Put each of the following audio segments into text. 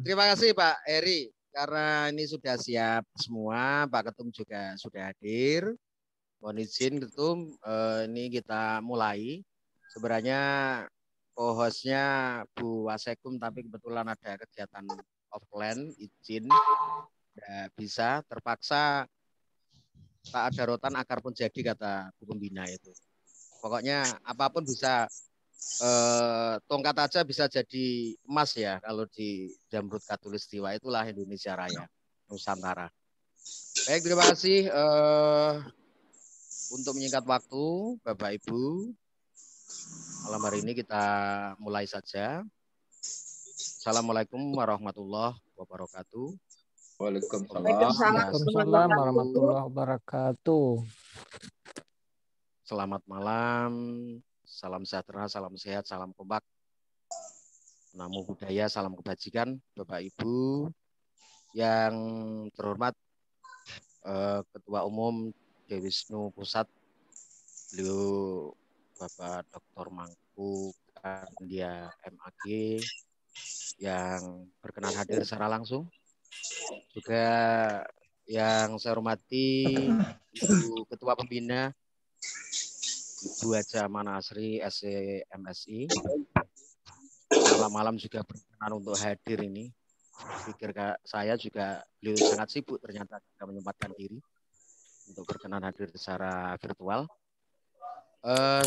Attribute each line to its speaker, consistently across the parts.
Speaker 1: Terima kasih Pak Eri. Karena ini sudah siap semua, Pak Ketum juga sudah hadir. Mohon izin Ketum, ini kita mulai. Sebenarnya co-hostnya Bu Wasekum, tapi kebetulan ada kegiatan offline, izin. Tidak bisa, terpaksa tak ada rotan akar pun jadi, kata Bu Pembina itu. Pokoknya apapun bisa, tongkat aja bisa jadi emas ya kalau di Zamrud Khatulistiwa. Itulah Indonesia Raya Nusantara. Baik, terima kasih. Untuk menyingkat waktu, Bapak Ibu, malam hari ini kita mulai saja. Assalamualaikum warahmatullahi wabarakatuh.
Speaker 2: Waalaikumsalam warahmatullahi wabarakatuh.
Speaker 1: Selamat malam, salam sejahtera, salam sehat, salam kompak, namo budaya, salam kebajikan, Bapak Ibu yang terhormat, Ketua Umum Dewisnu Pusat, beliau Bapak Dr. Mangku Andia MAG yang berkenan hadir secara langsung. Juga yang saya hormati Ibu Ketua Pembina, Ibu Haja Manasri SCMSI. Malam-malam juga berkenan untuk hadir ini. Pikir saya juga beliau sangat sibuk, ternyata juga menyempatkan diri untuk berkenan hadir secara virtual.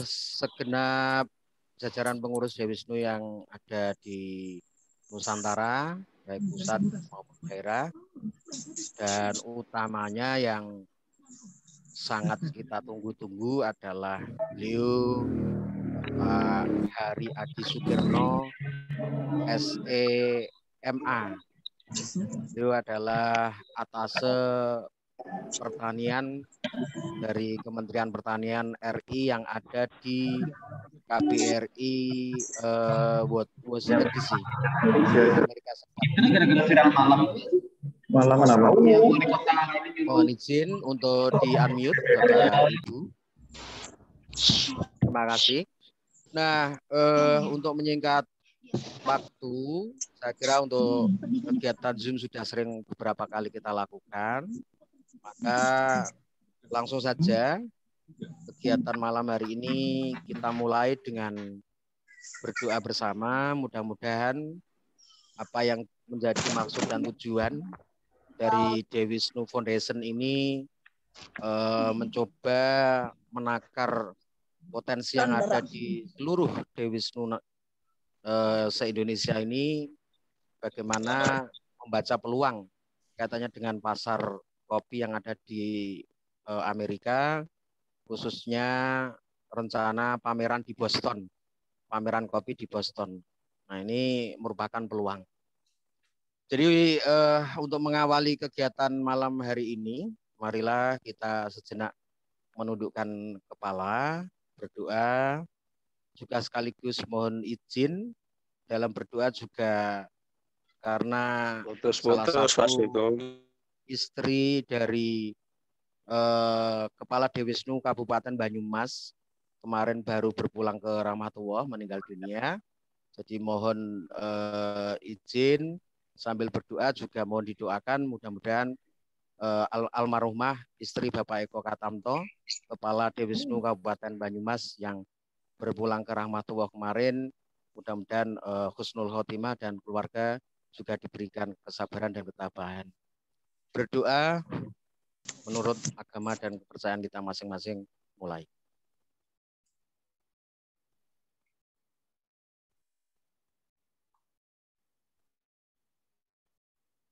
Speaker 1: Segenap jajaran pengurus Dewisnu yang ada di Nusantara, baik pusat maupun daerah, dan utamanya yang sangat kita tunggu-tunggu adalah beliau Pak Hari Adi Sukirno SEMA. Beliau adalah atase pertanian dari Kementerian Pertanian RI yang ada di KBRI Washington DC, Amerika Serikat.
Speaker 3: Gara-gara viral malam kenapa?
Speaker 1: Mohon izin untuk di-unmute Bapak Ibu. Terima kasih. Nah, untuk menyingkat waktu, saya kira untuk kegiatan Zoom sudah sering beberapa kali kita lakukan, maka langsung saja kegiatan malam hari ini kita mulai dengan berdoa bersama. Mudah-mudahan apa yang menjadi maksud dan tujuan dari Dewisnu Foundation ini mencoba menakar potensi yang ada di seluruh Dewisnu se-Indonesia ini, bagaimana membaca peluang katanya dengan pasar kopi yang ada di Amerika, khususnya rencana pameran di Boston, pameran kopi di Boston. Nah, ini merupakan peluang. Jadi untuk mengawali kegiatan malam hari ini, marilah kita sejenak menundukkan kepala, berdoa, juga sekaligus mohon izin dalam berdoa juga karena salah satu istri dari Kepala Dewisnu Kabupaten Banyumas kemarin baru berpulang ke Rahmatullah, meninggal dunia. Jadi mohon izin sambil berdoa juga mohon didoakan mudah-mudahan almarhumah istri Bapak Eko Katamto, Kepala Dewisnu Kabupaten Banyumas yang berpulang ke Rahmatullah kemarin, mudah-mudahan husnul khotimah dan keluarga juga diberikan kesabaran dan ketabahan. Berdoa menurut agama dan kepercayaan kita masing-masing, mulai.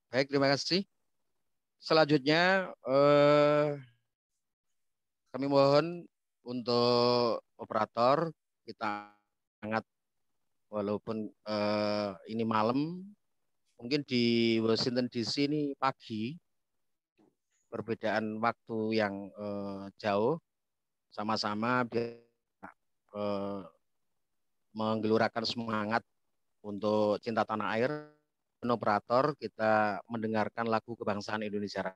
Speaker 1: Baik, terima kasih. Selanjutnya kami mohon untuk operator kita angkat, walaupun ini malam, mungkin di Washington DC ini pagi, perbedaan waktu yang jauh, sama-sama menggelurakan semangat untuk cinta tanah air. Operator kita mendengarkan lagu kebangsaan Indonesia.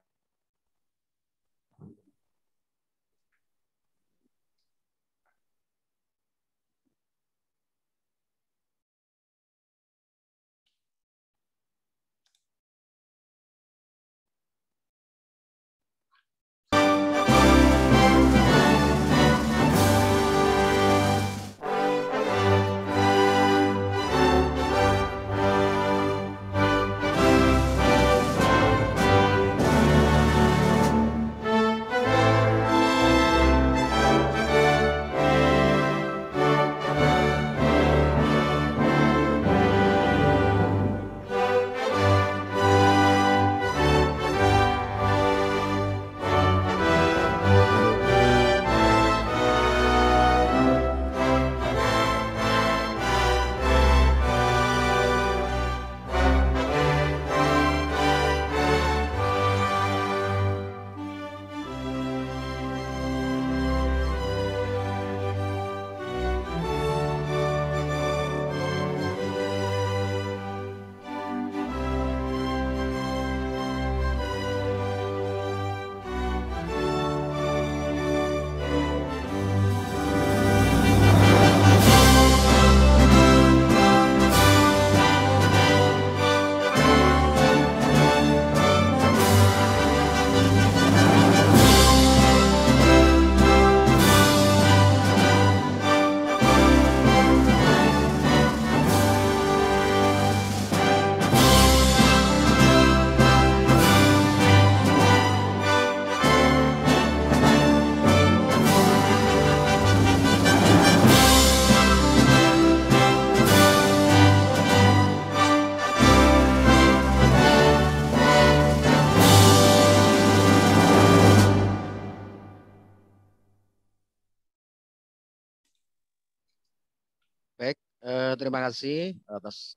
Speaker 1: Terima kasih atas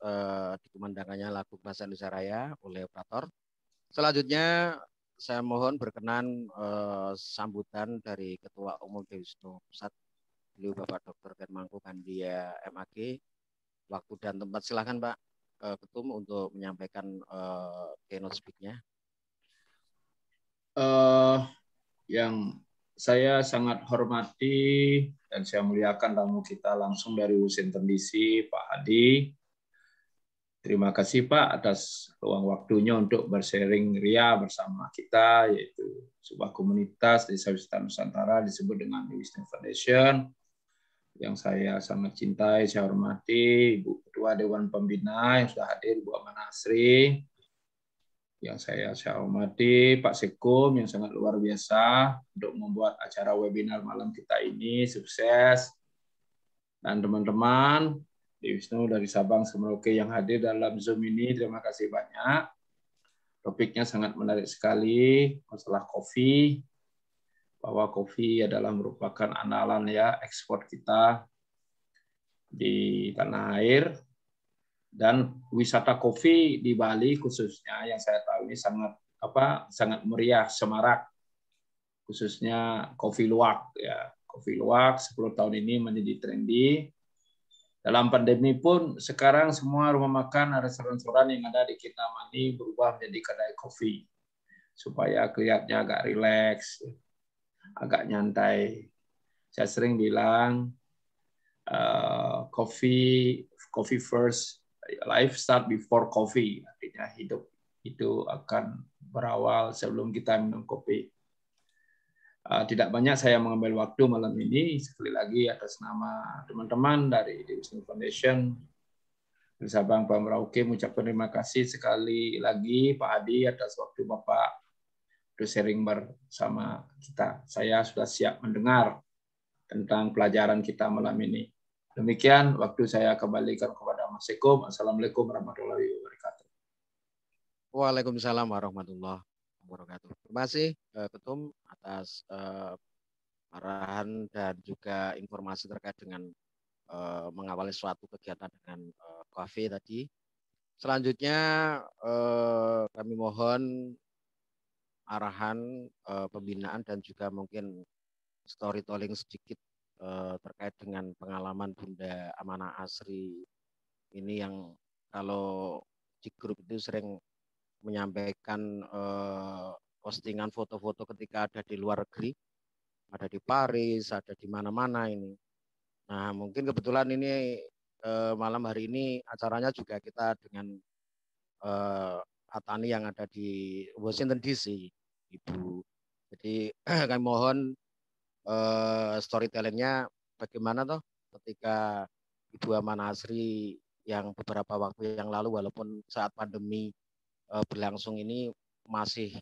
Speaker 1: dikumandangkannya lagu Bahasa Indonesia Raya oleh operator. Selanjutnya saya mohon berkenan sambutan dari Ketua Umum Dewisno Pusat, beliau Bapak Dr. Kenmangku Gandia MAG. Waktu dan tempat silakan Pak Ketum untuk menyampaikan keynote speak-nya.
Speaker 4: Yang saya sangat hormati dan saya muliakan tamu kita langsung dari Washington DC, Pak Hadi. Terima kasih Pak atas luang waktunya untuk bersharing ria bersama kita, yaitu sebuah komunitas Desa Wisata Nusantara disebut dengan Dewisno Foundation, yang saya sangat cintai, saya hormati Ibu Ketua Dewan Pembina yang sudah hadir, Bu Amanah Asri, yang saya hormati Pak Sekum yang sangat luar biasa untuk membuat acara webinar malam kita ini sukses, dan teman-teman Dewisno dari Sabang Merauke yang hadir dalam Zoom ini, terima kasih banyak. Topiknya sangat menarik sekali, masalah kopi, bahwa kopi adalah merupakan andalan ya ekspor kita di tanah air. Dan wisata kopi di Bali khususnya yang saya tahu ini sangat meriah, semarak, khususnya kopi luwak ya. Kopi luwak 10 tahun ini menjadi trendy. Dalam pandemi pun sekarang semua rumah makan, restoran-restoran yang ada di Kintamani berubah menjadi kedai kopi supaya kelihatannya agak rileks, agak nyantai. Saya sering bilang coffee first, life start before coffee, artinya hidup itu akan berawal sebelum kita minum kopi. Tidak banyak saya mengambil waktu malam ini, sekali lagi atas nama teman-teman dari Dewisno Foundation di Sabang Merauke mengucapkan terima kasih sekali lagi Pak Hadi atas waktu Bapak untuk sharing bersama kita. Saya sudah siap mendengar tentang pelajaran kita malam ini. Demikian waktu saya kembalikan kepada Mas Eko. Assalamualaikum warahmatullahi wabarakatuh.
Speaker 1: Waalaikumsalam warahmatullahi wabarakatuh. Terima kasih Ketum atas arahan dan juga informasi terkait dengan mengawali suatu kegiatan dengan kafe tadi. Selanjutnya kami mohon arahan pembinaan dan juga mungkin storytelling sedikit terkait dengan pengalaman Bunda Amanah Asri ini yang kalau di grup itu sering menyampaikan postingan foto-foto ketika ada di luar negeri, ada di Paris, ada di mana-mana ini. Nah mungkin kebetulan ini malam hari ini acaranya juga kita dengan Atani yang ada di Washington DC, Ibu. Jadi kami mohon storytellingnya bagaimana toh ketika Ibu Amanah Asri yang beberapa waktu yang lalu walaupun saat pandemi berlangsung ini masih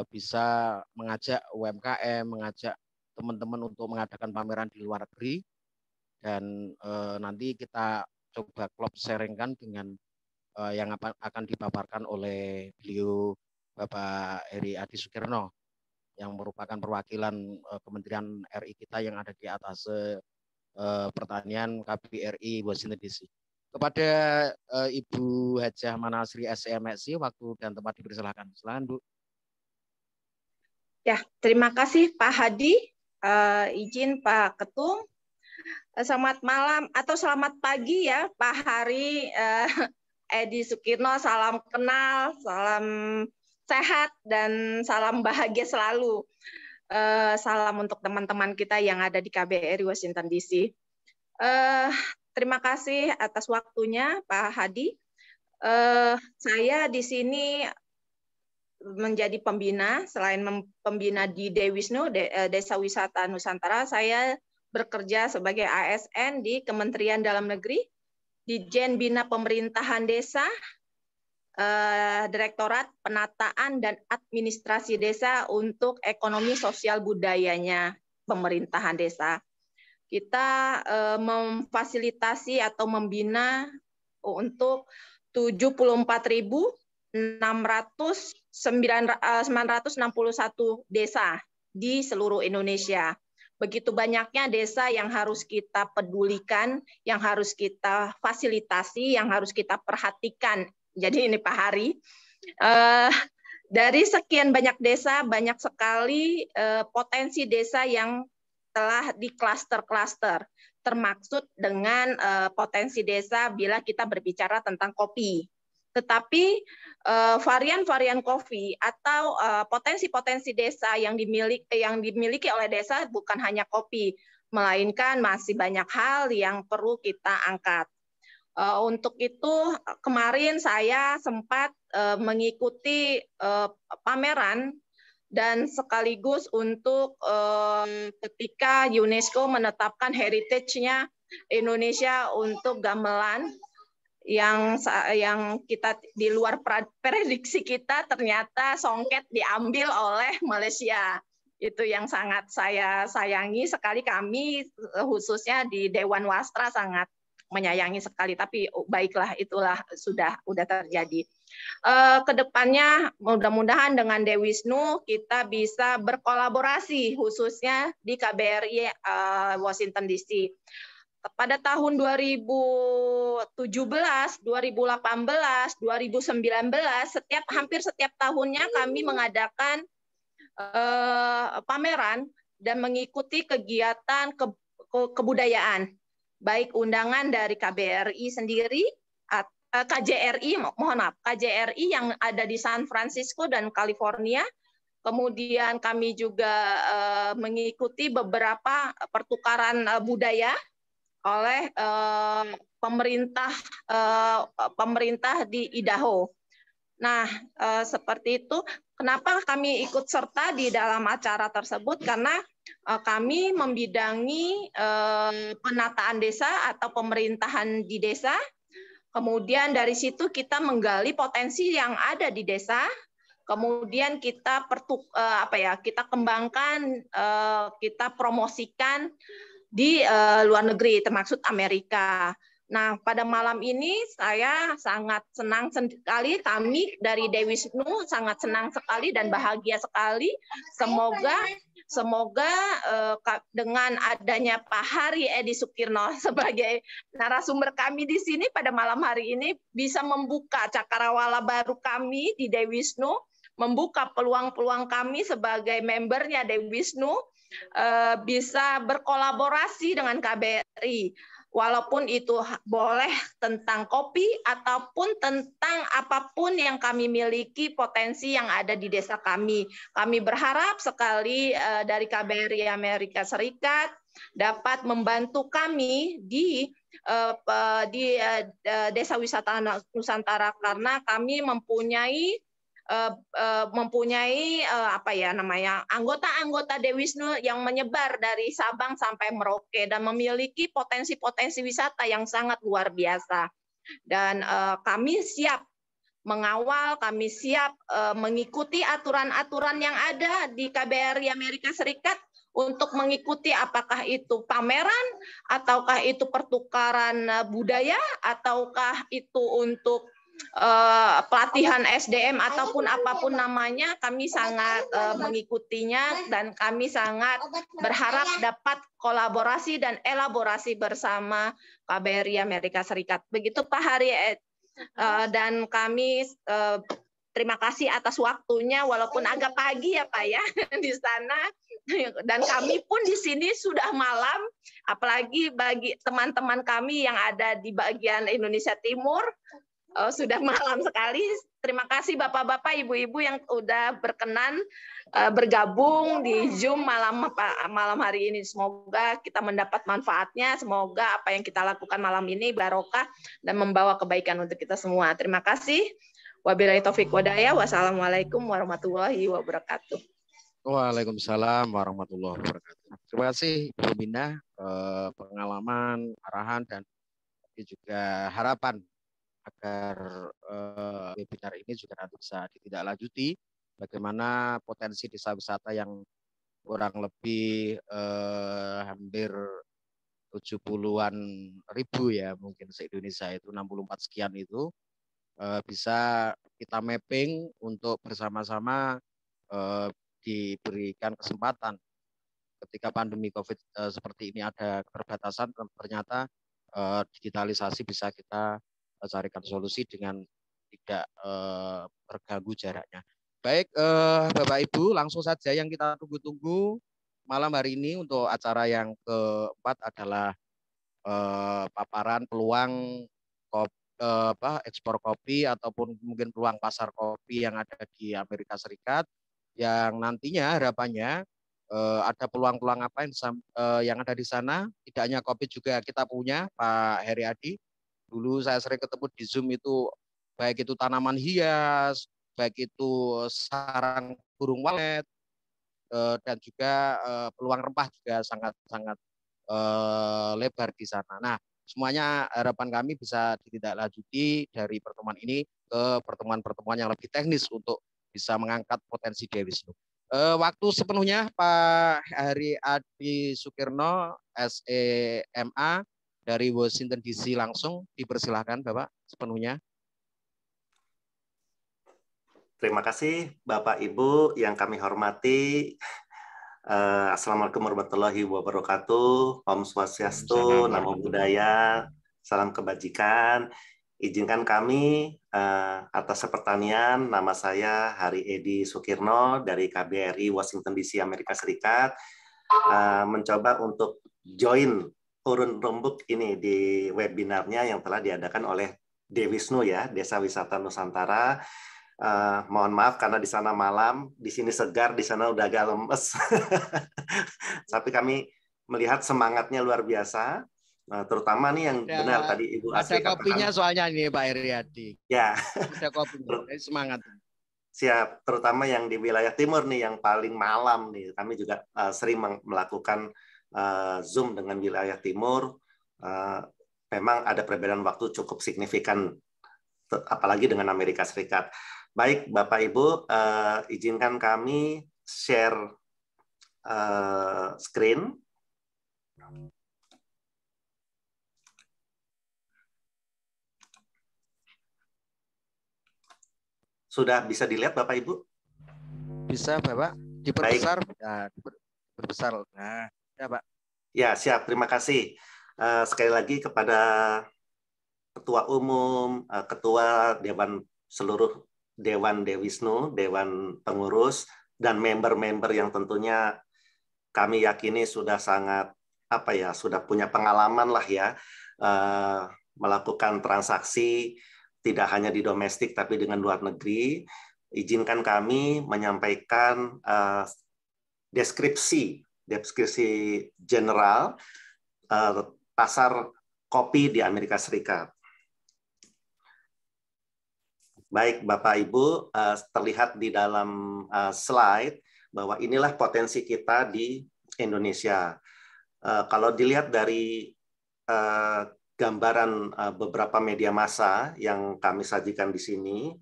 Speaker 1: bisa mengajak UMKM, mengajak teman-teman untuk mengadakan pameran di luar negeri, dan nanti kita coba klop sharingkan dengan yang akan dipaparkan oleh beliau Bapak Heri Adi Sukirno yang merupakan perwakilan Kementerian RI kita yang ada di atas pertanian KBRI Washington DC. Kepada Ibu Hajah Amanah Asri SMSI, waktu dan tempat dipersilakan. Silakan Bu.
Speaker 5: Ya, terima kasih Pak Hadi. Izin Pak Ketum. Selamat malam atau selamat pagi ya Pak Hari Edi Sukirno. Salam kenal, salam sehat dan salam bahagia selalu. Salam untuk teman-teman kita yang ada di KBRI Washington DC. Terima kasih atas waktunya Pak Hadi. Saya di sini menjadi pembina, selain pembina di Dewisno, Desa Wisata Nusantara, saya bekerja sebagai ASN di Kementerian Dalam Negeri, Ditjen Bina Pemerintahan Desa, Direktorat Penataan dan Administrasi Desa untuk ekonomi sosial budayanya pemerintahan desa. Kita memfasilitasi atau membina untuk 74.961 desa di seluruh Indonesia. begitu banyaknya desa yang harus kita pedulikan, yang harus kita fasilitasi, yang harus kita perhatikan. Jadi ini Pak Hari, dari sekian banyak desa, banyak sekali potensi desa yang telah di klaster-klaster, termaksud dengan potensi desa bila kita berbicara tentang kopi. Tetapi varian-varian kopi atau potensi-potensi desa yang dimiliki oleh desa bukan hanya kopi, melainkan masih banyak hal yang perlu kita angkat. Untuk itu kemarin saya sempat mengikuti pameran dan sekaligus untuk ketika UNESCO menetapkan heritage-nya Indonesia untuk gamelan yang kita di luar prediksi kita, ternyata songket diambil oleh Malaysia. Itu yang sangat saya sayangi sekali, kami khususnya di Dewan Wastra sangat menyayangi sekali, tapi baiklah, itulah sudah terjadi. Kedepannya mudah-mudahan dengan Dewi Wisnu kita bisa berkolaborasi khususnya di KBRI Washington DC. Pada tahun 2017, 2018, 2019, hampir setiap tahunnya kami mengadakan pameran dan mengikuti kegiatan kebudayaan, baik undangan dari KBRI sendiri, KJRI, KJRI yang ada di San Francisco dan California. Kemudian kami juga mengikuti beberapa pertukaran budaya oleh pemerintah di Idaho. Nah, seperti itu. Kenapa kami ikut serta di dalam acara tersebut? Karena kami membidangi penataan desa atau pemerintahan di desa. Kemudian dari situ kita menggali potensi yang ada di desa. Kemudian kita kita kembangkan, kita promosikan di luar negeri, termasuk Amerika. Nah, pada malam ini saya sangat senang sekali, kami dari Dewi Wisnu sangat senang sekali dan bahagia sekali. Semoga dengan adanya Pak Hari Edi Sukirno sebagai narasumber kami di sini pada malam hari ini bisa membuka cakrawala baru kami di Dewi Wisnu, membuka peluang-peluang kami sebagai membernya Dewi Wisnu, bisa berkolaborasi dengan KBRI, walaupun itu boleh tentang kopi ataupun tentang apapun yang kami miliki potensi yang ada di desa kami. Kami berharap sekali dari KBRI Amerika Serikat dapat membantu kami di Desa Wisata Nusantara, karena kami mempunyai anggota-anggota Dewi Wisnu yang menyebar dari Sabang sampai Merauke dan memiliki potensi-potensi wisata yang sangat luar biasa. Dan kami siap mengawal, kami siap mengikuti aturan-aturan yang ada di KBRI Amerika Serikat untuk mengikuti apakah itu pameran, ataukah itu pertukaran budaya, ataukah itu untuk pelatihan SDM ataupun apapun namanya. Kami sangat mengikutinya dan kami sangat berharap dapat kolaborasi dan elaborasi bersama KBRI Amerika Serikat. Begitu Pak Hari, dan kami terima kasih atas waktunya walaupun agak pagi ya Pak ya di sana, dan kami pun di sini sudah malam, apalagi bagi teman-teman kami yang ada di bagian Indonesia Timur. Sudah malam sekali. Terima kasih Bapak-bapak, Ibu-ibu yang sudah berkenan bergabung di Zoom malam hari ini. Semoga kita mendapat manfaatnya. Semoga apa yang kita lakukan malam ini barokah dan membawa kebaikan untuk kita semua. Terima kasih. Wabillahi taufiq wadaya. Wassalamualaikum warahmatullahi wabarakatuh.
Speaker 1: Waalaikumsalam warahmatullahi wabarakatuh. Terima kasih Ibu Minda, pengalaman, arahan, dan juga harapan agar webinar ini juga nanti bisa ditindaklanjuti, bagaimana potensi desa wisata yang kurang lebih hampir 70-an ribu ya, mungkin se-Indonesia itu 64 sekian itu, bisa kita mapping untuk bersama-sama diberikan kesempatan ketika pandemi COVID seperti ini ada keterbatasan, ternyata digitalisasi bisa kita carikan solusi dengan tidak terganggu jaraknya. Baik, Bapak Ibu, langsung saja yang kita tunggu-tunggu malam hari ini untuk acara yang keempat adalah paparan peluang ekspor kopi ataupun mungkin peluang pasar kopi yang ada di Amerika Serikat, yang nantinya harapannya ada peluang-peluang apa yang ada di sana. Tidak hanya kopi, juga kita punya Pak Heri Adi. Dulu saya sering ketemu di Zoom itu, baik itu tanaman hias, baik itu sarang burung walet, dan juga peluang rempah juga sangat-sangat lebar di sana. Nah, semuanya harapan kami bisa ditindaklanjuti dari pertemuan ini ke pertemuan-pertemuan yang lebih teknis untuk bisa mengangkat potensi Dewisnu. Waktu sepenuhnya Pak Heri Adi Sukirno, SEMA dari Washington DC, langsung dipersilahkan Bapak sepenuhnya.
Speaker 6: Terima kasih Bapak Ibu yang kami hormati. Assalamualaikum warahmatullahi wabarakatuh. Om Swastiastu, Namo Buddhaya, salam kebajikan. Izinkan kami atas pertanian, nama saya Heri Edi Sukirno dari KBRI Washington DC, Amerika Serikat, mencoba untuk join urun rembuk ini di webinarnya yang telah diadakan oleh Dewisnu ya, Desa Wisata Nusantara. Mohon maaf karena di sana malam, di sini segar, di sana udah agak lemes. Tapi kami melihat semangatnya luar biasa. Terutama nih yang benar tadi Ibu Asri
Speaker 1: katakan. Ada kopinya soalnya ini Pak Heri Adi.
Speaker 6: Ya.
Speaker 1: Ada kopinya, semangat.
Speaker 6: Siap, terutama yang di wilayah timur nih yang paling malam nih. Kami juga sering melakukan Zoom dengan wilayah timur. Memang ada perbedaan waktu cukup signifikan, apalagi dengan Amerika Serikat. Baik, Bapak Ibu, izinkan kami share screen. Sudah bisa dilihat Bapak Ibu?
Speaker 1: Bisa Bapak, diperbesar. Ya, diperbesar. Nah, ya Pak.
Speaker 6: Ya, siap. Terima kasih. Sekali lagi kepada Ketua Umum, Ketua seluruh Dewan Dewisnu, Dewan Pengurus, dan member-member yang tentunya kami yakini sudah sangat sudah punya pengalaman lah ya, melakukan transaksi tidak hanya di domestik tapi dengan luar negeri. Izinkan kami menyampaikan deskripsi general pasar kopi di Amerika Serikat. Baik, Bapak Ibu, terlihat di dalam slide bahwa inilah potensi kita di Indonesia. Kalau dilihat dari gambaran beberapa media massa yang kami sajikan di sini,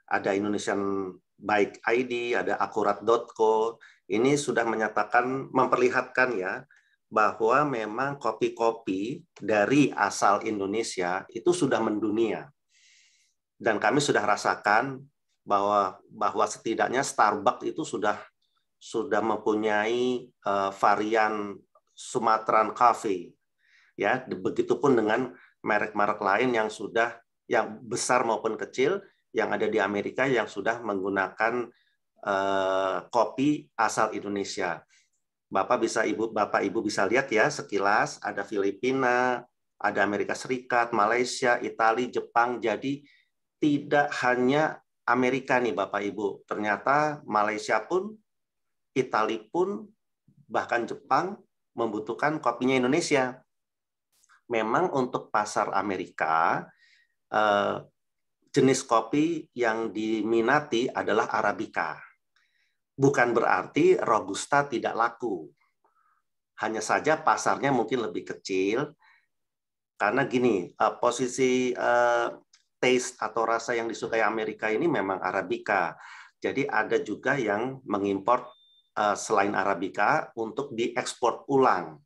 Speaker 6: ada Indonesian Baik ID, ada akurat.co, ini sudah memperlihatkan ya, bahwa memang kopi-kopi dari asal Indonesia itu sudah mendunia. Dan kami sudah rasakan bahwa setidaknya Starbucks itu sudah mempunyai varian Sumatran Coffee, ya. Begitupun dengan merek-merek lain yang besar maupun kecil yang ada di Amerika yang sudah menggunakan kopi asal Indonesia. Bapak Ibu bisa lihat ya sekilas, ada Filipina, ada Amerika Serikat, Malaysia, Italia, Jepang. Jadi tidak hanya Amerika nih Bapak Ibu, ternyata Malaysia pun, Italia pun, bahkan Jepang membutuhkan kopinya Indonesia. Memang untuk pasar Amerika, jenis kopi yang diminati adalah Arabica. Bukan berarti Robusta tidak laku. Hanya saja pasarnya mungkin lebih kecil, karena gini, posisi taste atau rasa yang disukai Amerika ini memang Arabica. Jadi ada juga yang mengimpor selain Arabica untuk diekspor ulang.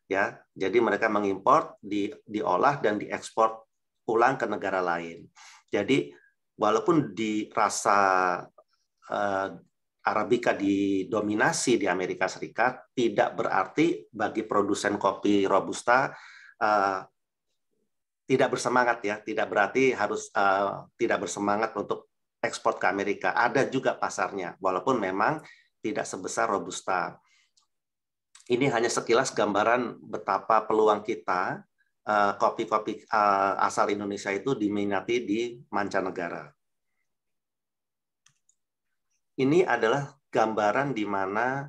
Speaker 6: Ya, jadi mereka mengimpor, diolah dan diekspor ulang ke negara lain. Jadi walaupun dirasa Arabica didominasi di Amerika Serikat, tidak berarti bagi produsen kopi Robusta tidak bersemangat ya, tidak berarti harus tidak bersemangat untuk ekspor ke Amerika. Ada juga pasarnya, walaupun memang tidak sebesar Robusta. Ini hanya sekilas gambaran betapa peluang kita kopi-kopi asal Indonesia itu diminati di mancanegara. Ini adalah gambaran di mana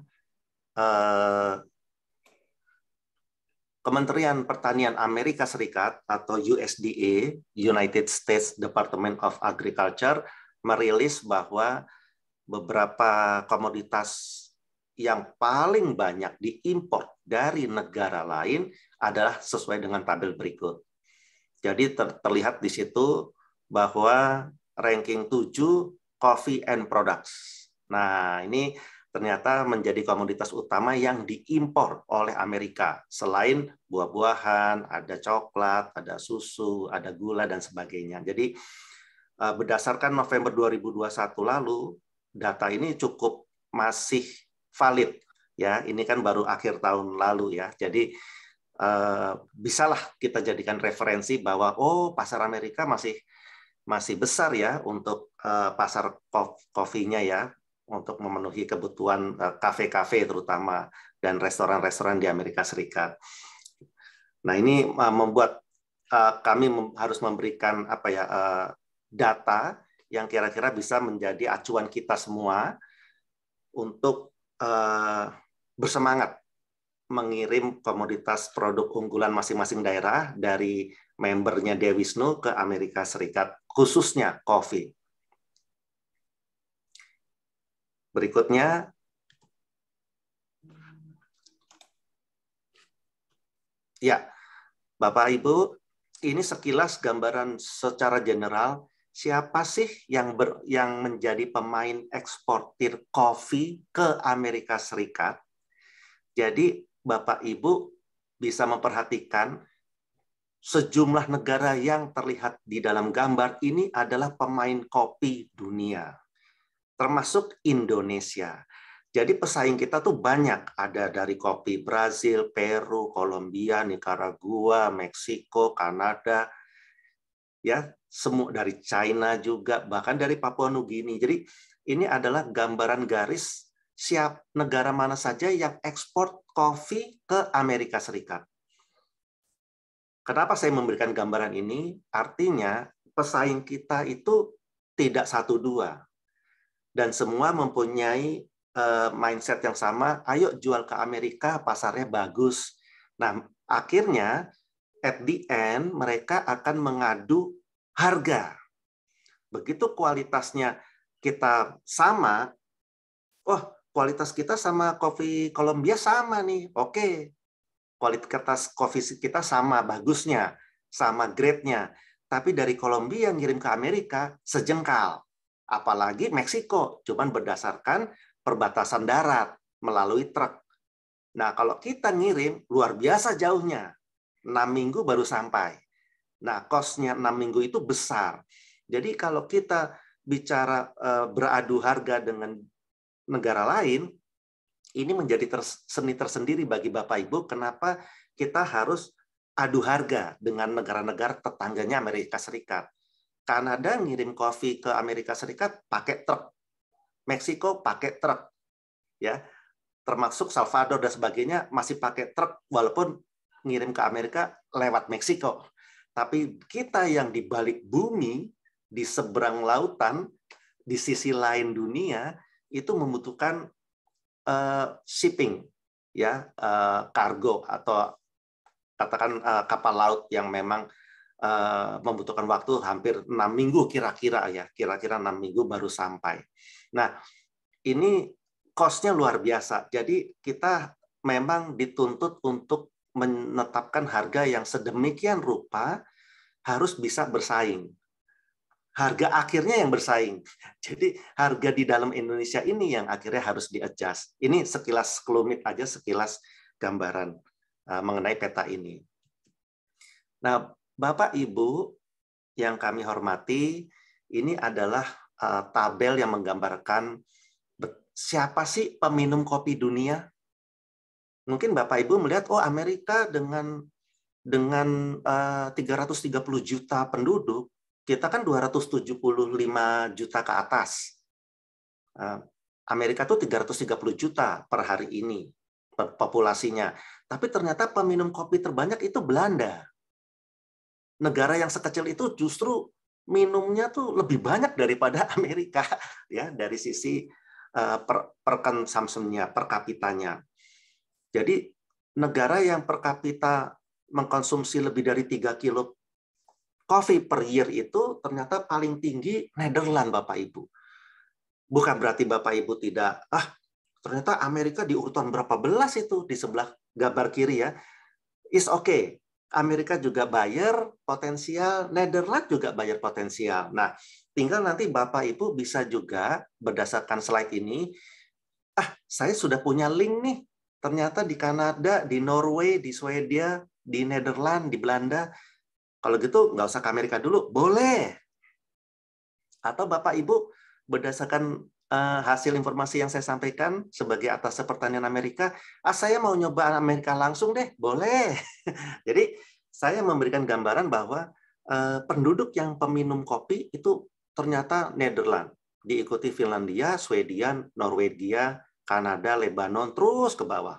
Speaker 6: Kementerian Pertanian Amerika Serikat atau USDA, United States Department of Agriculture, merilis bahwa beberapa komoditas yang paling banyak diimpor dari negara lain adalah sesuai dengan tabel berikut. Jadi terlihat di situ bahwa ranking 7 coffee and products. Nah, ini ternyata menjadi komoditas utama yang diimpor oleh Amerika. Selain buah-buahan, ada coklat, ada susu, ada gula, dan sebagainya. Jadi berdasarkan November 2021 lalu, data ini cukup masih valid. Ya, ini kan baru akhir tahun lalu ya. Jadi bisalah kita jadikan referensi bahwa pasar Amerika masih besar ya untuk pasar kopinya ya, untuk memenuhi kebutuhan kafe-kafe terutama dan restoran-restoran di Amerika Serikat. Nah, ini membuat kami harus memberikan data yang kira-kira bisa menjadi acuan kita semua untuk bersemangat mengirim komoditas produk unggulan masing-masing daerah dari membernya Dewisnu ke Amerika Serikat, khususnya kopi. Berikutnya, ya, Bapak Ibu, ini sekilas gambaran secara general siapa sih yang menjadi pemain eksportir kopi ke Amerika Serikat. Jadi Bapak Ibu bisa memperhatikan sejumlah negara yang terlihat di dalam gambar ini adalah pemain kopi dunia, termasuk Indonesia. Jadi pesaing kita tuh banyak, ada dari kopi Brazil, Peru, Kolombia, Nicaragua, Meksiko, Kanada, ya, semua dari China juga, bahkan dari Papua Nugini. Jadi ini adalah gambaran garis negara mana saja yang ekspor kopi ke Amerika Serikat. Kenapa saya memberikan gambaran ini? Artinya pesaing kita itu tidak 1-2. Dan semua mempunyai mindset yang sama, ayo jual ke Amerika, pasarnya bagus. Nah, akhirnya at the end mereka akan mengadu harga. Begitu kualitasnya kita sama, kualitas kita sama kopi Kolombia sama nih, oke. Kualitas kopi kita sama bagusnya, sama grade-nya. Tapi dari Kolombia ngirim ke Amerika sejengkal. Apalagi Meksiko, cuman berdasarkan perbatasan darat melalui truk. Nah, kalau kita ngirim luar biasa jauhnya. 6 minggu baru sampai. Nah, cost-nya 6 minggu itu besar. Jadi kalau kita bicara beradu harga dengan negara lain, ini menjadi seni tersendiri bagi Bapak Ibu, kenapa kita harus adu harga dengan negara-negara tetangganya Amerika Serikat. Kanada ngirim kopi ke Amerika Serikat pakai truk. Meksiko pakai truk. Ya, termasuk Salvador dan sebagainya masih pakai truk walaupun ngirim ke Amerika lewat Meksiko. Tapi kita yang di balik bumi, di seberang lautan, di sisi lain dunia, itu membutuhkan shipping, ya, kargo atau katakan kapal laut yang memang membutuhkan waktu hampir 6 minggu kira-kira 6 minggu baru sampai. Nah, ini cost-nya luar biasa. Jadi kita memang dituntut untuk menetapkan harga yang sedemikian rupa harus bisa bersaing. Harga akhirnya yang bersaing. Jadi harga di dalam Indonesia ini yang akhirnya harus di-adjust. Ini sekilas kelumit aja, sekilas gambaran mengenai peta ini. Nah, Bapak Ibu yang kami hormati, ini adalah tabel yang menggambarkan siapa sih peminum kopi dunia? Mungkin Bapak Ibu melihat, oh Amerika dengan 330 juta penduduk, kita kan 275 juta ke atas. Amerika tuh 330 juta per hari ini populasinya. Tapi ternyata peminum kopi terbanyak itu Belanda. Negara yang sekecil itu justru minumnya tuh lebih banyak daripada Amerika, ya, dari sisi per consumption-nya, per kapitanya. Jadi negara yang per kapita mengkonsumsi lebih dari 3 kilo kopi per year itu ternyata paling tinggi Nederland, Bapak Ibu. Bukan berarti Bapak Ibu tidak, ternyata Amerika di urutan berapa belas itu di sebelah gambar kiri ya. Is okay. Amerika juga bayar potensial, Nederland juga bayar potensial. Nah, tinggal nanti Bapak Ibu bisa juga berdasarkan slide ini, saya sudah punya link nih. Ternyata di Kanada, di Norway, di Swedia, di Nederland, di Belanda. Kalau gitu nggak usah ke Amerika dulu, boleh. Atau Bapak Ibu berdasarkan hasil informasi yang saya sampaikan sebagai atas pertanian Amerika, saya mau nyoba Amerika langsung deh, boleh. Jadi saya memberikan gambaran bahwa penduduk yang peminum kopi itu ternyata Nederland, diikuti Finlandia, Swedia, Norwegia, Kanada, Lebanon, terus ke bawah.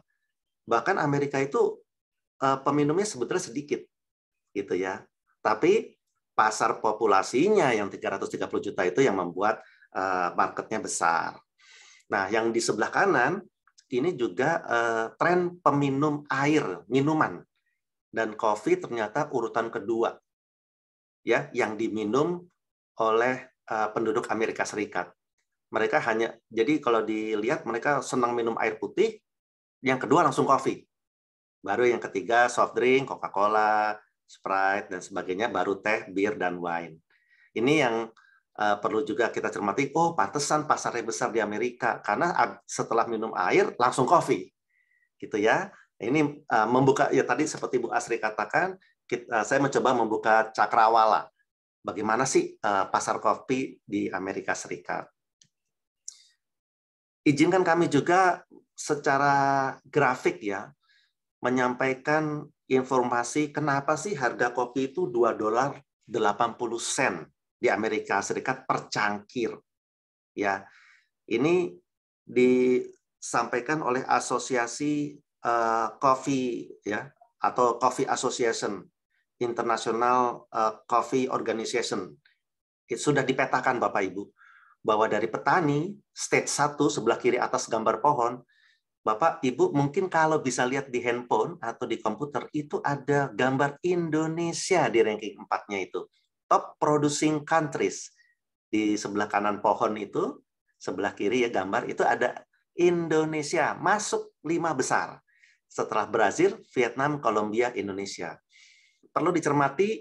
Speaker 6: Bahkan Amerika itu peminumnya sebetulnya sedikit, gitu ya. Tapi pasar populasinya yang 330 juta itu yang membuat marketnya besar. Nah, yang di sebelah kanan ini juga tren peminum air, minuman, dan kopi ternyata urutan kedua, ya, yang diminum oleh penduduk Amerika Serikat. Mereka hanya, jadi kalau dilihat mereka senang minum air putih, yang kedua langsung kopi. Baru yang ketiga soft drink, Coca-Cola, Sprite, dan sebagainya, baru teh, bir, dan wine. Ini yang perlu juga kita cermati, oh pantesan pasarnya besar di Amerika, karena setelah minum air, langsung kopi. Gitu ya. Ini membuka, ya tadi seperti Bu Asri katakan, saya mencoba membuka cakrawala. Bagaimana sih pasar kopi di Amerika Serikat. Izinkan kami juga secara grafik ya menyampaikan informasi kenapa sih harga kopi itu $2.80 di Amerika Serikat per cangkir. Ya. Ini disampaikan oleh Asosiasi Coffee ya atau Coffee Association, International Coffee Organization. Itu sudah dipetakan Bapak Ibu bahwa dari petani, stage 1 sebelah kiri atas gambar pohon, Bapak Ibu mungkin kalau bisa lihat di handphone atau di komputer, itu ada gambar Indonesia di ranking 4-nya itu. Top producing countries. Di sebelah kanan pohon itu, sebelah kiri ya gambar, itu ada Indonesia, masuk 5 besar. Setelah Brazil, Vietnam, Kolombia, Indonesia. Perlu dicermati,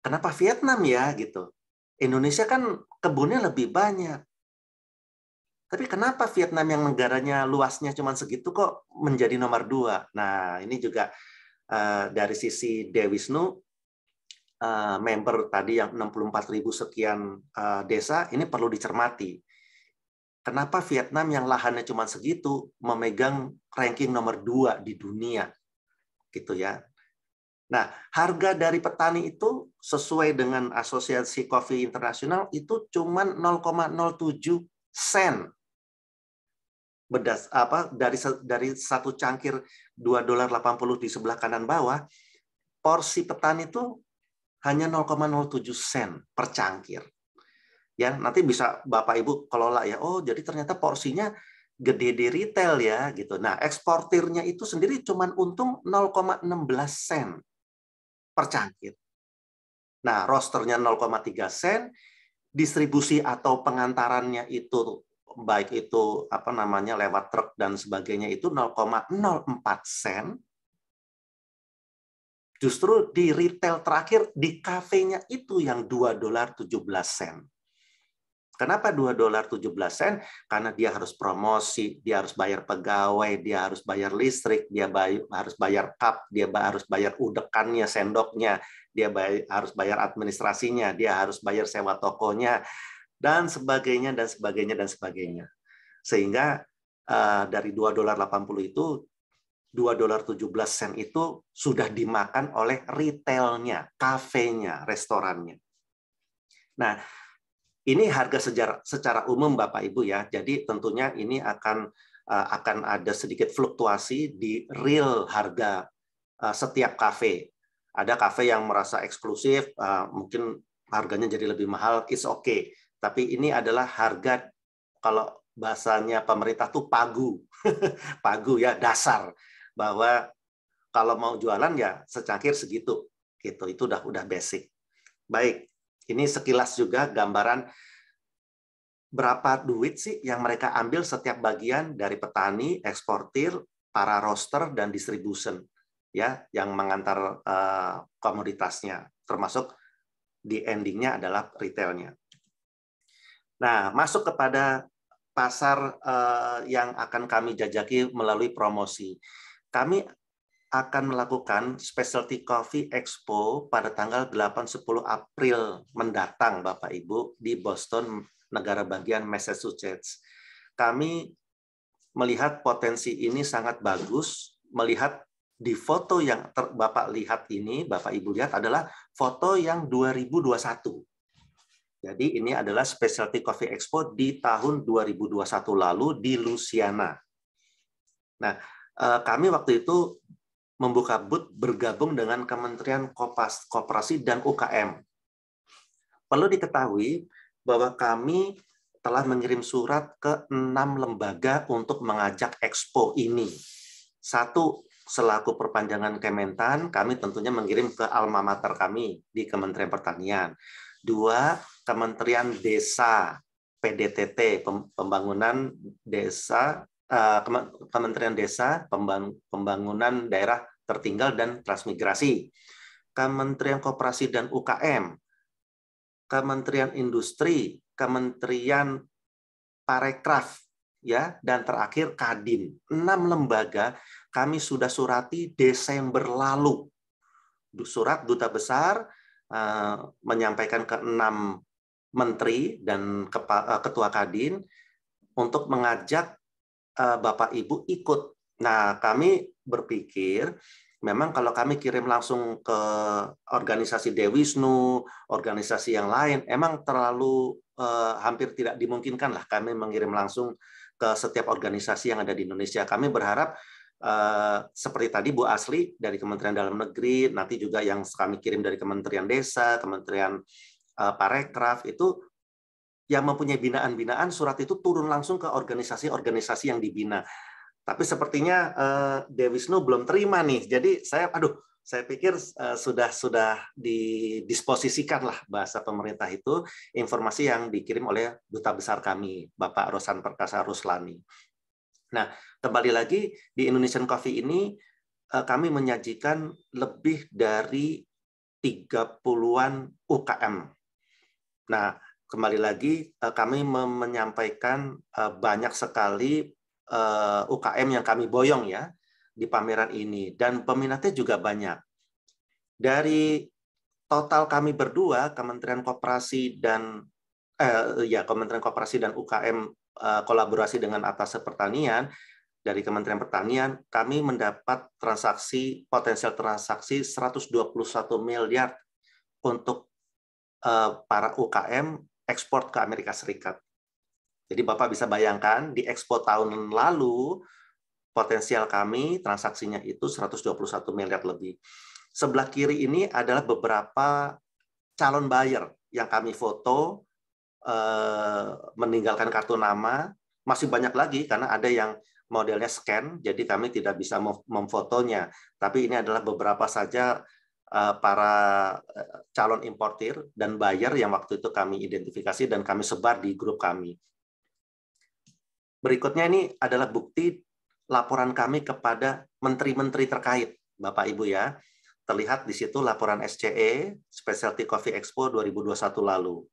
Speaker 6: kenapa Vietnam ya gitu. Indonesia kan kebunnya lebih banyak. Tapi kenapa Vietnam yang negaranya luasnya cuma segitu kok menjadi nomor 2? Nah, ini juga dari sisi Dewisnu, member tadi yang 64.000 sekian desa, ini perlu dicermati. Kenapa Vietnam yang lahannya cuma segitu memegang ranking nomor 2 di dunia? Gitu ya. Nah, harga dari petani itu sesuai dengan Asosiasi Kopi Internasional itu cuma 0,07 sen. Dari satu cangkir $2.80 di sebelah kanan bawah, porsi petani itu hanya 0,07 sen per cangkir. Ya, nanti bisa Bapak Ibu kelola ya. Oh, jadi ternyata porsinya gede di retail ya gitu. Nah, eksportirnya itu sendiri cuma untung 0,16 sen per cangkir. Nah, rosternya 0,3 sen, distribusi atau pengantarannya itu baik itu lewat truk dan sebagainya itu 0,04 sen. Justru di retail terakhir di kafenya itu yang $2.17. Kenapa $2.17? Karena dia harus promosi, dia harus bayar pegawai, dia harus bayar listrik, dia harus bayar cup, dia harus bayar udekannya, sendoknya, dia harus bayar administrasinya, dia harus bayar sewa tokonya, dan sebagainya, dan sebagainya, dan sebagainya. Sehingga dari $2.80 itu $2.17 itu sudah dimakan oleh retailnya, kafenya, restorannya. Nah, ini harga secara umum Bapak Ibu ya. Jadi tentunya ini akan ada sedikit fluktuasi di real harga setiap kafe. Ada kafe yang merasa eksklusif, mungkin harganya jadi lebih mahal, it's okay. Tapi ini adalah harga, kalau bahasanya pemerintah tuh pagu, pagu ya, dasar, bahwa kalau mau jualan ya secangkir segitu, gitu. Itu udah basic. Baik, ini sekilas juga gambaran berapa duit sih yang mereka ambil setiap bagian dari petani, eksportir, para roaster dan distribution, ya, yang mengantar komoditasnya, termasuk di endingnya adalah retailnya. Nah, masuk kepada pasar yang akan kami jajaki melalui promosi. Kami akan melakukan Specialty Coffee Expo pada tanggal 8-10 April mendatang, Bapak Ibu, di Boston, negara bagian Massachusetts. Kami melihat potensi ini sangat bagus, melihat di foto yang Bapak lihat ini, Bapak Ibu lihat adalah foto yang 2021. Jadi ini adalah Specialty Coffee Expo di tahun 2021 lalu di Louisiana. Nah, kami waktu itu membuka booth bergabung dengan Kementerian Koperasi dan UKM. Perlu diketahui bahwa kami telah mengirim surat ke 6 lembaga untuk mengajak expo ini. 1, selaku perpanjangan Kementan, kami tentunya mengirim ke alma mater kami di Kementerian Pertanian. 2, Kementerian Desa, PDTT, Pembangunan Desa, Kementerian Desa, Pembangunan Daerah Tertinggal dan Transmigrasi, Kementerian Koperasi dan UKM, Kementerian Industri, Kementerian Parekraf, ya, dan terakhir Kadin. 6 lembaga kami sudah surati Desember lalu. Surat duta besar menyampaikan ke 6 menteri dan ketua Kadin untuk mengajak Bapak Ibu ikut. Nah, kami berpikir memang kalau kami kirim langsung ke organisasi Dewisnu, organisasi yang lain, emang terlalu hampir tidak dimungkinkan lah kami mengirim langsung ke setiap organisasi yang ada di Indonesia. Kami berharap seperti tadi Bu Asli dari Kementerian Dalam Negeri, nanti juga yang kami kirim dari Kementerian Desa, Kementerian Parekraf, itu yang mempunyai binaan-binaan, surat itu turun langsung ke organisasi-organisasi yang dibina. Tapi sepertinya Dewisnu belum terima nih. Jadi saya pikir sudah didisposisikan lah bahasa pemerintah itu informasi yang dikirim oleh duta besar kami, Bapak Rosan Perkasa Ruslani. Nah, kembali lagi di Indonesian Coffee ini kami menyajikan lebih dari 30-an UKM. Nah, kembali lagi kami menyampaikan banyak sekali UKM yang kami boyong ya di pameran ini, dan peminatnya juga banyak. Dari total kami berdua, Kementerian Koperasi dan UKM kolaborasi dengan Atase Pertanian, dari Kementerian Pertanian, kami mendapat potensial transaksi 121 miliar untuk para UKM ekspor ke Amerika Serikat. Jadi Bapak bisa bayangkan di Expo tahun lalu potensial kami transaksinya itu 121 miliar lebih. Sebelah kiri ini adalah beberapa calon buyer yang kami foto, meninggalkan kartu nama. Masih banyak lagi karena ada yang modelnya scan, jadi kami tidak bisa memfotonya. Tapi ini adalah beberapa saja para calon importir dan buyer yang waktu itu kami identifikasi dan kami sebar di grup kami. Berikutnya ini adalah bukti laporan kami kepada menteri-menteri terkait, Bapak Ibu ya. Terlihat di situ laporan SCE, Specialty Coffee Expo 2021 lalu.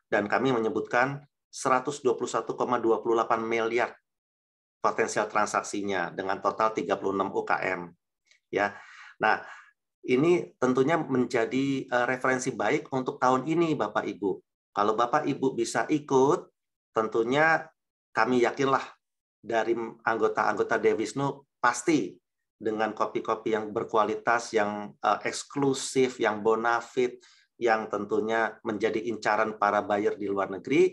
Speaker 6: Dan kami menyebutkan 121,28 miliar potensial transaksinya dengan total 36 UKM. Ya. Nah, ini tentunya menjadi referensi baik untuk tahun ini, Bapak Ibu. Kalau Bapak Ibu bisa ikut, tentunya kami yakinlah dari anggota-anggota Dewisnu pasti dengan kopi-kopi yang berkualitas, yang eksklusif, yang bonafit, yang tentunya menjadi incaran para buyer di luar negeri,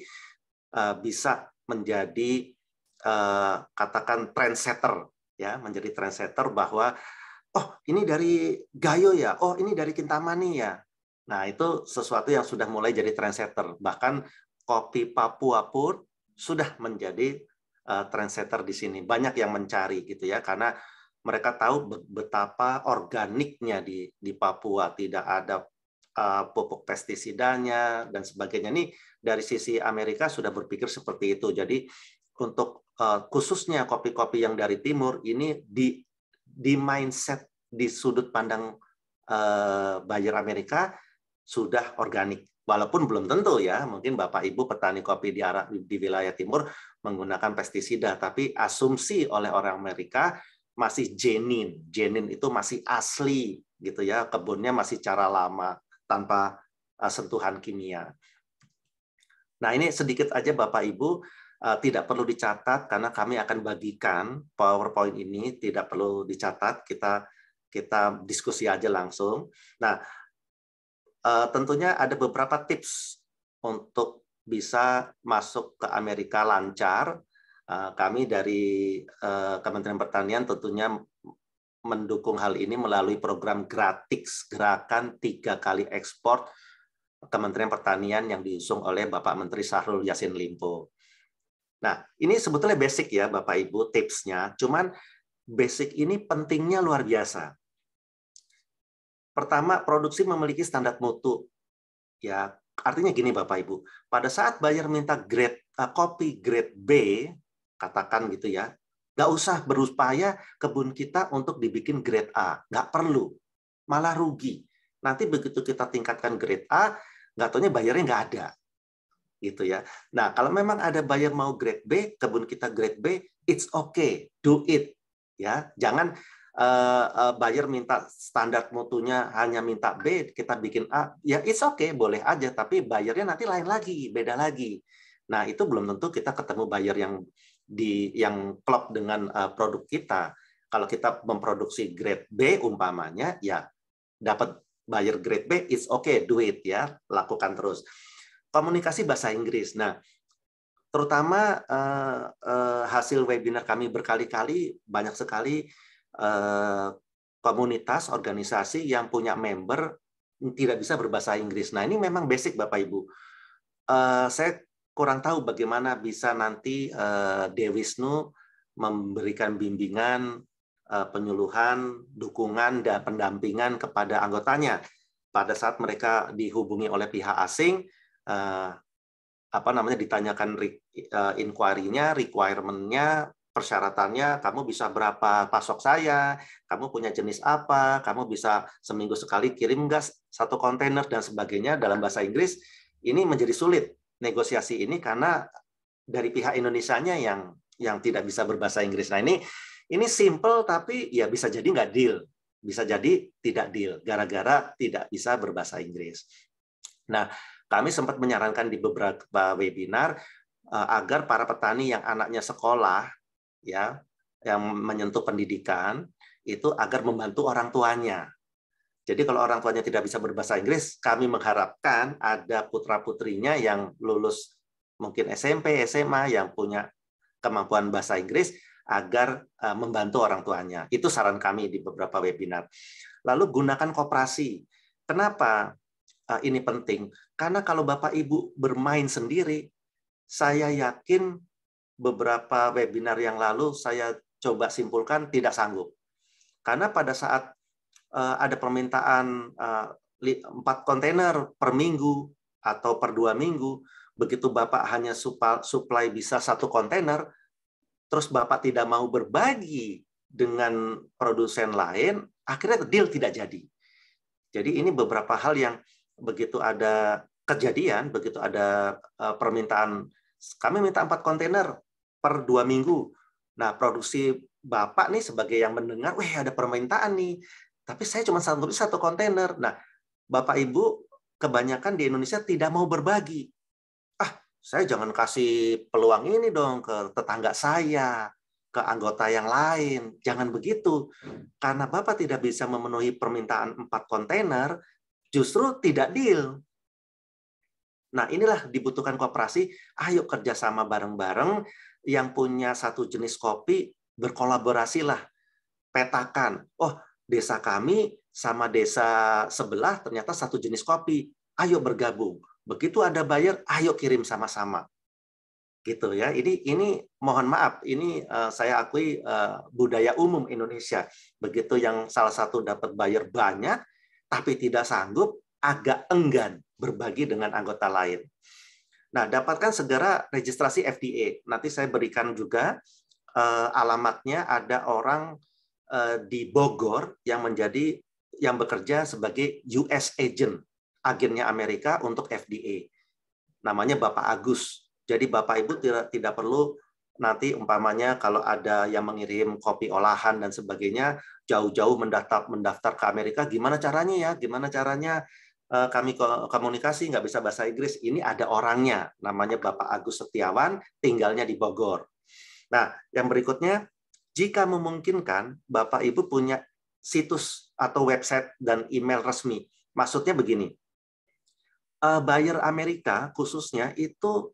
Speaker 6: bisa menjadi katakan trendsetter, ya, menjadi trendsetter bahwa oh ini dari Gayo ya, oh ini dari Kintamani ya. Nah itu sesuatu yang sudah mulai jadi trendsetter. Bahkan kopi Papua pun sudah menjadi trendsetter di sini. Banyak yang mencari gitu ya, karena mereka tahu betapa organiknya di Papua, tidak ada pupuk pestisidanya dan sebagainya. Ini dari sisi Amerika sudah berpikir seperti itu. Jadi untuk khususnya kopi-kopi yang dari timur ini di mindset di sudut pandang buyer Amerika sudah organik. Walaupun belum tentu ya, mungkin Bapak Ibu petani kopi di wilayah timur menggunakan pestisida, tapi asumsi oleh orang Amerika masih genuine itu masih asli gitu ya, kebunnya masih cara lama tanpa sentuhan kimia. Nah ini sedikit aja Bapak Ibu, tidak perlu dicatat karena kami akan bagikan PowerPoint ini, tidak perlu dicatat, kita diskusi aja langsung. Nah tentunya ada beberapa tips untuk bisa masuk ke Amerika lancar. Kami dari Kementerian Pertanian tentunya mendukung hal ini melalui program Gratix, Gerakan 3 Kali Ekspor Kementerian Pertanian yang diusung oleh Bapak Menteri Syahrul Yassin Limpo. Nah, ini sebetulnya basic ya Bapak Ibu tipsnya, cuman basic ini pentingnya luar biasa. Pertama, produksi memiliki standar mutu. Ya, artinya gini Bapak Ibu, pada saat buyer minta kopi grade B, katakan gitu ya, nggak usah berupaya kebun kita untuk dibikin grade A, nggak perlu, malah rugi. Nanti begitu kita tingkatkan grade A, nggak taunya bayarnya nggak ada, gitu ya. Nah, kalau memang ada buyer mau grade B, kebun kita grade B, it's okay, do it, ya. Jangan buyer minta standar mutunya hanya minta B, kita bikin A, ya it's okay, boleh aja, tapi bayarnya nanti lain lagi, beda lagi. Nah, itu belum tentu kita ketemu buyer yang klop dengan produk kita. Kalau kita memproduksi grade B umpamanya, ya dapat buyer grade B, it's okay, do it ya, lakukan terus. Komunikasi bahasa Inggris. Nah, terutama hasil webinar kami berkali-kali, banyak sekali komunitas, organisasi yang punya member tidak bisa berbahasa Inggris. Nah, ini memang basic Bapak Ibu. Saya kurang tahu bagaimana bisa nanti Dewisnu memberikan bimbingan, penyuluhan, dukungan, dan pendampingan kepada anggotanya pada saat mereka dihubungi oleh pihak asing, ditanyakan inquiry-nya, requirement-nya, persyaratannya, kamu bisa berapa pasok saya, kamu punya jenis apa, kamu bisa seminggu sekali kirim nggak 1 kontainer, dan sebagainya dalam bahasa Inggris. Ini menjadi sulit negosiasi ini karena dari pihak Indonesianya yang tidak bisa berbahasa Inggris. Nah ini simple tapi ya bisa jadi nggak deal, bisa jadi tidak deal gara-gara tidak bisa berbahasa Inggris. Nah, kami sempat menyarankan di beberapa webinar agar para petani yang anaknya sekolah, ya, yang menyentuh pendidikan, itu agar membantu orang tuanya. Jadi kalau orang tuanya tidak bisa berbahasa Inggris, kami mengharapkan ada putra-putrinya yang lulus mungkin SMP, SMA, yang punya kemampuan bahasa Inggris, agar membantu orang tuanya. Itu saran kami di beberapa webinar. Lalu gunakan koperasi. Kenapa ini penting? Karena kalau Bapak Ibu bermain sendiri, saya yakin beberapa webinar yang lalu saya coba simpulkan tidak sanggup. Karena pada saat ada permintaan 4 kontainer per minggu atau per 2 minggu, begitu Bapak hanya supply bisa 1 kontainer, terus Bapak tidak mau berbagi dengan produsen lain, akhirnya deal tidak jadi. Jadi ini beberapa hal yang begitu ada kejadian, begitu ada permintaan, kami minta 4 kontainer per 2 minggu. Nah, produksi Bapak nih sebagai yang mendengar, wah ada permintaan nih, tapi saya cuma sanggup 1 kontainer. Nah, Bapak Ibu kebanyakan di Indonesia tidak mau berbagi. Saya jangan kasih peluang ini dong ke tetangga saya. ke anggota yang lain. Jangan begitu. Karena Bapak tidak bisa memenuhi permintaan 4 kontainer, justru tidak deal. Nah, inilah dibutuhkan koperasi. Ayo kerjasama bareng-bareng, yang punya satu jenis kopi, berkolaborasilah. Petakan. Oh, desa kami sama desa sebelah ternyata satu jenis kopi. Ayo bergabung. Begitu ada buyer, ayo kirim sama-sama. Gitu ya. Ini mohon maaf, ini saya akui budaya umum Indonesia. Begitu yang salah satu dapat buyer banyak tapi tidak sanggup, agak enggan berbagi dengan anggota lain. Nah, dapatkan segera registrasi FDA. Nanti saya berikan juga alamatnya. Ada orang di Bogor yang bekerja sebagai US agent, agennya Amerika untuk FDA. Namanya Bapak Agus. Jadi Bapak Ibu tidak perlu nanti umpamanya kalau ada yang mengirim kopi olahan dan sebagainya jauh-jauh mendaftar ke Amerika, gimana caranya ya? Gimana caranya kami komunikasi nggak bisa bahasa Inggris? Ini ada orangnya, namanya Bapak Agus Setiawan, tinggalnya di Bogor. Nah, yang berikutnya, jika memungkinkan, Bapak Ibu punya situs atau website dan email resmi. Maksudnya begini, buyer Amerika khususnya itu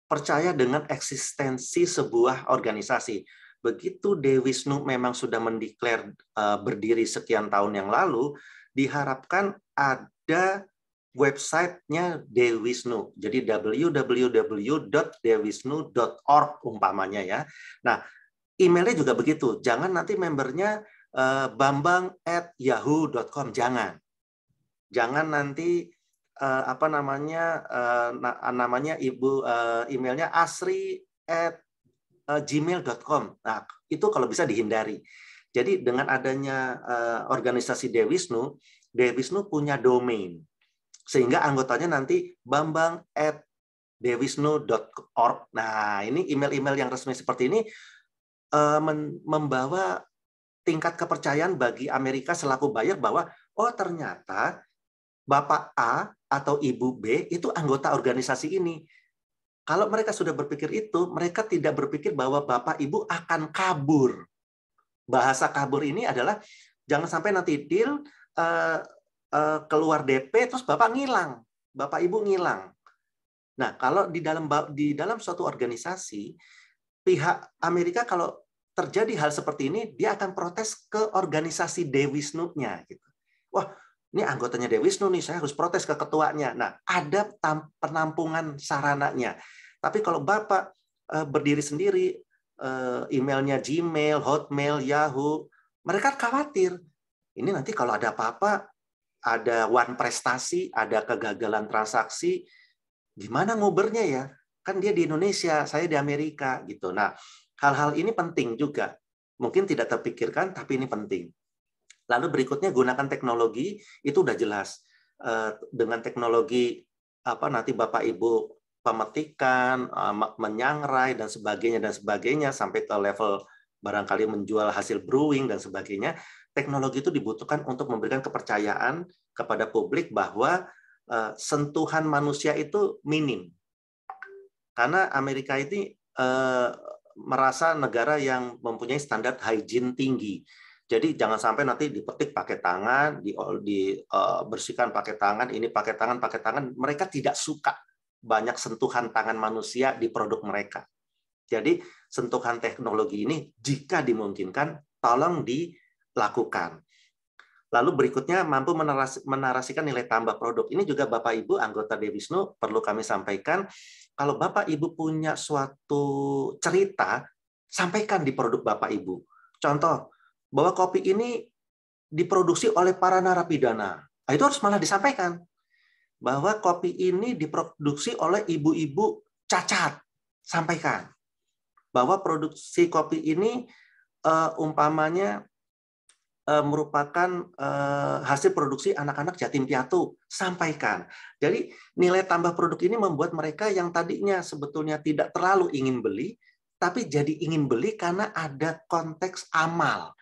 Speaker 6: percaya dengan eksistensi sebuah organisasi. Begitu Dewisnu memang sudah mendeklar berdiri sekian tahun yang lalu, diharapkan ada websitenya Dewisnu. Jadi www.dewisnu.org umpamanya ya. Nah, emailnya juga begitu. Jangan nanti membernya bambang@yahoo.com. Jangan nanti namanya ibu emailnya asri@gmail.com. Nah, itu kalau bisa dihindari. Jadi dengan adanya organisasi Dewisnu punya domain. Sehingga anggotanya nanti bambang@dewisnu.org. Nah, ini email-email yang resmi seperti ini membawa tingkat kepercayaan bagi Amerika selaku buyer bahwa oh ternyata Bapak A atau Ibu B itu anggota organisasi ini. Kalau mereka sudah berpikir itu, mereka tidak berpikir bahwa Bapak Ibu akan kabur. Bahasa kabur ini adalah jangan sampai nanti deal keluar DP terus Bapak ngilang, Bapak Ibu ngilang. Nah, kalau di dalam suatu organisasi, pihak Amerika kalau terjadi hal seperti ini, dia akan protes ke organisasi Dewisnu-nya gitu. Wah, ini anggotanya Dewisnu nih, saya harus protes ke ketuanya. Nah, ada penampungan sarananya. Tapi kalau Bapak berdiri sendiri, emailnya Gmail, Hotmail, Yahoo, mereka khawatir. Ini nanti kalau ada apa-apa, ada one prestasi, ada kegagalan transaksi, gimana ngubernya ya? Kan dia di Indonesia, saya di Amerika gitu. Nah, hal-hal ini penting juga. Mungkin tidak terpikirkan, tapi ini penting. Lalu berikutnya gunakan teknologi, itu udah jelas. Dengan teknologi nanti Bapak Ibu pemetikan, menyangrai dan sebagainya sampai ke level barangkali menjual hasil brewing dan sebagainya. Teknologi itu dibutuhkan untuk memberikan kepercayaan kepada publik bahwa sentuhan manusia itu minim. Karena Amerika ini merasa negara yang mempunyai standar hygiene tinggi. Jadi jangan sampai nanti dipetik pakai tangan, dibersihkan pakai tangan, ini pakai tangan. Mereka tidak suka banyak sentuhan tangan manusia di produk mereka. Jadi sentuhan teknologi ini jika dimungkinkan, tolong dilakukan. Lalu berikutnya mampu menarasikan nilai tambah produk. Ini juga Bapak Ibu anggota Dewisnu perlu kami sampaikan. Kalau Bapak Ibu punya suatu cerita, sampaikan di produk Bapak Ibu. Contoh, bahwa kopi ini diproduksi oleh para narapidana. Nah, itu harus malah disampaikan. Bahwa kopi ini diproduksi oleh ibu-ibu cacat. Sampaikan. Bahwa produksi kopi ini umpamanya merupakan hasil produksi anak-anak yatim piatu. Sampaikan. Jadi nilai tambah produk ini membuat mereka yang tadinya sebetulnya tidak terlalu ingin beli, tapi jadi ingin beli karena ada konteks amal.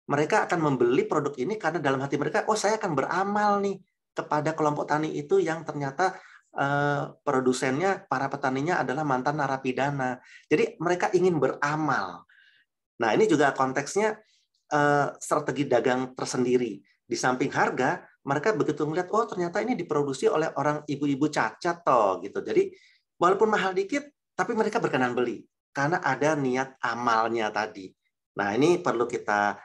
Speaker 6: Mereka akan membeli produk ini karena dalam hati mereka, oh saya akan beramal nih kepada kelompok tani itu yang ternyata produsennya, para petaninya adalah mantan narapidana. Jadi mereka ingin beramal. Nah, ini juga konteksnya strategi dagang tersendiri. Di samping harga, mereka begitu melihat, oh ternyata ini diproduksi oleh orang ibu-ibu cacat toh gitu. Jadi walaupun mahal dikit, tapi mereka berkenan beli karena ada niat amalnya tadi. Nah, ini perlu kita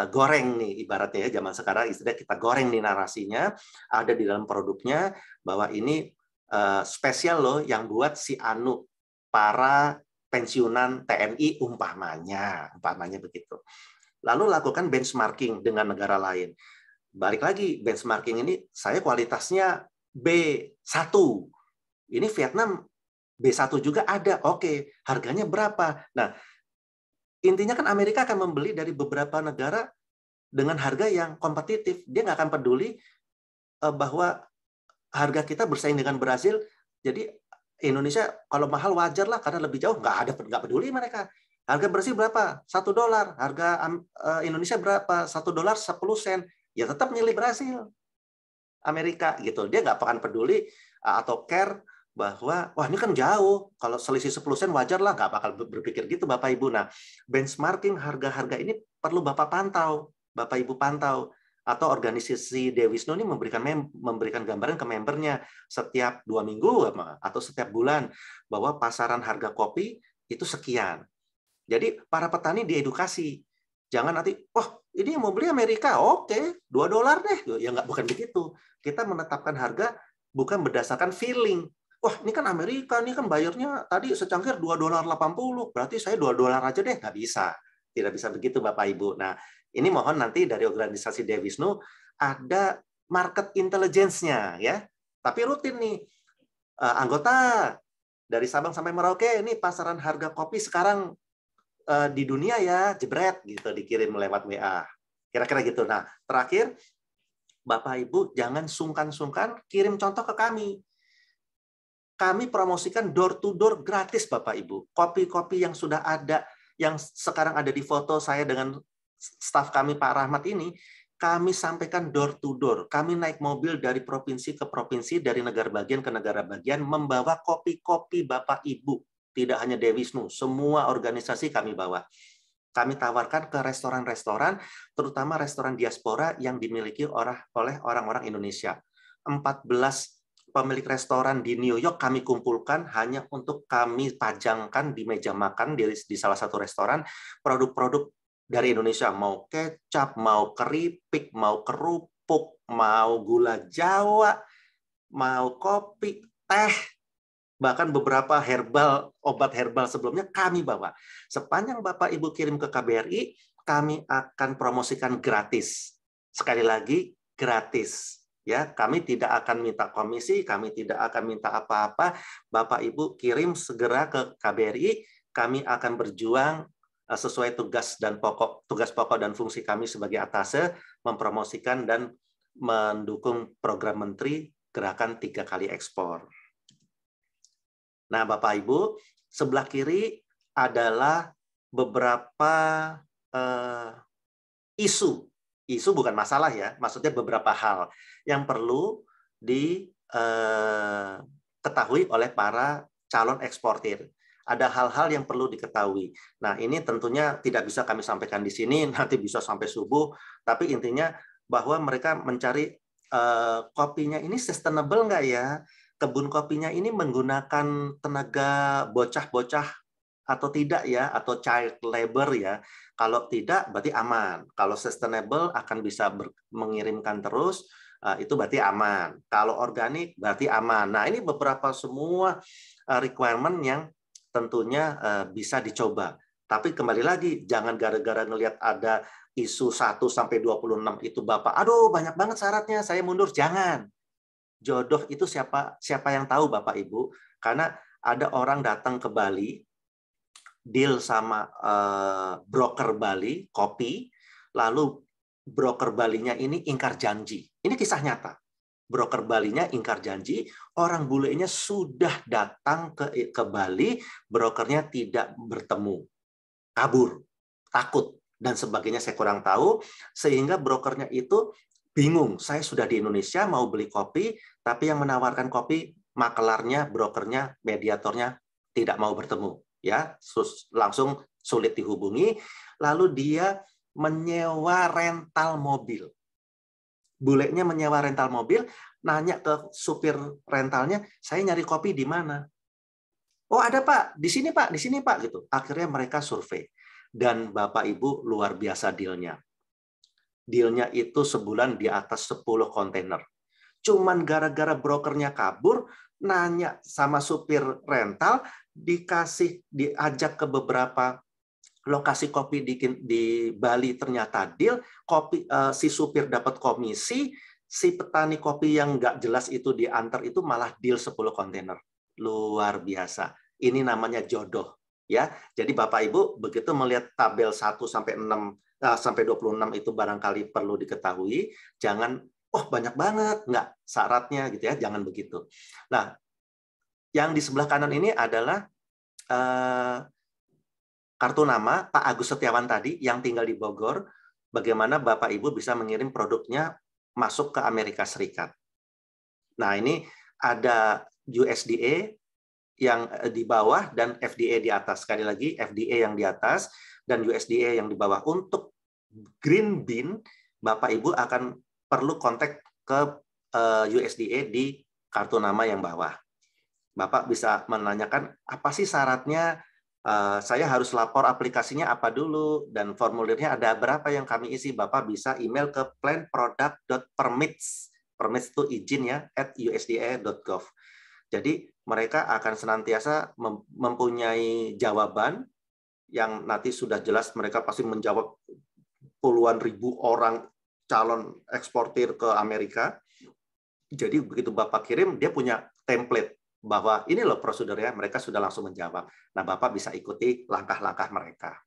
Speaker 6: goreng nih ibaratnya ya, zaman sekarang istilah kita goreng nih narasinya, ada di dalam produknya bahwa ini spesial loh yang buat si Anu, para pensiunan TNI umpamanya begitu. Lalu lakukan benchmarking dengan negara lain. Balik lagi, benchmarking ini saya kualitasnya B1. Ini Vietnam B1 juga ada. Oke, harganya berapa? Nah, intinya kan Amerika akan membeli dari beberapa negara dengan harga yang kompetitif. Dia nggak akan peduli bahwa harga kita bersaing dengan Brasil. Jadi Indonesia kalau mahal wajar lah karena lebih jauh. Nggak peduli mereka. Harga Brasil berapa? $1. Harga Indonesia berapa? $1 10 sen. Ya tetap milih Brasil. Amerika gitu. Dia nggak akan peduli atau care bahwa wah ini kan jauh, kalau selisih 10 sen wajar lah, nggak bakal berpikir gitu Bapak Ibu. Nah, benchmarking harga-harga ini perlu Bapak pantau, Bapak Ibu pantau, atau organisasi Dewisnu ini memberikan gambaran ke membernya setiap 2 minggu atau setiap bulan bahwa pasaran harga kopi itu sekian. Jadi para petani diedukasi, jangan nanti ini mau beli Amerika, oke, $2 deh, ya bukan begitu. Kita menetapkan harga bukan berdasarkan feeling. Wah, ini kan Amerika, ini kan bayarnya tadi secangkir $2.80, berarti saya $2 aja deh. Nggak bisa. Tidak bisa begitu, Bapak Ibu. Nah, ini mohon nanti dari organisasi Dewisnu ada market intelligence-nya, ya. Tapi rutin nih, anggota dari Sabang sampai Merauke, ini pasaran harga kopi sekarang di dunia ya, jebret, gitu, dikirim lewat WA. Kira-kira gitu. Nah, terakhir, Bapak Ibu jangan sungkan-sungkan kirim contoh ke kami. Kami promosikan door-to-door gratis, Bapak Ibu. Kopi-kopi yang sudah ada, yang sekarang ada di foto saya dengan staf kami, Pak Rahmat ini, kami sampaikan door-to-door. Kami naik mobil dari provinsi ke provinsi, dari negara bagian ke negara bagian, membawa kopi-kopi Bapak Ibu. Tidak hanya Dewisnu, semua organisasi kami bawa. Kami tawarkan ke restoran-restoran, terutama restoran diaspora yang dimiliki oleh orang-orang Indonesia. 14 pemilik restoran di New York kami kumpulkan hanya untuk kami pajangkan di meja makan di salah satu restoran produk-produk dari Indonesia, mau kecap, mau keripik, mau kerupuk, mau gula Jawa, mau kopi, teh, bahkan beberapa obat herbal sebelumnya kami bawa. Sepanjang Bapak Ibu kirim ke KBRI, kami akan promosikan gratis. Sekali lagi, gratis. Ya, kami tidak akan minta komisi, kami tidak akan minta apa-apa. Bapak Ibu kirim segera ke KBRI, kami akan berjuang sesuai tugas pokok dan fungsi kami sebagai atase, mempromosikan dan mendukung program Menteri Gerakan 3 Kali Ekspor. Nah, Bapak Ibu, sebelah kiri adalah beberapa isu. Isu bukan masalah ya, maksudnya beberapa hal yang perlu diketahui oleh para calon eksportir. Ada hal-hal yang perlu diketahui. Nah, ini tentunya tidak bisa kami sampaikan di sini, nanti bisa sampai subuh, tapi intinya bahwa mereka mencari kopinya ini sustainable nggak ya? Kebun kopinya ini menggunakan tenaga bocah-bocah atau tidak ya, atau child labor ya. Kalau tidak berarti aman. Kalau sustainable akan bisa mengirimkan terus, itu berarti aman. Kalau organik berarti aman. Nah, ini beberapa semua requirement yang tentunya bisa dicoba. Tapi kembali lagi, jangan gara-gara ngelihat ada isu 1-26 itu Bapak, aduh banyak banget syaratnya, saya mundur. Jangan. Jodoh itu siapa yang tahu Bapak Ibu, karena ada orang datang ke Bali, deal sama broker Bali, kopi, lalu broker Balinya ini ingkar janji. Ini kisah nyata. Broker Balinya ingkar janji, orang bulenya sudah datang ke Bali, brokernya tidak bertemu, kabur, takut, dan sebagainya saya kurang tahu, sehingga brokernya itu bingung, saya sudah di Indonesia mau beli kopi, tapi yang menawarkan kopi, makelarnya, brokernya, mediatornya tidak mau bertemu. ya langsung sulit dihubungi. Lalu dia menyewa rental mobil. Bulenya menyewa rental mobil, nanya ke supir rentalnya, saya nyari kopi di mana? Oh ada Pak, di sini Pak, di sini Pak gitu. Akhirnya mereka survei dan Bapak Ibu luar biasa dealnya. Dealnya itu sebulan di atas 10 kontainer. Cuman gara-gara brokernya kabur, nanya sama supir rental, diajak ke beberapa lokasi kopi di Bali, ternyata deal, si supir dapat komisi, si petani kopi yang nggak jelas itu diantar itu malah deal 10 kontainer. Luar biasa. Ini namanya jodoh. Ya, jadi Bapak Ibu begitu melihat tabel 1 sampai 6 sampai 26 itu barangkali perlu diketahui, jangan banyak banget, nggak syaratnya gitu ya, jangan begitu. Nah, yang di sebelah kanan ini adalah kartu nama Pak Agus Setiawan tadi yang tinggal di Bogor, bagaimana Bapak Ibu bisa mengirim produknya masuk ke Amerika Serikat. Nah, ini ada USDA yang di bawah dan FDA di atas. Sekali lagi, FDA yang di atas dan USDA yang di bawah. Untuk green bean, Bapak Ibu akan perlu kontak ke USDA di kartu nama yang bawah. Bapak bisa menanyakan, apa sih syaratnya? Saya harus lapor aplikasinya apa dulu, dan formulirnya ada berapa yang kami isi. Bapak bisa email ke planproduct.permits, permits itu izin ya, @usda.gov. Jadi mereka akan senantiasa mempunyai jawaban yang nanti sudah jelas, mereka pasti menjawab puluhan ribu orang calon eksportir ke Amerika. Jadi begitu Bapak kirim, dia punya template bahwa ini loh prosedurnya, mereka sudah langsung menjawab. Nah, Bapak bisa ikuti langkah-langkah mereka.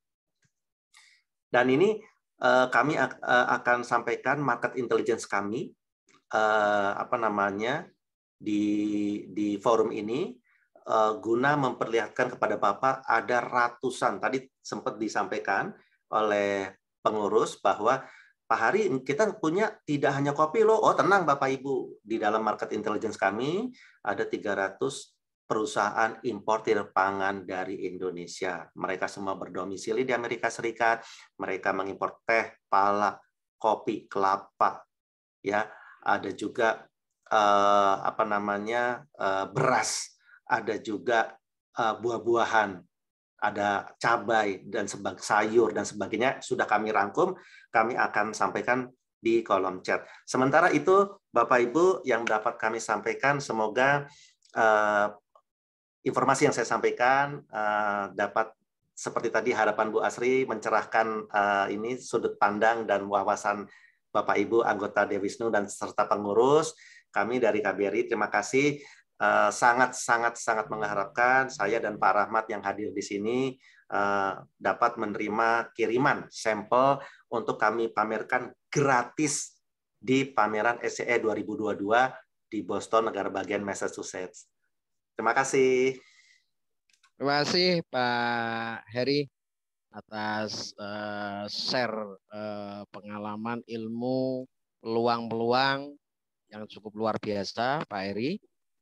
Speaker 6: Dan ini kami akan sampaikan market intelligence kami, di forum ini, guna memperlihatkan kepada Bapak ada ratusan, tadi sempat disampaikan oleh pengurus bahwa Pak Hari, kita punya tidak hanya kopi loh. Oh, tenang Bapak Ibu, di dalam market intelligence kami ada 300 perusahaan importir pangan dari Indonesia. Mereka semua berdomisili di Amerika Serikat. Mereka mengimpor teh, pala, kopi, kelapa, ya. Ada juga beras, ada juga buah-buahan, ada cabai dan sayur dan sebagainya, sudah kami rangkum, kami akan sampaikan di kolom chat. Sementara itu, Bapak Ibu yang dapat kami sampaikan, semoga informasi yang saya sampaikan dapat seperti tadi harapan Bu Asri mencerahkan ini sudut pandang dan wawasan Bapak Ibu anggota Dewisnu dan serta pengurus. Kami dari KBRI terima kasih. Sangat mengharapkan saya dan Pak Rahmat yang hadir di sini dapat menerima kiriman sampel untuk kami pamerkan gratis di pameran SCE 2022 di Boston, negara bagian Massachusetts. Terima kasih.
Speaker 1: Terima kasih Pak Heri atas share pengalaman, ilmu, peluang-peluang yang cukup luar biasa Pak Heri.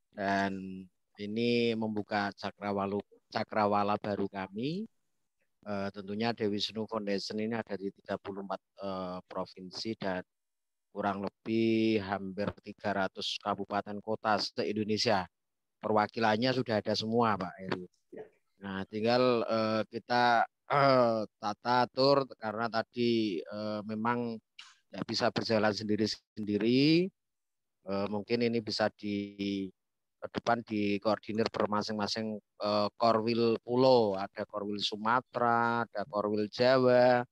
Speaker 1: Dan ini membuka cakrawala baru kami. Tentunya Dewisnu Foundation ini ada di 34 provinsi dan kurang lebih hampir 300 kabupaten kota se-Indonesia. Perwakilannya sudah ada semua Pak Heri. Nah, tinggal kita tata atur karena tadi memang tidak bisa berjalan sendiri-sendiri. Mungkin ini bisa ke depan dikoordinir bermasing-masing Korwil Pulau, ada Korwil Sumatera, ada Korwil Jawa,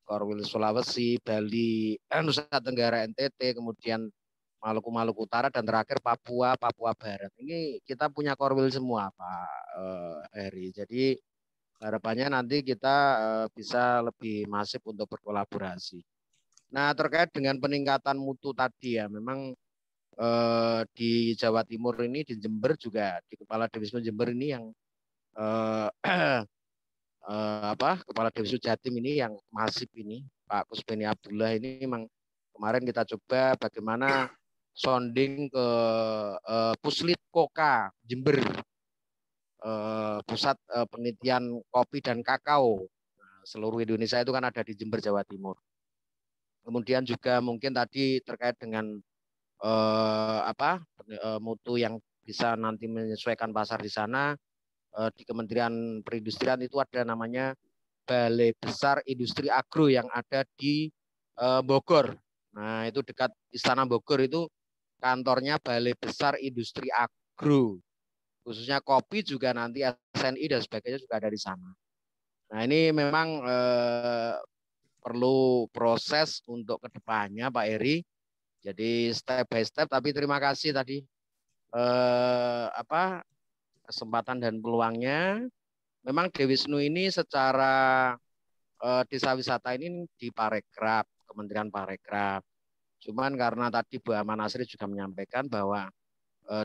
Speaker 1: Korwil Sulawesi, Bali, Nusa Tenggara, NTT, kemudian Maluku Utara, dan terakhir Papua Barat. Ini kita punya Korwil semua Pak Heri. Jadi harapannya nanti kita bisa lebih masif untuk berkolaborasi. Nah, terkait dengan peningkatan mutu tadi ya, memang di Jawa Timur ini, di Jember juga, di Kepala Dewisnu Jember ini yang Kepala Dewisnu Jatim ini yang masif ini, Pak Kusbeni Abdullah ini, memang kemarin kita coba bagaimana sounding ke Puslit Koka Jember. pusat penelitian kopi dan kakao seluruh Indonesia itu kan ada di Jember, Jawa Timur. Kemudian juga mungkin tadi terkait dengan mutu yang bisa nanti menyesuaikan pasar di sana, di Kementerian Perindustrian itu ada namanya Balai Besar Industri Agro yang ada di Bogor. Nah, itu dekat Istana Bogor itu kantornya Balai Besar Industri Agro. Khususnya kopi juga nanti SNI dan sebagainya juga ada di sana. Nah, ini memang perlu proses untuk kedepannya Pak Heri. Jadi step by step. Tapi terima kasih tadi kesempatan dan peluangnya. Memang Dewisnu ini secara desa wisata ini di Parekraf, Kementerian Parekraf. Cuman karena tadi Bu Aman Asri juga menyampaikan bahwa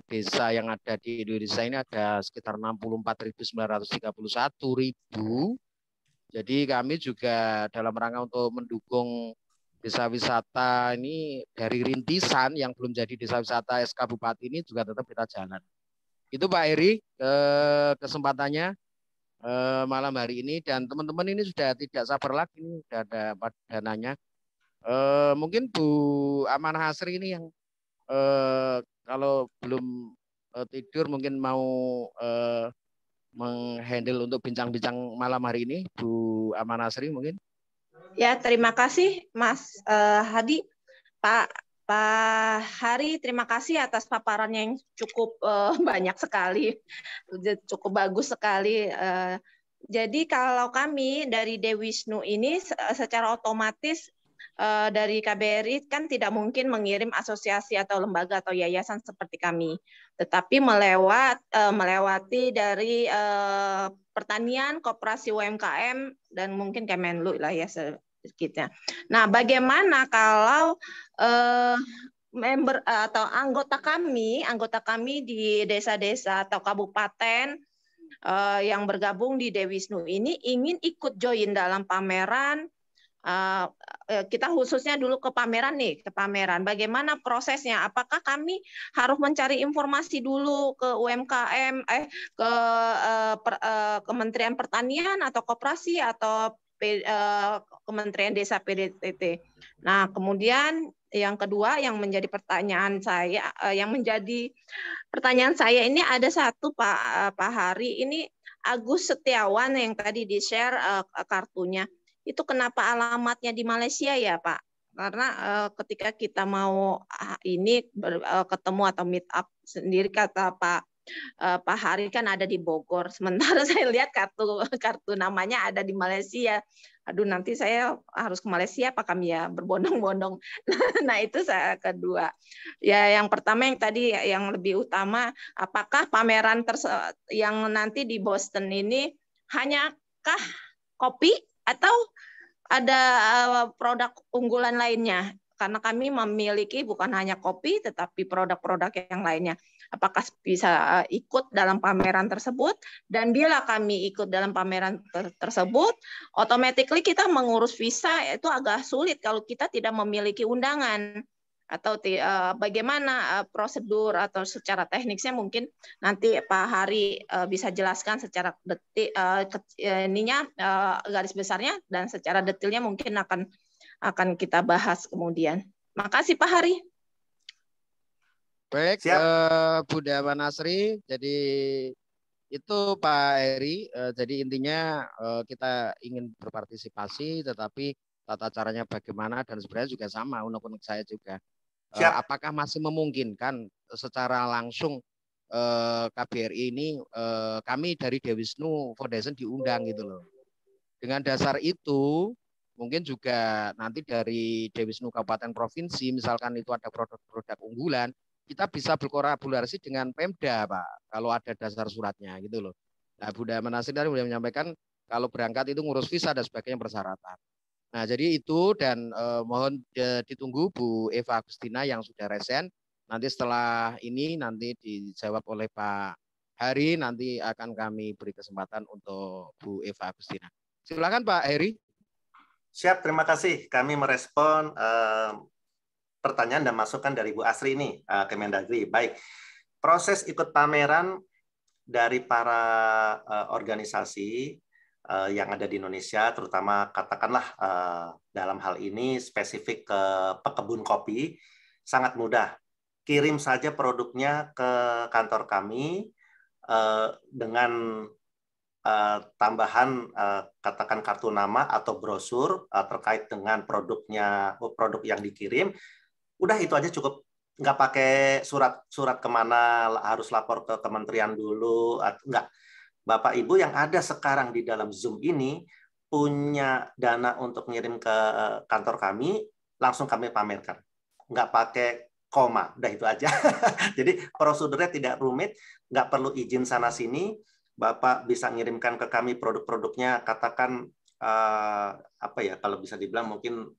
Speaker 1: desa yang ada di Indonesia ini ada sekitar 64.931. Jadi kami juga dalam rangka untuk mendukung desa wisata ini dari rintisan yang belum jadi desa wisata SK Bupati ini juga tetap kita jalan. Itu Pak Heri kesempatannya malam hari ini, dan teman-teman ini sudah tidak sabar lagi, ini sudah ada padanannya. Mungkin Bu Amanah Hasri ini yang kalau belum tidur mungkin mau menghandle untuk bincang-bincang malam hari ini, Bu Amanah Hasri mungkin.
Speaker 5: Ya, terima kasih Mas Hadi. Pak Hari, terima kasih atas paparannya yang cukup banyak sekali, cukup bagus sekali. Jadi kalau kami dari Dewisnu ini secara otomatis dari KBRI kan tidak mungkin mengirim asosiasi atau lembaga atau yayasan seperti kami, tetapi melewati dari pertanian, koperasi UMKM, dan mungkin Kemenlu lah ya sedikitnya. Nah, bagaimana kalau member atau anggota kami di desa-desa atau kabupaten yang bergabung di Dewisnu ini ingin ikut join dalam pameran? Kita khususnya dulu ke pameran. Bagaimana prosesnya? Apakah kami harus mencari informasi dulu ke UMKM, ke Kementerian Pertanian atau Koperasi atau Kementerian Desa PDTT? Nah, kemudian yang kedua yang menjadi pertanyaan saya, ini ada satu Pak Hari, ini Agus Setiawan yang tadi di-share kartunya. Itu kenapa alamatnya di Malaysia ya Pak? Karena ketika kita mau ketemu atau meet up sendiri, kata Pak Hari kan ada di Bogor. Sementara saya lihat kartu namanya ada di Malaysia. Aduh, nanti saya harus ke Malaysia apa kami ya berbondong-bondong. Nah, itu saya kedua. Ya, yang pertama yang tadi yang lebih utama, apakah pameran yang nanti di Boston ini hanyakah kopi atau ada produk unggulan lainnya? Karena kami memiliki bukan hanya kopi, tetapi produk-produk yang lainnya. Apakah bisa ikut dalam pameran tersebut? Dan bila kami ikut dalam pameran tersebut, automatically kita mengurus visa itu agak sulit kalau kita tidak memiliki undangan. Atau bagaimana prosedur atau secara teknisnya mungkin nanti Pak Hari bisa jelaskan secara detil garis besarnya, dan secara detailnya mungkin akan kita bahas kemudian. Makasih Pak Hari.
Speaker 1: Baik, Bu Dewa Nasri. Jadi itu Pak Heri. Jadi intinya kita ingin berpartisipasi, tetapi tata caranya bagaimana dan sebenarnya juga sama unek-unek saya juga. Apakah masih memungkinkan secara langsung KBRI ini kami dari Dewisnu Foundation diundang gitu loh. Dengan dasar itu mungkin juga nanti dari Dewisnu Kabupaten Provinsi misalkan itu ada produk-produk unggulan, kita bisa berkolaborasi dengan Pemda Pak kalau ada dasar suratnya gitu loh. Nah, Bunda Manasir tadi sudah menyampaikan kalau berangkat itu ngurus visa dan sebagainya persyaratan. Nah, jadi itu, dan mohon ditunggu Bu Eva Agustina yang sudah resen. Nanti setelah ini nanti dijawab oleh Pak Hari, nanti akan kami beri kesempatan untuk Bu Eva Agustina. Silakan Pak Heri.
Speaker 6: Siap, terima kasih. Kami merespon pertanyaan dan masukan dari Bu Asri ini, Kemendagri. Baik, proses ikut pameran dari para organisasi yang ada di Indonesia, terutama katakanlah dalam hal ini spesifik ke pekebun kopi, sangat mudah. Kirim saja produknya ke kantor kami dengan tambahan katakan kartu nama atau brosur terkait dengan produk yang dikirim. Udah itu aja cukup, nggak pakai surat kemana, harus lapor ke kementerian dulu, nggak. Bapak Ibu yang ada sekarang di dalam Zoom ini punya dana untuk ngirim ke kantor kami, langsung kami pamerkan. Nggak pakai koma, udah itu aja. Jadi prosedurnya tidak rumit, nggak perlu izin sana-sini. Bapak bisa ngirimkan ke kami produk-produknya, katakan apa ya, kalau bisa dibilang mungkin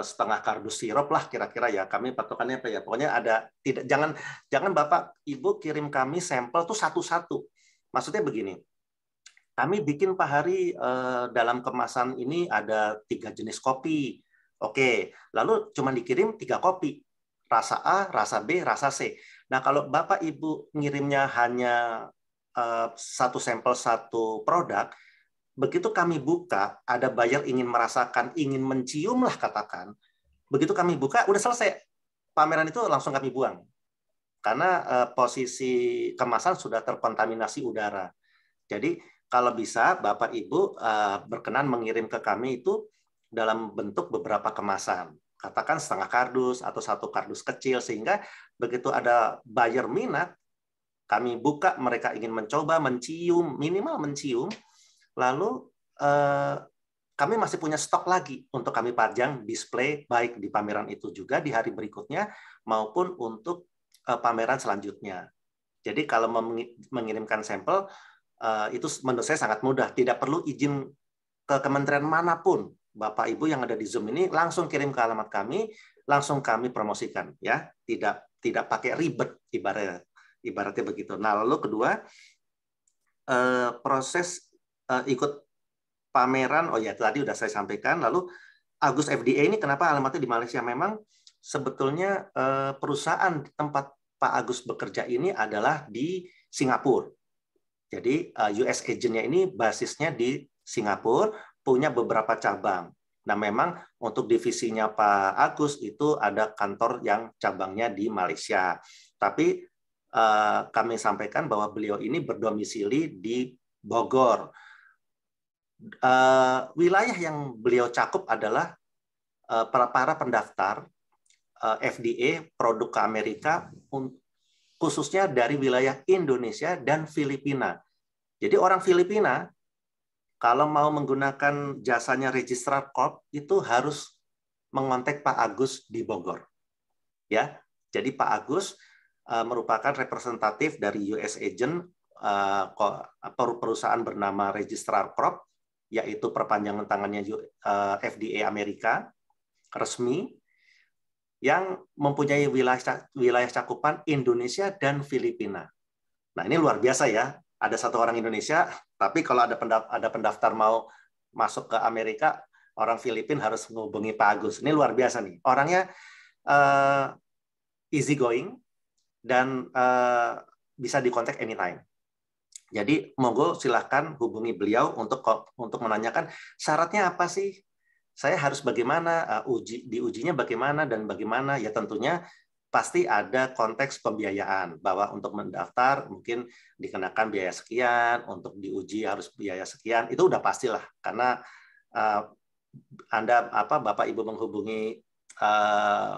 Speaker 6: setengah kardus sirup lah kira-kira ya. Kami patokannya apa ya? Pokoknya ada, tidak, jangan Bapak Ibu kirim kami sampel tuh satu-satu. Maksudnya begini, kami bikin Pak Hari dalam kemasan ini ada 3 jenis kopi. Oke, lalu cuma dikirim 3 kopi. Rasa A, rasa B, rasa C. Nah, kalau Bapak Ibu ngirimnya hanya satu sampel satu produk, begitu kami buka, ada buyer ingin merasakan, ingin mencium lah katakan, begitu kami buka, udah selesai. Pameran itu langsung kami buang. Karena posisi kemasan sudah terkontaminasi udara. Jadi kalau bisa Bapak Ibu berkenan mengirim ke kami itu dalam bentuk beberapa kemasan. Katakan setengah kardus atau 1 kardus kecil, sehingga begitu ada buyer minat, kami buka, mereka ingin mencoba, mencium, minimal mencium, lalu kami masih punya stok lagi untuk kami pajang display baik di pameran itu juga di hari berikutnya maupun untuk pameran selanjutnya. Jadi kalau mengirimkan sampel itu menurut saya sangat mudah, tidak perlu izin ke kementerian manapun. Bapak Ibu yang ada di Zoom ini langsung kirim ke alamat kami, langsung kami promosikan ya, tidak pakai ribet ibaratnya begitu. Nah, lalu kedua, proses ikut pameran, oh ya tadi udah saya sampaikan. Lalu Agus FDA ini kenapa alamatnya di Malaysia? Memang sebetulnya perusahaan tempat Pak Agus bekerja ini adalah di Singapura. Jadi US agent-nya ini basisnya di Singapura, punya beberapa cabang. Nah, memang untuk divisinya Pak Agus itu ada kantor yang cabangnya di Malaysia. Tapi kami sampaikan bahwa beliau ini berdomisili di Bogor. Wilayah yang beliau cakup adalah para pendaftar FDA produk ke Amerika, khususnya dari wilayah Indonesia dan Filipina. Jadi orang Filipina kalau mau menggunakan jasanya Registrar Corp itu harus mengontak Pak Agus di Bogor. Ya, jadi Pak Agus merupakan representatif dari US agent perusahaan bernama Registrar Corp, yaitu perpanjangan tangannya FDA Amerika resmi, yang mempunyai wilayah cakupan Indonesia dan Filipina. Nah, ini luar biasa ya. Ada 1 orang Indonesia, tapi kalau ada pendaftar mau masuk ke Amerika, orang Filipina harus menghubungi Pak Agus. Ini luar biasa nih. Orangnya easy going dan bisa dikontak anytime. Jadi monggo silahkan hubungi beliau untuk menanyakan syaratnya apa sih? Saya harus bagaimana, diujinya bagaimana dan bagaimana, ya tentunya pasti ada konteks pembiayaan, bahwa untuk mendaftar mungkin dikenakan biaya sekian, untuk diuji harus biaya sekian, itu udah pastilah, karena Anda Bapak Ibu menghubungi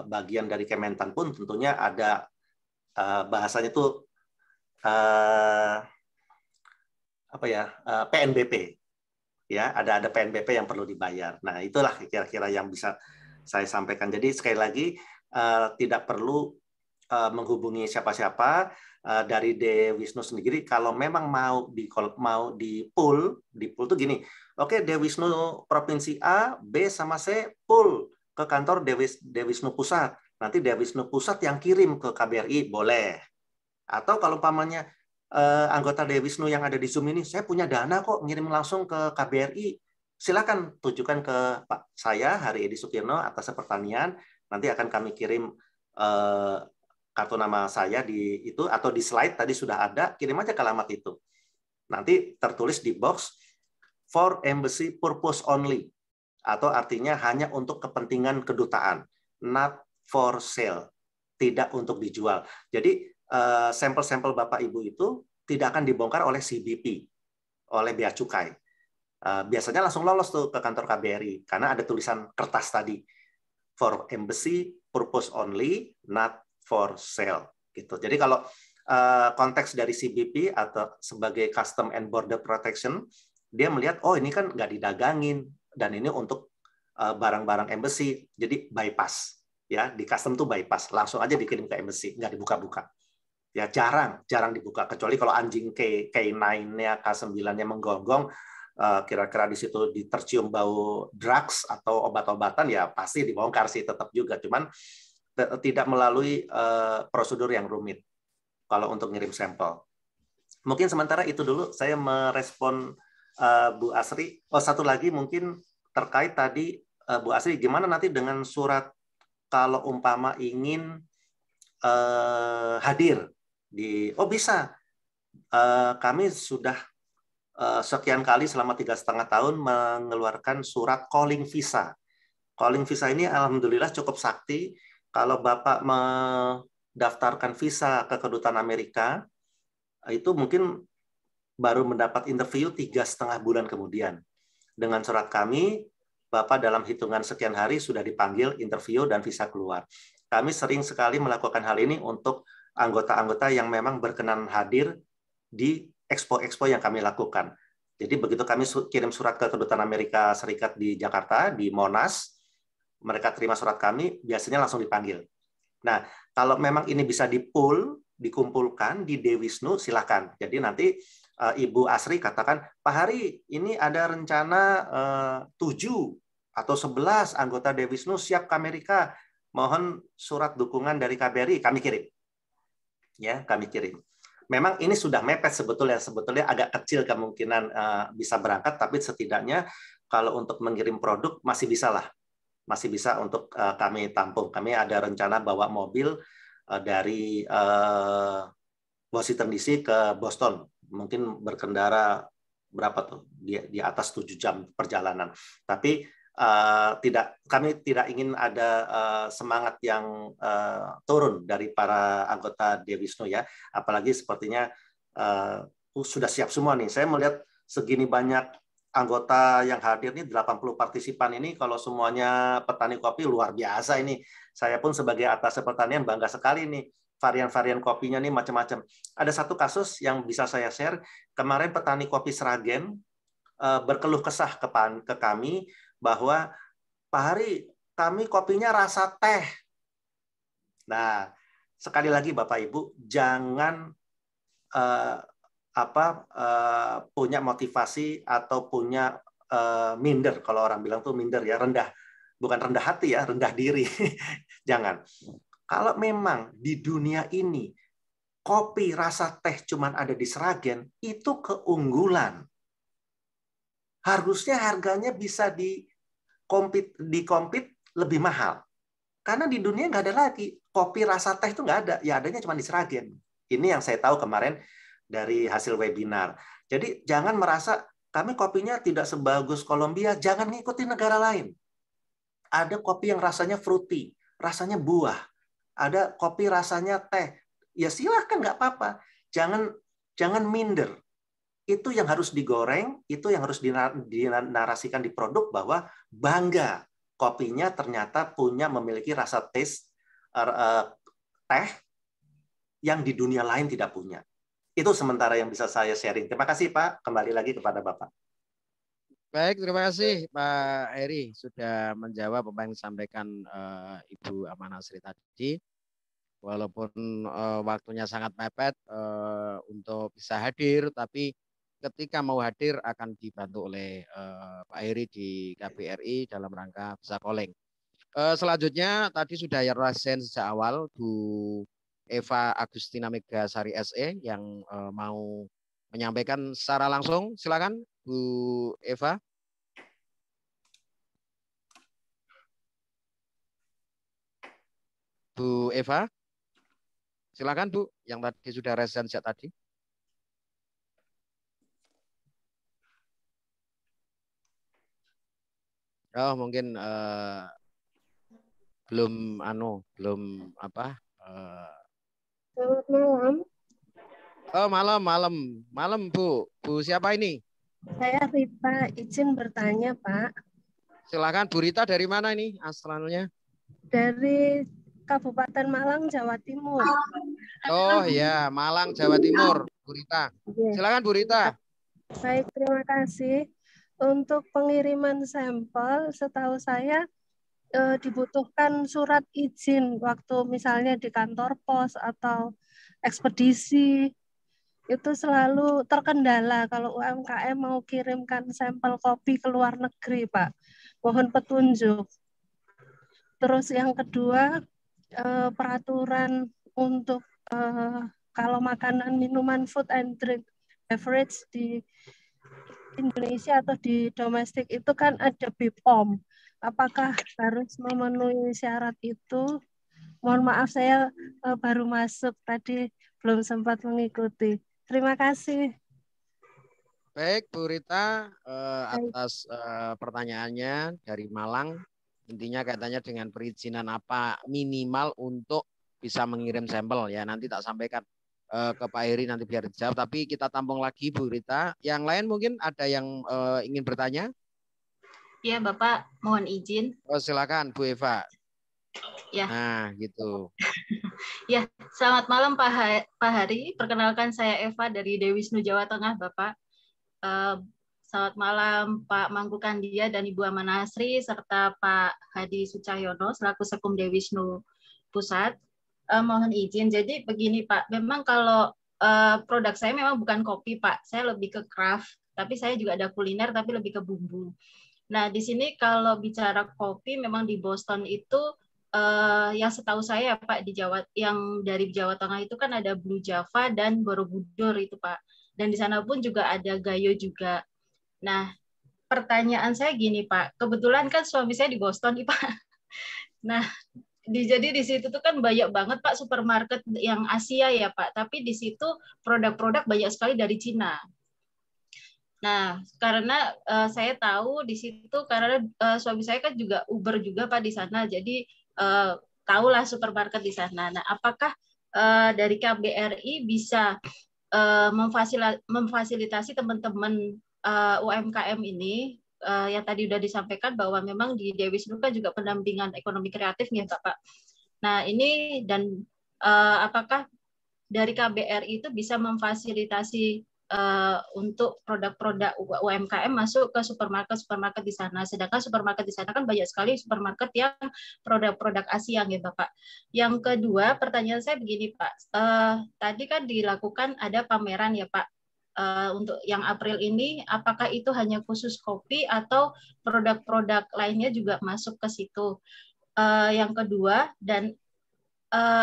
Speaker 6: bagian dari Kementan pun tentunya ada bahasanya itu PNBP. Ya, ada PNBP yang perlu dibayar. Nah, itulah kira-kira yang bisa saya sampaikan. Jadi sekali lagi tidak perlu menghubungi siapa-siapa dari Dewisnu sendiri. Kalau memang mau di pool tuh gini. Oke, Dewisnu provinsi A, B sama C pool ke kantor Dewisnu pusat. Nanti Dewisnu pusat yang kirim ke KBRI boleh. Atau kalau umpamanya anggota Dewisnu yang ada di Zoom ini, saya punya dana kok ngirim langsung ke KBRI, silakan tujukan ke Pak saya, Hari Edi Sukirno, atas pertanian, nanti akan kami kirim kartu nama saya di itu atau di slide tadi sudah ada, kirim aja ke alamat itu. Nanti tertulis di box for embassy purpose only, atau artinya hanya untuk kepentingan kedutaan, not for sale, tidak untuk dijual. Jadi sampel-sampel Bapak Ibu itu tidak akan dibongkar oleh CBP, oleh Bea Cukai. Biasanya langsung lolos tuh ke kantor KBRI karena ada tulisan kertas tadi, for embassy purpose only, not for sale. Gitu. Jadi kalau konteks dari CBP atau sebagai Custom and Border Protection, dia melihat, oh ini kan nggak didagangin, dan ini untuk barang-barang embassy, jadi bypass. Ya, di custom tuh bypass, langsung aja dikirim ke embassy, nggak dibuka-buka. Ya jarang dibuka, kecuali kalau anjing K9-nya, K9-nya menggonggong, kira-kira di situ tercium bau drugs atau obat-obatan, ya pasti dibongkar sih tetap juga, cuman tidak melalui prosedur yang rumit kalau untuk ngirim sampel. Mungkin sementara itu dulu saya merespon Bu Asri. Oh, satu lagi mungkin terkait tadi Bu Asri, gimana nanti dengan surat kalau umpama ingin hadir di, oh bisa, kami sudah sekian kali selama 3,5 tahun mengeluarkan surat calling visa. Calling visa ini alhamdulillah cukup sakti. Kalau Bapak mendaftarkan visa ke Kedutaan Amerika, itu mungkin baru mendapat interview 3,5 bulan kemudian. Dengan surat kami, Bapak dalam hitungan sekian hari sudah dipanggil interview dan visa keluar. Kami sering sekali melakukan hal ini untuk anggota-anggota yang memang berkenan hadir di expo-expo yang kami lakukan. Jadi begitu kami kirim surat ke Kedutaan Amerika Serikat di Jakarta, di Monas, mereka terima surat kami, biasanya langsung dipanggil. Nah, kalau memang ini bisa dikumpulkan di Dewisnu, silakan. Jadi nanti Ibu Asri katakan, Pak Hari, ini ada rencana 7 atau 11 anggota Dewisnu siap ke Amerika, mohon surat dukungan dari KBRI, kami kirim. Ya, kami kirim. Memang ini sudah mepet sebetulnya agak kecil kemungkinan bisa berangkat, tapi setidaknya kalau untuk mengirim produk masih bisa lah. Masih bisa untuk kami tampung. Kami ada rencana bawa mobil dari Washington DC ke Boston. Mungkin berkendara berapa tuh? Di atas 7 jam perjalanan. Tapi kami tidak ingin ada semangat yang turun dari para anggota Dewisnu ya. Apalagi sepertinya sudah siap semua nih. Saya melihat segini banyak anggota yang hadir nih, 80 partisipan ini, kalau semuanya petani kopi luar biasa ini. Saya pun sebagai atas pertanian bangga sekali nih, varian-varian kopinya nih macam-macam. Ada satu kasus yang bisa saya share, kemarin petani kopi Sragen berkeluh kesah ke kami bahwa Pak Hari, kami kopinya rasa teh. Nah, sekali lagi Bapak Ibu, jangan punya motivasi atau punya minder, kalau orang bilang tuh minder ya, rendah, bukan rendah hati ya, rendah diri. Jangan. Kalau memang di dunia ini kopi rasa teh cuman ada di Sragen, itu keunggulan. Harusnya harganya bisa dikompet lebih mahal. Karena di dunia nggak ada lagi kopi rasa teh, itu nggak ada, ya adanya cuma di Sragen. Ini yang saya tahu kemarin dari hasil webinar. Jadi jangan merasa kami kopinya tidak sebagus Kolombia, jangan ngikuti negara lain. Ada kopi yang rasanya fruity, rasanya buah. Ada kopi rasanya teh. Ya silahkan, nggak apa-apa. Jangan minder. Itu yang harus digoreng, itu yang harus dinarasikan di produk, bahwa bangga kopinya ternyata memiliki rasa taste teh yang di dunia lain tidak punya. Itu sementara yang bisa saya sharing. Terima kasih Pak. Kembali lagi kepada Bapak.
Speaker 1: Baik, terima kasih Pak Heri sudah menjawab apa yang disampaikan Ibu Amanah Sri tadi. Walaupun waktunya sangat mepet untuk bisa hadir, tapi ketika mau hadir akan dibantu oleh Pak Heri di KBRI dalam rangka visa calling. Selanjutnya tadi sudah ya rasen sejak awal Bu Eva Agustina Megasari SE yang mau menyampaikan secara langsung. Silakan Bu Eva. Bu Eva. Silakan Bu, yang tadi sudah resen sejak tadi. Oh, mungkin belum apa?
Speaker 7: Selamat malam.
Speaker 1: Oh, malam Bu. Bu siapa ini?
Speaker 7: Saya Rita, izin bertanya Pak.
Speaker 1: Silakan Bu Rita, dari mana ini asalnya?
Speaker 7: Dari Kabupaten Malang, Jawa Timur.
Speaker 1: Oh ya, Malang, Jawa Timur, Bu Rita. Silakan Bu Rita.
Speaker 7: Baik, terima kasih. Untuk pengiriman sampel, setahu saya dibutuhkan surat izin waktu misalnya di kantor pos atau ekspedisi. Itu selalu terkendala kalau UMKM mau kirimkan sampel kopi ke luar negeri, Pak. Mohon petunjuk. Terus yang kedua, peraturan untuk kalau makanan, minuman, food and drink beverage di Indonesia atau di domestik itu kan ada BPOM. Apakah harus memenuhi syarat itu? Mohon maaf saya baru masuk tadi, belum sempat mengikuti. Terima kasih.
Speaker 1: Baik, Bu Rita, atas pertanyaannya dari Malang. Intinya kaitannya dengan perizinan apa minimal untuk bisa mengirim sampel ya. Nanti tak sampaikan ke Pak Heri nanti biar dijawab. Tapi kita tampung lagi Bu Rita. Yang lain mungkin ada yang ingin bertanya?
Speaker 8: Ya Bapak, mohon izin.
Speaker 1: Oh, silakan Bu Eva.
Speaker 8: Ya.
Speaker 1: Nah, gitu.
Speaker 8: Ya, selamat malam Pak Hari. Perkenalkan saya Eva dari Dewisnu Jawa Tengah, Bapak. Selamat malam Pak Mangku Kandia dan Ibu Amanasri serta Pak Hadi Sucahyono selaku Sekum Dewisnu Pusat. Mohon izin. Jadi begini Pak, memang kalau produk saya memang bukan kopi Pak, saya lebih ke craft. Tapi saya juga ada kuliner tapi lebih ke bumbu. Nah di sini kalau bicara kopi memang di Boston itu yang setahu saya Pak di Jawa, yang dari Jawa Tengah itu kan ada Blue Java dan Borobudur itu Pak. Dan di sana pun juga ada Gayo juga. Nah, pertanyaan saya gini Pak, kebetulan kan suami saya di Boston nih Pak. Nah, jadi di situ tuh kan banyak banget Pak supermarket yang Asia ya Pak, tapi di situ produk-produk banyak sekali dari Cina. Nah, karena saya tahu di situ karena suami saya kan juga Uber juga Pak di sana, jadi tahulah supermarket di sana. Nah, apakah dari KBRI bisa memfasilitasi teman-teman UMKM ini yang tadi sudah disampaikan bahwa memang di Dewisnu kan juga pendampingan ekonomi kreatif nih Bapak. Nah ini dan apakah dari KBRI itu bisa memfasilitasi untuk produk-produk UMKM masuk ke supermarket di sana. Sedangkan supermarket di sana kan banyak sekali supermarket yang produk-produk Asia ya Bapak. Yang kedua, pertanyaan saya begini Pak. Tadi kan dilakukan ada pameran ya Pak. Untuk yang April ini, apakah itu hanya khusus kopi atau produk-produk lainnya juga masuk ke situ? Yang kedua, dan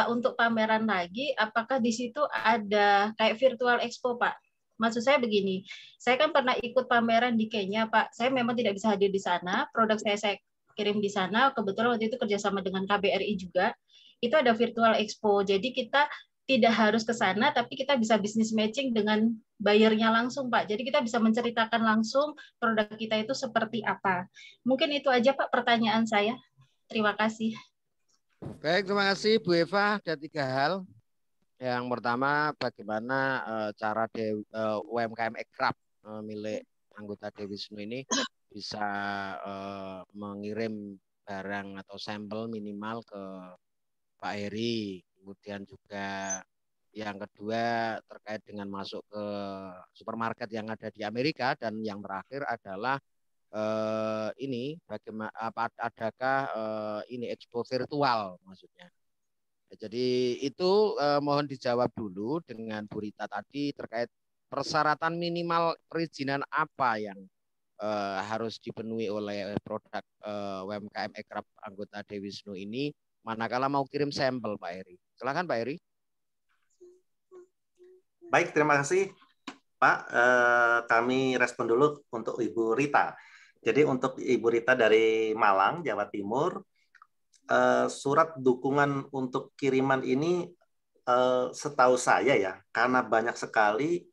Speaker 8: untuk pameran lagi, apakah di situ ada kayak virtual expo Pak? Maksud saya begini, saya kan pernah ikut pameran di Kenya, Pak. Saya memang tidak bisa hadir di sana. Produk saya kirim di sana. Kebetulan waktu itu kerjasama dengan KBRI juga. Itu ada virtual expo. Jadi kita tidak harus ke sana, tapi kita bisa business matching dengan buyernya langsung, Pak. Jadi kita bisa menceritakan langsung produk kita itu seperti apa. Mungkin itu aja, Pak, pertanyaan saya. Terima kasih.
Speaker 1: Baik, terima kasih Bu Eva. Ada 3 hal. Yang pertama, bagaimana cara UMKM Ekrab milik anggota Dewisnu ini bisa mengirim barang atau sampel minimal ke Pak Heri. Kemudian juga yang kedua terkait dengan masuk ke supermarket yang ada di Amerika. Dan yang terakhir adalah ini bagaimana adakah ini expo virtual maksudnya. Jadi itu mohon dijawab dulu dengan Bu Rita tadi terkait persyaratan minimal perizinan apa yang harus dipenuhi oleh produk UMKM Ekrab anggota Dewisnu ini manakala mau kirim sampel Pak Heri. Silakan Pak Heri.
Speaker 6: Baik, terima kasih Pak. Kami respon dulu untuk Ibu Rita. Jadi untuk Ibu Rita dari Malang, Jawa Timur, surat dukungan untuk kiriman ini setahu saya ya, karena banyak sekali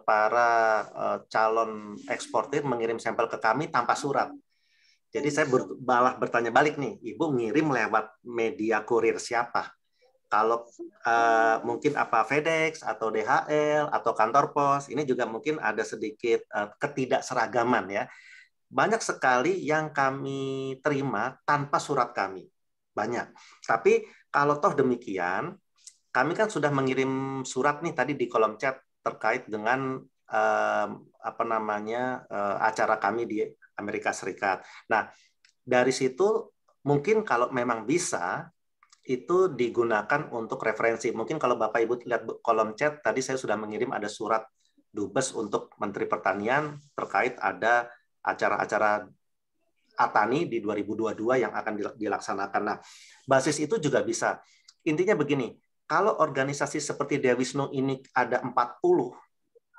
Speaker 6: para calon eksportir mengirim sampel ke kami tanpa surat. Jadi saya malah bertanya balik nih, Ibu ngirim lewat media kurir siapa? Kalau mungkin apa FedEx atau DHL atau kantor pos, ini juga mungkin ada sedikit ketidakseragaman ya. Banyak sekali yang kami terima tanpa surat kami. Banyak. Tapi kalau toh demikian, kami kan sudah mengirim surat nih tadi di kolom chat terkait dengan acara kami di Amerika Serikat. Nah, dari situ mungkin kalau memang bisa itu digunakan untuk referensi. Mungkin kalau Bapak Ibu lihat kolom chat tadi saya sudah mengirim ada surat dubes untuk Menteri Pertanian terkait ada acara-acara Atani di 2022 yang akan dilaksanakan. Nah, basis itu juga bisa. Intinya begini, kalau organisasi seperti Dewisnu ini ada 40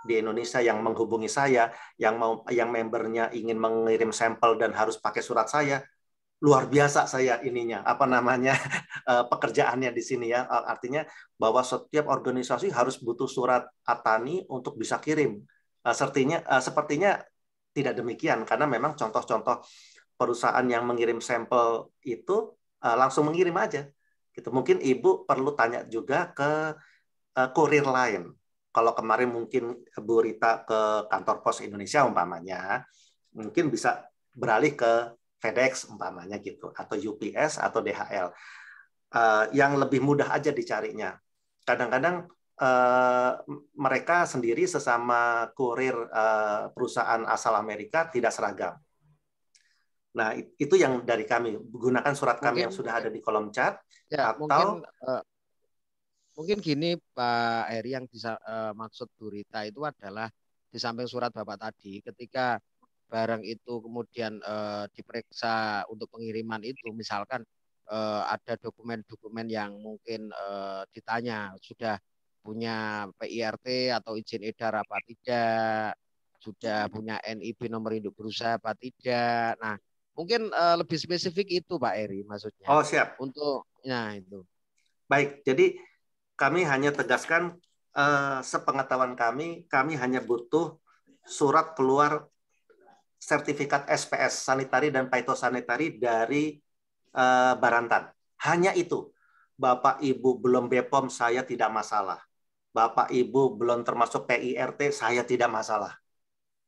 Speaker 6: di Indonesia yang menghubungi saya, yang membernya ingin mengirim sampel dan harus pakai surat saya, luar biasa saya pekerjaannya di sini ya. Artinya bahwa setiap organisasi harus butuh surat Atani untuk bisa kirim. Sepertinya tidak demikian karena memang contoh-contoh perusahaan yang mengirim sampel itu langsung mengirim aja. Gitu. Mungkin Ibu perlu tanya juga ke kurir lain. Kalau kemarin mungkin Bu Rita ke kantor pos Indonesia umpamanya, mungkin bisa beralih ke FedEx umpamanya gitu, atau UPS atau DHL. Yang lebih mudah aja dicarinya. Kadang-kadang mereka sendiri sesama kurir perusahaan asal Amerika tidak seragam. Nah, itu yang dari kami. Gunakan surat kami yang sudah ada di kolom chat.
Speaker 1: Ya,
Speaker 6: atau
Speaker 1: mungkin gini Pak Heri, yang maksud Bu Rita itu adalah di samping surat Bapak tadi, ketika barang itu kemudian diperiksa untuk pengiriman itu, misalkan ada dokumen-dokumen yang mungkin ditanya, sudah punya PIRT atau izin edar apa tidak, sudah punya NIB nomor induk berusaha apa tidak. Nah, mungkin lebih spesifik itu Pak Heri maksudnya.
Speaker 6: Oh, siap.
Speaker 1: Itu.
Speaker 6: Baik, jadi kami hanya tegaskan sepengetahuan kami hanya butuh surat keluar sertifikat SPS sanitari dan phytosanitary dari Barantan. Hanya itu. Bapak Ibu belum BPOM, saya tidak masalah. Bapak Ibu belum termasuk PIRT, saya tidak masalah.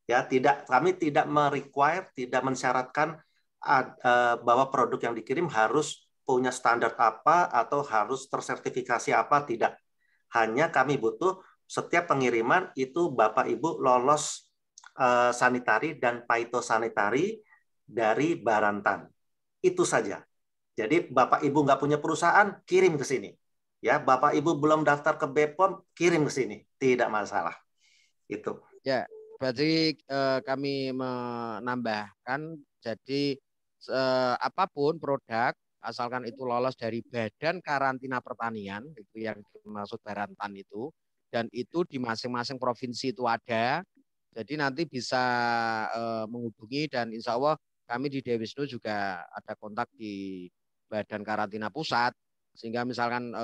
Speaker 6: Ya, kami tidak merequire, tidak mensyaratkan bahwa produk yang dikirim harus punya standar apa atau harus tersertifikasi apa, tidak. Hanya kami butuh setiap pengiriman itu Bapak Ibu lolos sanitari dan phytosanitary dari Barantan. Itu saja. Jadi Bapak Ibu nggak punya perusahaan, kirim ke sini. Ya, Bapak Ibu belum daftar ke BPOM, kirim ke sini. Tidak masalah. Itu.
Speaker 1: Ya, berarti kami menambahkan, jadi apapun produk asalkan itu lolos dari Badan Karantina Pertanian, itu yang dimaksud Barantan itu, dan itu di masing-masing provinsi itu ada. Jadi nanti bisa menghubungi, dan insya Allah kami di Dewisnu juga ada kontak di Badan Karantina Pusat, sehingga misalkan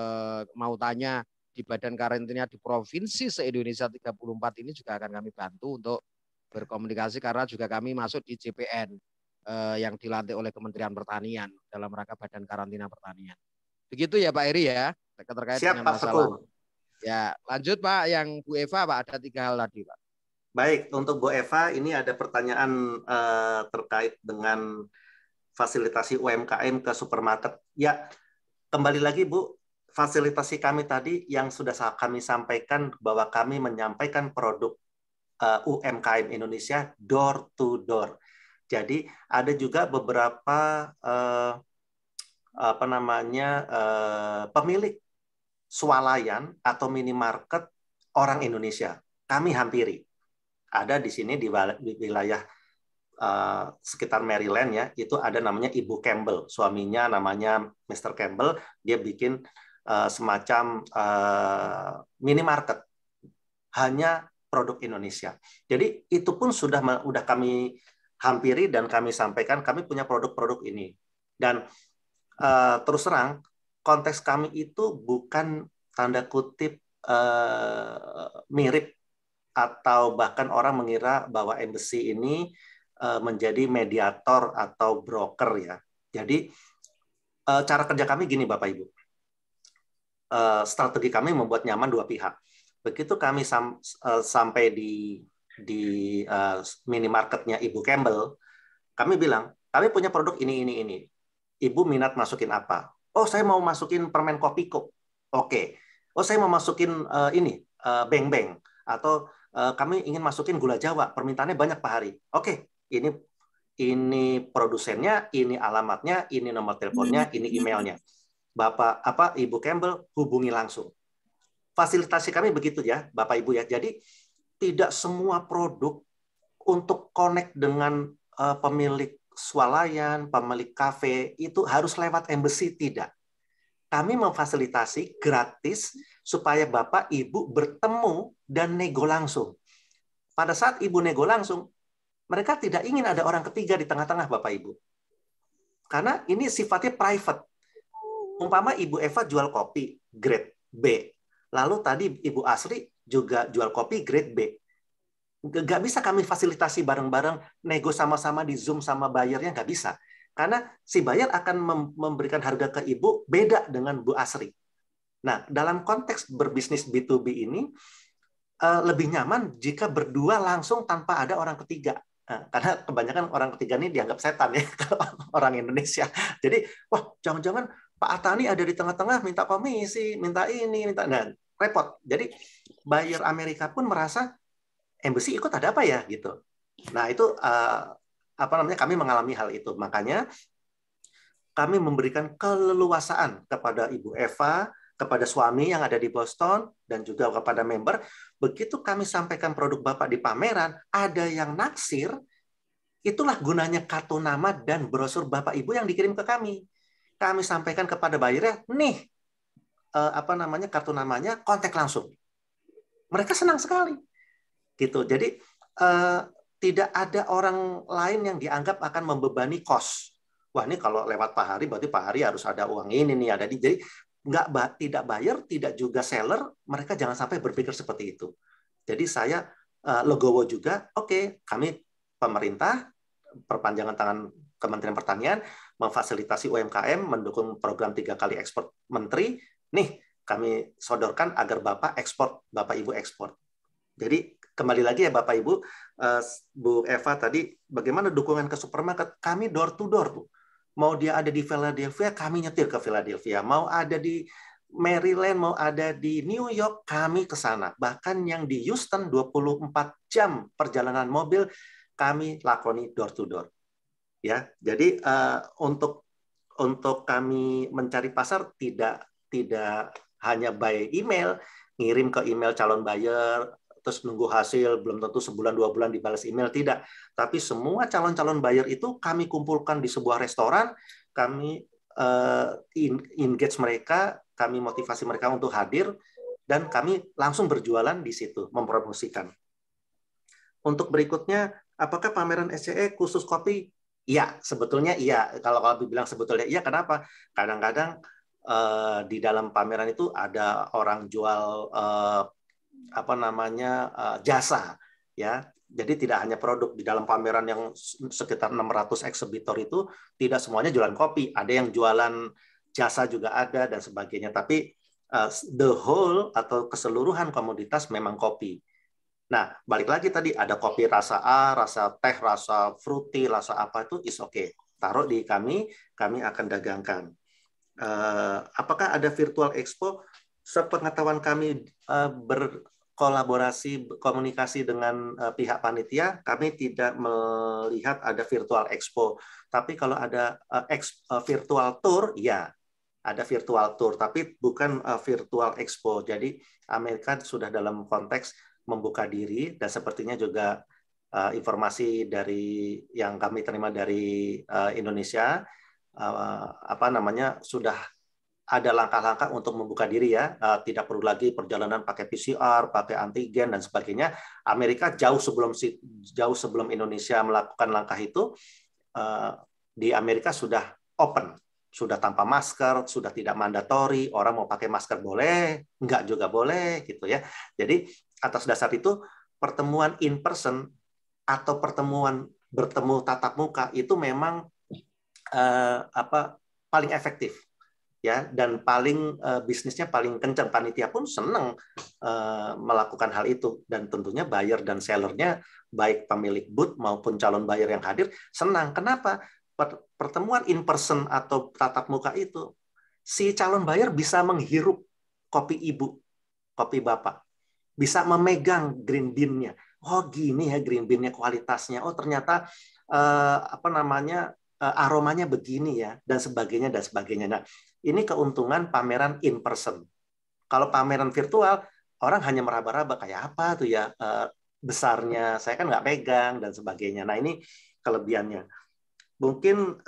Speaker 1: mau tanya di Badan Karantina di provinsi se-Indonesia 34 ini juga akan kami bantu untuk berkomunikasi, karena juga kami masuk di JPN yang dilantik oleh Kementerian Pertanian dalam rangka Badan Karantina Pertanian. Begitu ya Pak Heri ya, terkait
Speaker 6: Siap,
Speaker 1: dengan
Speaker 6: Pak
Speaker 1: masalah.
Speaker 6: Seku.
Speaker 1: Ya, lanjut Pak, yang Bu Eva Pak, ada 3 hal tadi Pak.
Speaker 6: Baik, untuk Bu Eva ini ada pertanyaan terkait dengan fasilitasi UMKM ke supermarket. Ya, kembali lagi Bu, fasilitasi kami tadi yang sudah kami sampaikan bahwa kami menyampaikan produk UMKM Indonesia door to door. Jadi ada juga beberapa pemilik swalayan atau minimarket orang Indonesia. Kami hampiri. Ada di sini di wilayah sekitar Maryland ya, itu ada namanya Ibu Campbell, suaminya namanya Mr. Campbell, dia bikin semacam minimarket hanya produk Indonesia. Jadi itu pun sudah kami hampiri dan kami sampaikan kami punya produk-produk ini. Dan terus terang konteks kami itu bukan tanda kutip mirip atau bahkan orang mengira bahwa embassy ini menjadi mediator atau broker ya. Jadi cara kerja kami gini Bapak Ibu. Strategi kami membuat nyaman dua pihak. Begitu kami sampai di minimarketnya Ibu Campbell, kami bilang, kami punya produk ini. Ibu minat masukin apa? Oh, saya mau masukin permen Kopiko. Oke. Oh, saya mau masukin Beng Beng. Atau kami ingin masukin gula Jawa. Permintaannya banyak Pak Hari. Oke, ini produsennya, ini alamatnya, ini nomor teleponnya, ini emailnya. Ibu Campbell hubungi langsung. Fasilitasi kami begitu ya, Bapak Ibu ya. Jadi tidak semua produk untuk connect dengan pemilik swalayan, pemilik kafe itu harus lewat embassy, tidak. Kami memfasilitasi gratis supaya Bapak Ibu bertemu dan nego langsung. Pada saat Ibu nego langsung, mereka tidak ingin ada orang ketiga di tengah-tengah Bapak Ibu. Karena ini sifatnya private. Umpama Ibu Eva jual kopi grade B, lalu tadi Ibu Asri juga jual kopi grade B. Nggak bisa kami fasilitasi bareng-bareng, nego sama-sama di Zoom sama bayarnya, nggak bisa. Karena si bayar akan memberikan harga ke Ibu beda dengan Bu Asri. Nah, dalam konteks berbisnis B2B ini, lebih nyaman jika berdua langsung tanpa ada orang ketiga. Karena kebanyakan orang ketiga ini dianggap setan ya, kalau orang Indonesia. Jadi, wah, jangan-jangan Pak Atani ada di tengah-tengah minta komisi, minta ini, nah, repot. Jadi buyer Amerika pun merasa embassy ikut ada apa ya gitu. Nah itu kami mengalami hal itu. Makanya kami memberikan keleluasaan kepada Ibu Eva, kepada suami yang ada di Boston dan juga kepada member. Begitu kami sampaikan produk Bapak di pameran, ada yang naksir, itulah gunanya kartu nama dan brosur Bapak Ibu yang dikirim ke kami. Kami sampaikan kepada bayarnya, nih kartu namanya, kontak langsung. Mereka senang sekali. Gitu. Jadi tidak ada orang lain yang dianggap akan membebani kos. Wah, ini kalau lewat Pak Hari berarti Pak Hari harus ada uang ini nih, ada di. Jadi tidak buyer, tidak juga seller, mereka jangan sampai berpikir seperti itu. Jadi saya legowo juga, oke, kami pemerintah perpanjangan tangan Kementerian Pertanian memfasilitasi UMKM mendukung program 3 kali ekspor menteri. Nih, kami sodorkan agar Bapak ekspor, Bapak Ibu ekspor. Jadi kembali lagi ya Bapak Ibu, Bu Eva tadi bagaimana dukungan ke supermarket? Kami door to door, Bu. Mau dia ada di Philadelphia, kami nyetir ke Philadelphia. Mau ada di Maryland, mau ada di New York, kami ke sana. Bahkan yang di Houston 24 jam perjalanan mobil kami lakoni door to door. Ya, jadi untuk kami mencari pasar tidak hanya by email, ngirim ke email calon buyer, terus nunggu hasil, belum tentu sebulan 2 bulan dibalas email, tidak. Tapi semua calon-calon buyer itu kami kumpulkan di sebuah restoran, kami engage mereka, kami motivasi mereka untuk hadir, dan kami langsung berjualan di situ, mempromosikan. Untuk berikutnya, apakah pameran SCE khusus kopi? Iya, sebetulnya iya. Kalau bilang sebetulnya iya, kenapa? Kadang-kadang di dalam pameran itu ada orang jual jasa, ya. Jadi tidak hanya produk. Di dalam pameran yang sekitar 600 eksibitor itu tidak semuanya jualan kopi, ada yang jualan jasa juga ada dan sebagainya. Tapi the whole atau keseluruhan komoditas memang kopi. Nah, balik lagi tadi ada kopi rasa A, rasa teh, rasa fruity, rasa apa itu is okay. Taruh di kami akan dagangkan. Apakah ada virtual expo? Sepengetahuan kami berkolaborasi, komunikasi dengan pihak panitia, kami tidak melihat ada virtual expo. Tapi kalau ada virtual tour, ya ada virtual tour, tapi bukan virtual expo. Jadi Amerika sudah dalam konteks membuka diri, dan sepertinya juga informasi dari yang kami terima dari Indonesia, sudah ada langkah-langkah untuk membuka diri ya, tidak perlu lagi perjalanan pakai PCR, pakai antigen dan sebagainya. Amerika jauh sebelum Indonesia melakukan langkah itu, di Amerika sudah open. sudah tanpa masker, sudah tidak mandatori, orang mau pakai masker boleh, enggak juga boleh gitu ya. Jadi atas dasar itu pertemuan in person atau pertemuan bertemu tatap muka itu memang paling efektif ya, dan paling bisnisnya paling kencang. Panitia pun senang melakukan hal itu, dan tentunya buyer dan sellernya baik pemilik booth maupun calon buyer yang hadir senang. Kenapa? Pertemuan in person atau tatap muka itu si calon buyer bisa menghirup kopi ibu, kopi bapak, bisa memegang green bean-nya. Oh gini ya green bean-nya kualitasnya. Oh ternyata aromanya begini ya, dan sebagainya dan sebagainya. Nah, ini keuntungan pameran in person. Kalau pameran virtual, orang hanya meraba-raba kayak apa tuh ya besarnya, saya kan nggak pegang dan sebagainya. Nah ini kelebihannya. Mungkin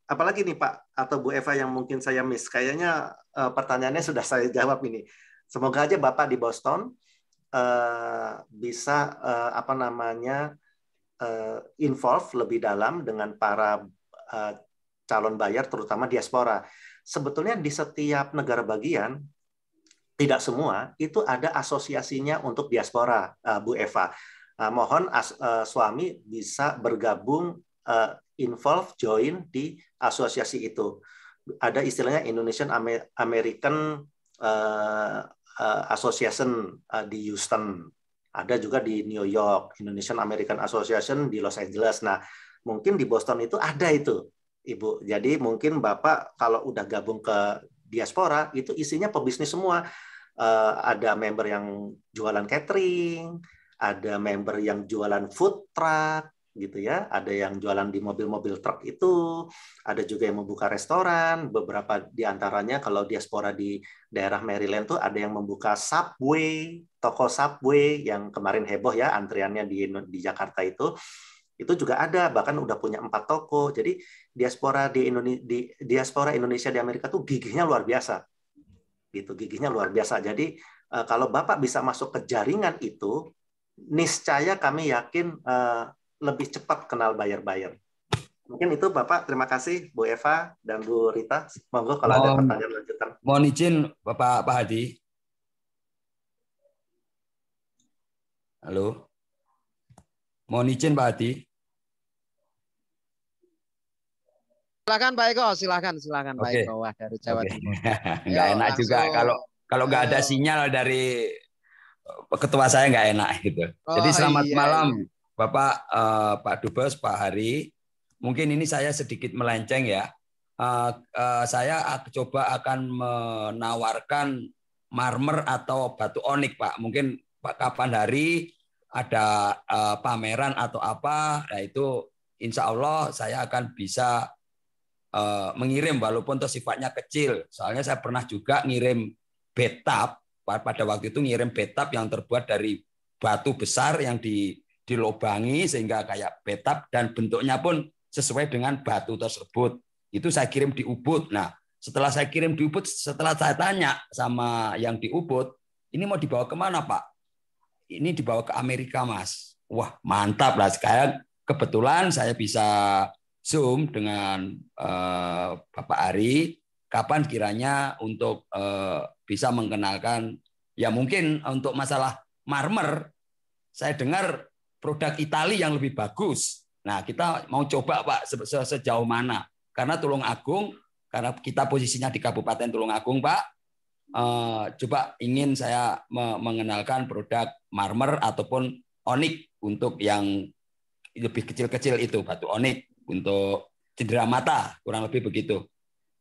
Speaker 6: apalagi nih Pak atau Bu Eva yang mungkin saya miss. Kayaknya pertanyaannya sudah saya jawab ini. Semoga aja Bapak di Boston bisa involve lebih dalam dengan para calon buyer, terutama diaspora. Sebetulnya di setiap negara bagian, tidak semua itu ada asosiasinya untuk diaspora, Bu Eva. Mohon suami bisa bergabung, involve, join di asosiasi itu. Ada istilahnya Indonesian American Association di Houston. Ada juga di New York, Indonesian American Association di Los Angeles. Nah, mungkin di Boston itu ada itu, Ibu. Jadi mungkin Bapak kalau udah gabung ke diaspora, itu isinya pebisnis semua. Ada member yang jualan catering, ada member yang jualan food truck, gitu ya. Ada yang jualan di mobil-mobil truk itu, ada juga yang membuka restoran. Beberapa di antaranya kalau diaspora di daerah Maryland tuh ada yang membuka Subway, toko Subway yang kemarin heboh ya antriannya di Jakarta itu juga ada, bahkan udah punya 4 toko. Jadi diaspora diaspora Indonesia di Amerika tuh gigihnya luar biasa. Gitu, gigihnya luar biasa. Jadi kalau Bapak bisa masuk ke jaringan itu, niscaya kami yakin lebih cepat kenal buyer-buyer. Mungkin itu Bapak. Terima kasih Bu Eva dan Bu Rita. Monggo kalau ada pertanyaan lanjutan.
Speaker 9: Mohon izin Pak Hadi. Halo. Mohon izin Pak Hadi.
Speaker 1: Silakan Pak Eko, silakan Pak Eko. Wah, dari Jawa Timur.
Speaker 9: Nggak enak langsung, juga kalau nggak ada sinyal dari ketua saya, nggak enak gitu. Jadi selamat malam Bapak, Pak Dubes, Pak Hari. Mungkin ini saya sedikit melenceng ya. Saya coba akan menawarkan marmer atau batu onik Pak. Mungkin Pak kapan hari ada pameran atau apa, nah itu insya Allah saya akan bisa mengirim walaupun itu sifatnya kecil. Soalnya saya pernah juga ngirim betap, pada waktu itu ngirim betap yang terbuat dari batu besar yang dilobangi sehingga kayak betap dan bentuknya pun sesuai dengan batu tersebut. Itu saya kirim di Ubud. Nah, setelah saya kirim di Ubud, setelah saya tanya sama yang di Ubud, ini mau dibawa kemana Pak? Ini dibawa ke Amerika Mas. Wah mantap lah. Sekarang kebetulan saya bisa Zoom dengan Bapak Ari, kapan kiranya untuk bisa mengenalkan, ya mungkin untuk masalah marmer, saya dengar produk Italia yang lebih bagus. Nah kita mau coba Pak sejauh mana, karena Tulungagung, karena kita posisinya di Kabupaten Tulungagung Pak, coba ingin saya mengenalkan produk marmer ataupun onik untuk yang lebih kecil-kecil itu, batu onik untuk cedera mata, kurang lebih begitu.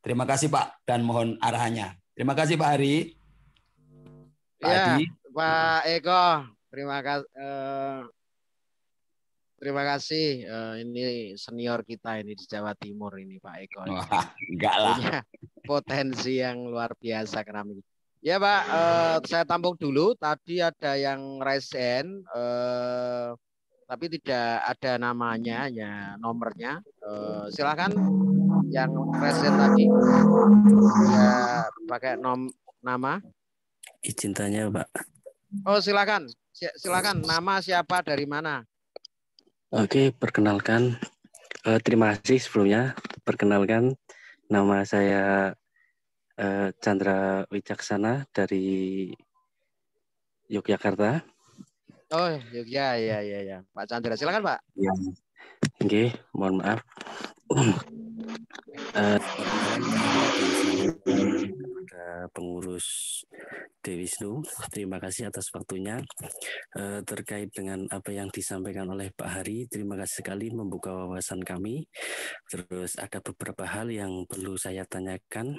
Speaker 9: Terima kasih Pak dan mohon arahannya. Terima kasih Pak Hari. Pak Adi.
Speaker 1: Pak Eko, terima kasih. Ini senior kita ini di Jawa Timur ini Pak Eko.
Speaker 9: Wah, enggak lah.
Speaker 1: Punya potensi yang luar biasa keramik. Ya Pak, saya tampung dulu. Tadi ada yang raise hand. Tapi tidak ada namanya, ya nomornya. Silakan yang present tadi ya pakai nama.
Speaker 10: Izin tanya Pak.
Speaker 1: Oh silakan nama siapa dari mana?
Speaker 10: Oke, perkenalkan. Terima kasih sebelumnya. Perkenalkan, Nama saya Chandra Wicaksana dari Yogyakarta.
Speaker 1: Oh, ya. Pak Chandra, silakan Pak.
Speaker 10: Ya, oke, mohon maaf. Perkenalan Pak Hari disampaikan kepada pengurus Dewisnu. Terima kasih atas waktunya. Terkait dengan apa yang disampaikan oleh Pak Hari, terima kasih sekali membuka wawasan kami. Terus ada beberapa hal yang perlu saya tanyakan.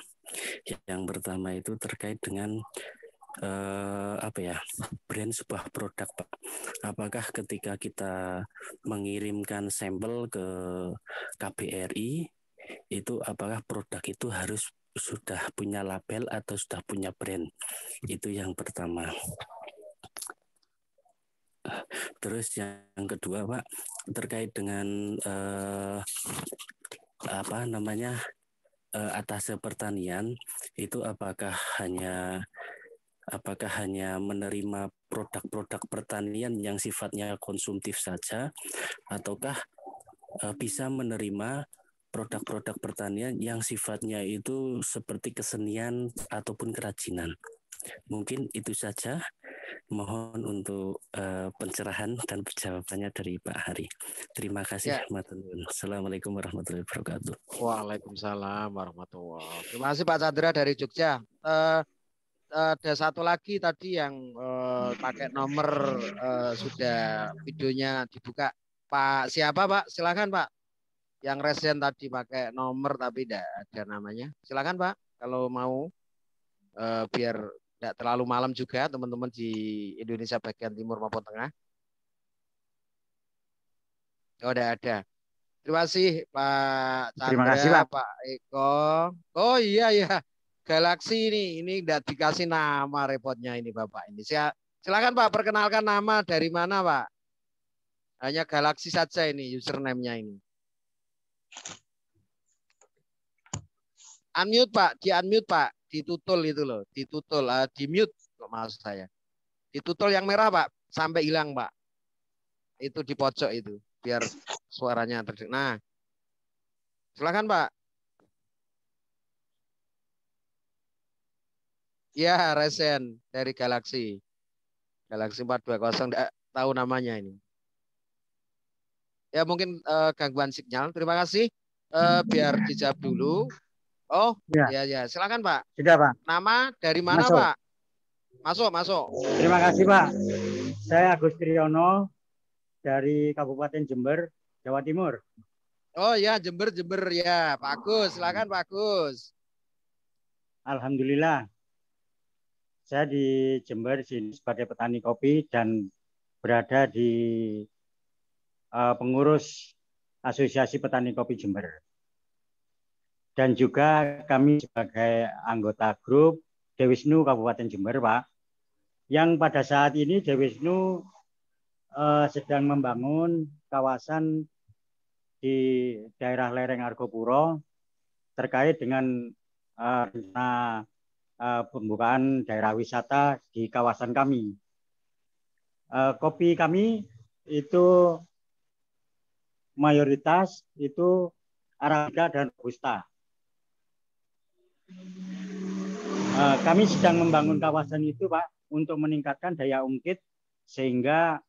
Speaker 10: Yang pertama itu terkait dengan brand sebuah produk, Pak. Apakah ketika kita mengirimkan sampel ke KBRI itu apakah produk itu harus sudah punya label atau sudah punya brand? Itu yang pertama. Terus yang kedua, Pak, terkait dengan atas pertanian itu apakah hanya menerima produk-produk pertanian yang sifatnya konsumtif saja, ataukah bisa menerima produk-produk pertanian yang sifatnya itu seperti kesenian ataupun kerajinan? Mungkin itu saja. Mohon untuk pencerahan dan jawabannya dari Pak Hari. Terima kasih. Assalamualaikum warahmatullahi wabarakatuh.
Speaker 1: Waalaikumsalam warahmatullahi wabarakatuh. Terima kasih Pak Chandra dari Jogja. Ada satu lagi tadi yang pakai nomor sudah videonya dibuka. Pak siapa Pak? Silakan Pak. Yang resen tadi pakai nomor tapi tidak ada namanya. Silakan Pak. Kalau mau biar tidak terlalu malam juga teman-teman di Indonesia bagian timur maupun tengah. Oh, tidak ada. Terima kasih Pak Chandra,
Speaker 11: Terima kasih, Pak.
Speaker 1: Pak Eko. Oh iya. Galaksi ini tidak dikasih nama repotnya ini Bapak ini. Silakan Pak, perkenalkan nama dari mana Pak? Hanya Galaksi saja ini username-nya ini. Unmute Pak, di-unmute Pak, ditutul itu loh, ditutul, di-mute kok maksud saya. Ditutul yang merah Pak, sampai hilang Pak. Itu di pojok itu, biar suaranya terdengar. Nah, silakan Pak. Ya, resen dari Galaksi 420, enggak tahu namanya ini. Ya mungkin gangguan sinyal. Terima kasih. Biar dijawab dulu. Oh, ya. Silakan Pak.
Speaker 11: Sudah Pak.
Speaker 1: Nama dari mana
Speaker 11: Masuk.
Speaker 1: Pak? Masuk.
Speaker 11: Terima kasih Pak. Saya Agus Triyono dari Kabupaten Jember, Jawa Timur.
Speaker 1: Oh ya, Jember ya. Pak Agus, silakan Pak Agus.
Speaker 11: Alhamdulillah. Saya di Jember sini sebagai petani kopi dan berada di pengurus Asosiasi Petani Kopi Jember. Dan juga kami sebagai anggota grup Dewisnu Kabupaten Jember, Pak. Yang pada saat ini Dewisnu sedang membangun kawasan di daerah lereng Argopuro terkait dengan rencana pembukaan daerah wisata di kawasan kami. Kopi kami itu mayoritas itu Arabica dan Robusta. Kami sedang membangun kawasan itu, Pak, untuk meningkatkan daya ungkit sehingga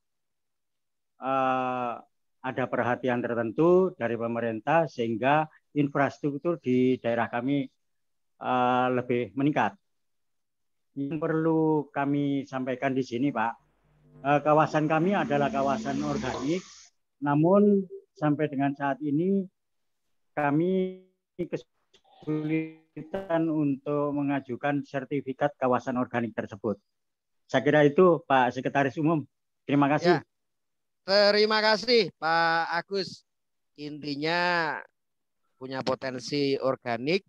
Speaker 11: ada perhatian tertentu dari pemerintah sehingga infrastruktur di daerah kami lebih meningkat. Yang perlu kami sampaikan di sini, Pak, kawasan kami adalah kawasan organik, namun sampai dengan saat ini kami kesulitan untuk mengajukan sertifikat kawasan organik tersebut. Saya kira itu, Pak Sekretaris Umum. Terima kasih.
Speaker 1: Ya. Terima kasih, Pak Agus. Intinya punya potensi organik,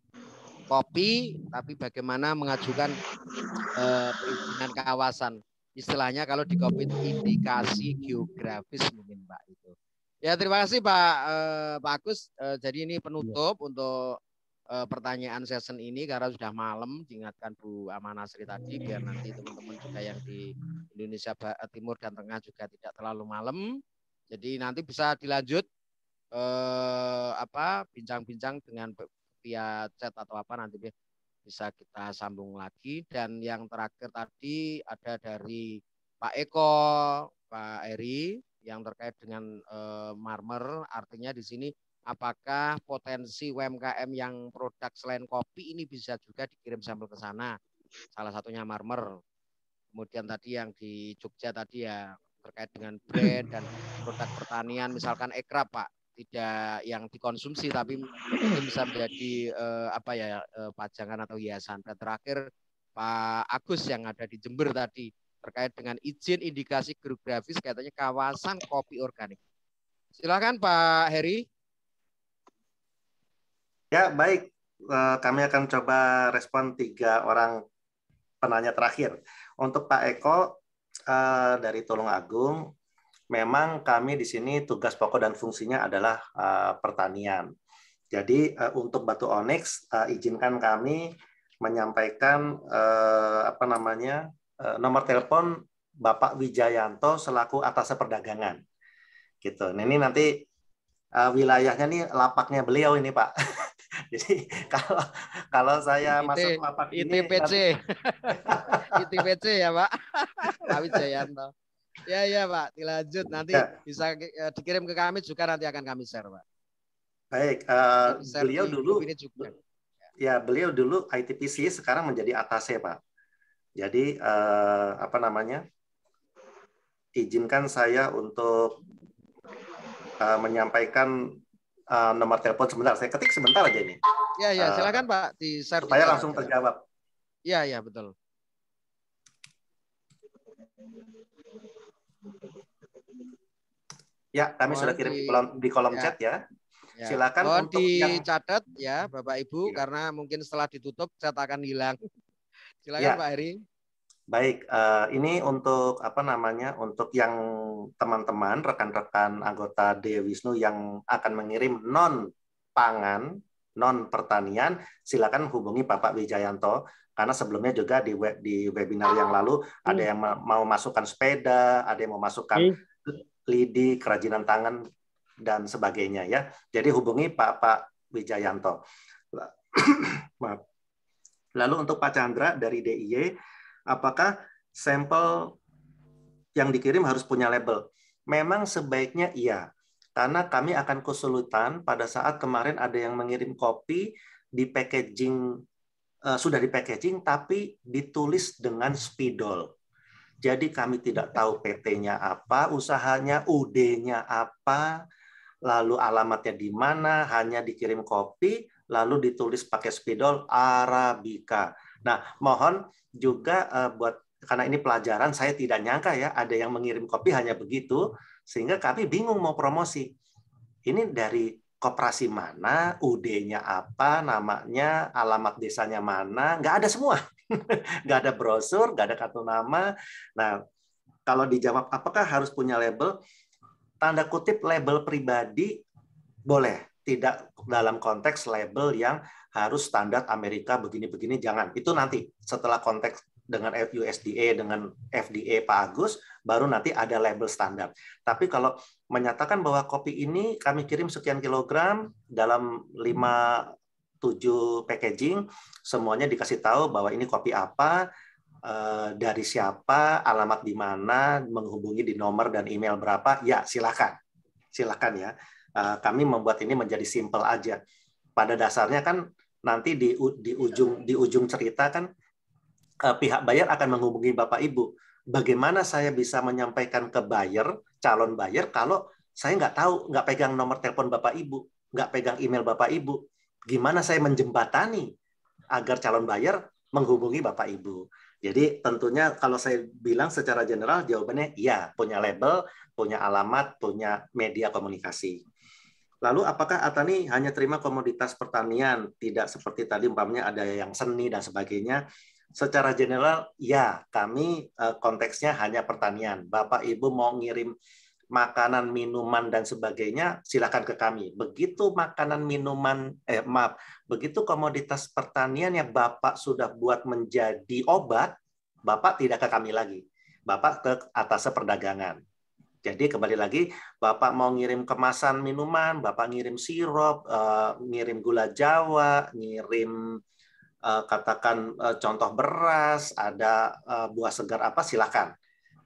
Speaker 1: kopi, tapi bagaimana mengajukan perizinan kawasan. Istilahnya kalau di kopi itu indikasi geografis mungkin Pak itu. Ya terima kasih Pak Agus. Jadi ini penutup untuk pertanyaan session ini karena sudah malam, diingatkan Bu Amanah Sri tadi biar nanti teman-teman juga yang di Indonesia Timur dan Tengah juga tidak terlalu malam. Jadi nanti bisa dilanjut bincang-bincang dengan via chat atau apa nanti bisa kita sambung lagi. Dan yang terakhir tadi ada dari Pak Eko, Pak Eri yang terkait dengan marmer, artinya di sini apakah potensi UMKM yang produk selain kopi ini bisa juga dikirim sampel ke sana, salah satunya marmer. Kemudian tadi yang di Jogja tadi ya terkait dengan brand dan produk pertanian, misalkan ekrab Pak, tidak yang dikonsumsi tapi mungkin bisa menjadi pajangan atau hiasan. Dan terakhir Pak Agus yang ada di Jember tadi terkait dengan izin indikasi geografis katanya kawasan kopi organik. Silakan Pak Heri.
Speaker 6: Ya, baik. Kami akan coba respon 3 orang penanya terakhir. Untuk Pak Eko dari Tulungagung, memang kami di sini tugas pokok dan fungsinya adalah pertanian. Jadi untuk Batu Onyx, izinkan kami menyampaikan nomor telepon Bapak Wijayanto selaku atas perdagangan. Gitu. Nah, ini nanti wilayahnya nih lapaknya beliau ini Pak. Jadi kalau saya masuk lapak ini
Speaker 1: ITPC. ITPC ya Pak. Pak Wijayanto. Ya Pak, dilanjut nanti bisa dikirim ke kami juga, nanti akan kami share Pak.
Speaker 6: Baik, beliau dulu ini juga. Ya, beliau dulu ITPC, sekarang menjadi atase Pak. Jadi izinkan saya untuk menyampaikan nomor telepon sebentar. Saya ketik sebentar aja ini.
Speaker 1: Ya, silakan Pak, di-share
Speaker 6: supaya langsung terjawab.
Speaker 1: Ya, betul.
Speaker 6: Ya, kami sudah kirim di kolom chat ya. Silakan
Speaker 1: mohon
Speaker 6: untuk
Speaker 1: dicatat ya Bapak Ibu, karena mungkin setelah ditutup chat akan hilang. Silakan Pak Heri.
Speaker 6: Baik, ini untuk untuk yang teman-teman, rekan-rekan anggota Dewisnu yang akan mengirim non pangan, non pertanian, silakan hubungi Bapak Wijayanto, karena sebelumnya juga di webinar yang lalu ada yang mau masukkan sepeda, ada yang mau masukkan lidi, kerajinan tangan dan sebagainya ya. Jadi hubungi Pak Wijayanto. Maaf. Lalu untuk Pak Chandra dari DIY, apakah sampel yang dikirim harus punya label? Memang sebaiknya iya, karena kami akan kesulitan pada saat kemarin ada yang mengirim kopi di packaging, sudah di packaging tapi ditulis dengan spidol. Jadi kami tidak tahu PT-nya apa, usahanya, UD-nya apa, lalu alamatnya di mana, hanya dikirim kopi, lalu ditulis pakai spidol Arabica. Nah, mohon juga karena ini pelajaran, saya tidak nyangka ya ada yang mengirim kopi hanya begitu, sehingga kami bingung mau promosi. Ini dari koperasi mana, UD-nya apa, namanya, alamat desanya mana, nggak ada semua. Nggak ada brosur, nggak ada kartu nama. Nah, kalau dijawab apakah harus punya label, tanda kutip label pribadi boleh, tidak dalam konteks label yang harus standar Amerika begini-begini, jangan. Itu nanti setelah konteks dengan USDA, dengan FDA Pak Agus, baru nanti ada label standar. Tapi kalau menyatakan bahwa kopi ini kami kirim sekian kilogram dalam 5-7 packaging, semuanya dikasih tahu bahwa ini kopi apa, dari siapa, alamat di mana, menghubungi di nomor dan email berapa, ya silakan. Silakan ya. Kami membuat ini menjadi simple aja. Pada dasarnya kan nanti di ujung cerita kan pihak buyer akan menghubungi Bapak Ibu. Bagaimana saya bisa menyampaikan ke buyer, calon buyer, kalau saya nggak tahu, nggak pegang nomor telepon Bapak Ibu, nggak pegang email Bapak Ibu. Gimana saya menjembatani agar calon buyer menghubungi Bapak Ibu? Jadi tentunya kalau saya bilang secara general, jawabannya iya, punya label, punya alamat, punya media komunikasi. Lalu apakah Atani hanya terima komoditas pertanian, tidak seperti tadi umpamanya ada yang seni dan sebagainya? Secara general, ya, kami konteksnya hanya pertanian. Bapak Ibu mau ngirim makanan, minuman dan sebagainya, silakan ke kami. Begitu makanan, minuman, begitu komoditas pertanian yang Bapak sudah buat menjadi obat, Bapak tidak ke kami lagi. Bapak ke atas perdagangan. Jadi kembali lagi, Bapak mau ngirim kemasan minuman, Bapak ngirim sirup, ngirim gula Jawa, ngirim katakan contoh beras, ada buah segar apa, silakan.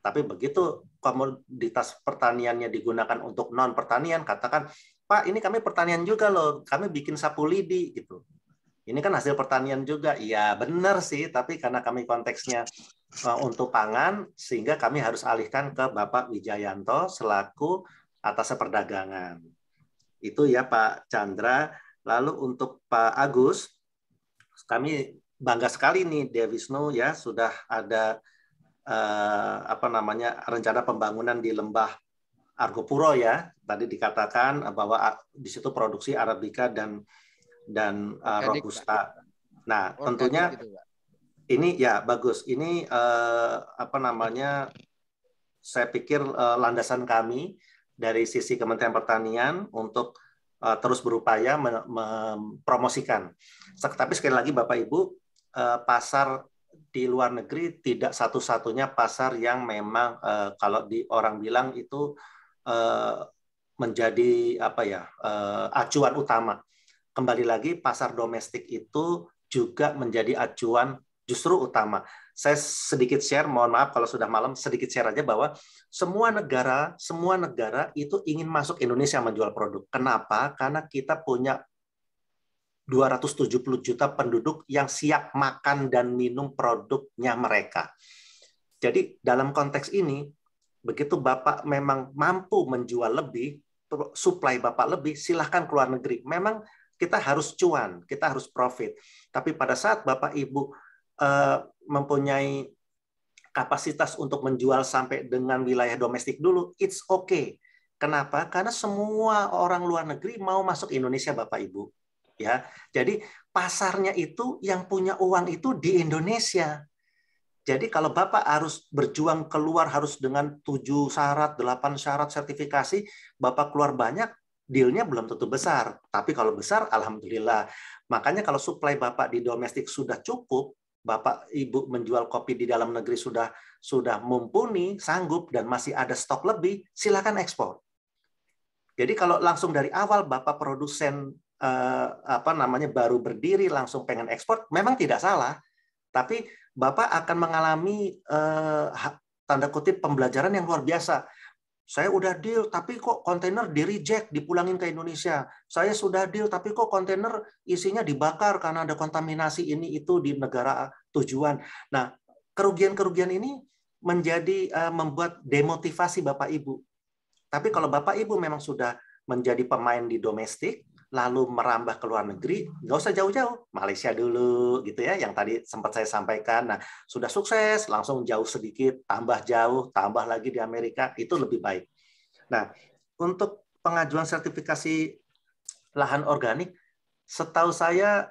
Speaker 6: Tapi begitu komoditas pertaniannya digunakan untuk non pertanian, katakan, Pak, ini kami pertanian juga loh, kami bikin sapu lidi gitu. Ini kan hasil pertanian juga. Iya, benar sih, tapi karena kami konteksnya untuk pangan, sehingga kami harus alihkan ke Bapak Wijayanto selaku atas perdagangan. Itu ya Pak Chandra. Lalu untuk Pak Agus, kami bangga sekali nih Dewisnu ya sudah ada rencana pembangunan di Lembah Argopuro ya. Tadi dikatakan bahwa di situ produksi Arabica dan Robusta. Nah, tentunya gitu, ini ya bagus. Ini saya pikir landasan kami dari sisi Kementerian Pertanian untuk terus berupaya mempromosikan. Tapi sekali lagi Bapak Ibu, pasar di luar negeri tidak satu-satunya pasar yang memang kalau orang bilang itu menjadi acuan utama. Kembali lagi pasar domestik itu juga menjadi acuan justru utama. Saya sedikit share, mohon maaf kalau sudah malam, sedikit share aja bahwa semua negara itu ingin masuk Indonesia menjual produk. Kenapa? Karena kita punya 270 juta penduduk yang siap makan dan minum produknya mereka. Jadi dalam konteks ini, begitu Bapak memang mampu menjual lebih, supply Bapak lebih, silahkan keluar negeri. Memang kita harus cuan, kita harus profit. Tapi pada saat Bapak Ibu mempunyai kapasitas untuk menjual sampai dengan wilayah domestik dulu, it's okay. Kenapa? Karena semua orang luar negeri mau masuk Indonesia, Bapak Ibu. Ya, jadi pasarnya itu yang punya uang itu di Indonesia. Jadi kalau Bapak harus berjuang keluar harus dengan 7 syarat, 8 syarat sertifikasi, Bapak keluar banyak, deal-nya belum tentu besar, tapi kalau besar, alhamdulillah. Makanya kalau suplai Bapak di domestik sudah cukup, Bapak Ibu menjual kopi di dalam negeri sudah mumpuni, sanggup, dan masih ada stok lebih, silakan ekspor. Jadi kalau langsung dari awal Bapak produsen baru berdiri langsung pengen ekspor, memang tidak salah, tapi Bapak akan mengalami tanda kutip pembelajaran yang luar biasa. Saya udah deal, tapi kok kontainer di-reject, dipulangin ke Indonesia. Saya sudah deal, tapi kok kontainer isinya dibakar karena ada kontaminasi ini itu di negara tujuan. Nah, kerugian-kerugian ini membuat demotivasi Bapak Ibu. Tapi kalau Bapak Ibu memang sudah menjadi pemain di domestik, lalu merambah ke luar negeri, nggak usah jauh-jauh, Malaysia dulu gitu ya, yang tadi sempat saya sampaikan. Nah, sudah sukses, langsung jauh sedikit, tambah jauh, tambah lagi di Amerika, itu lebih baik. Nah, untuk pengajuan sertifikasi lahan organik, setahu saya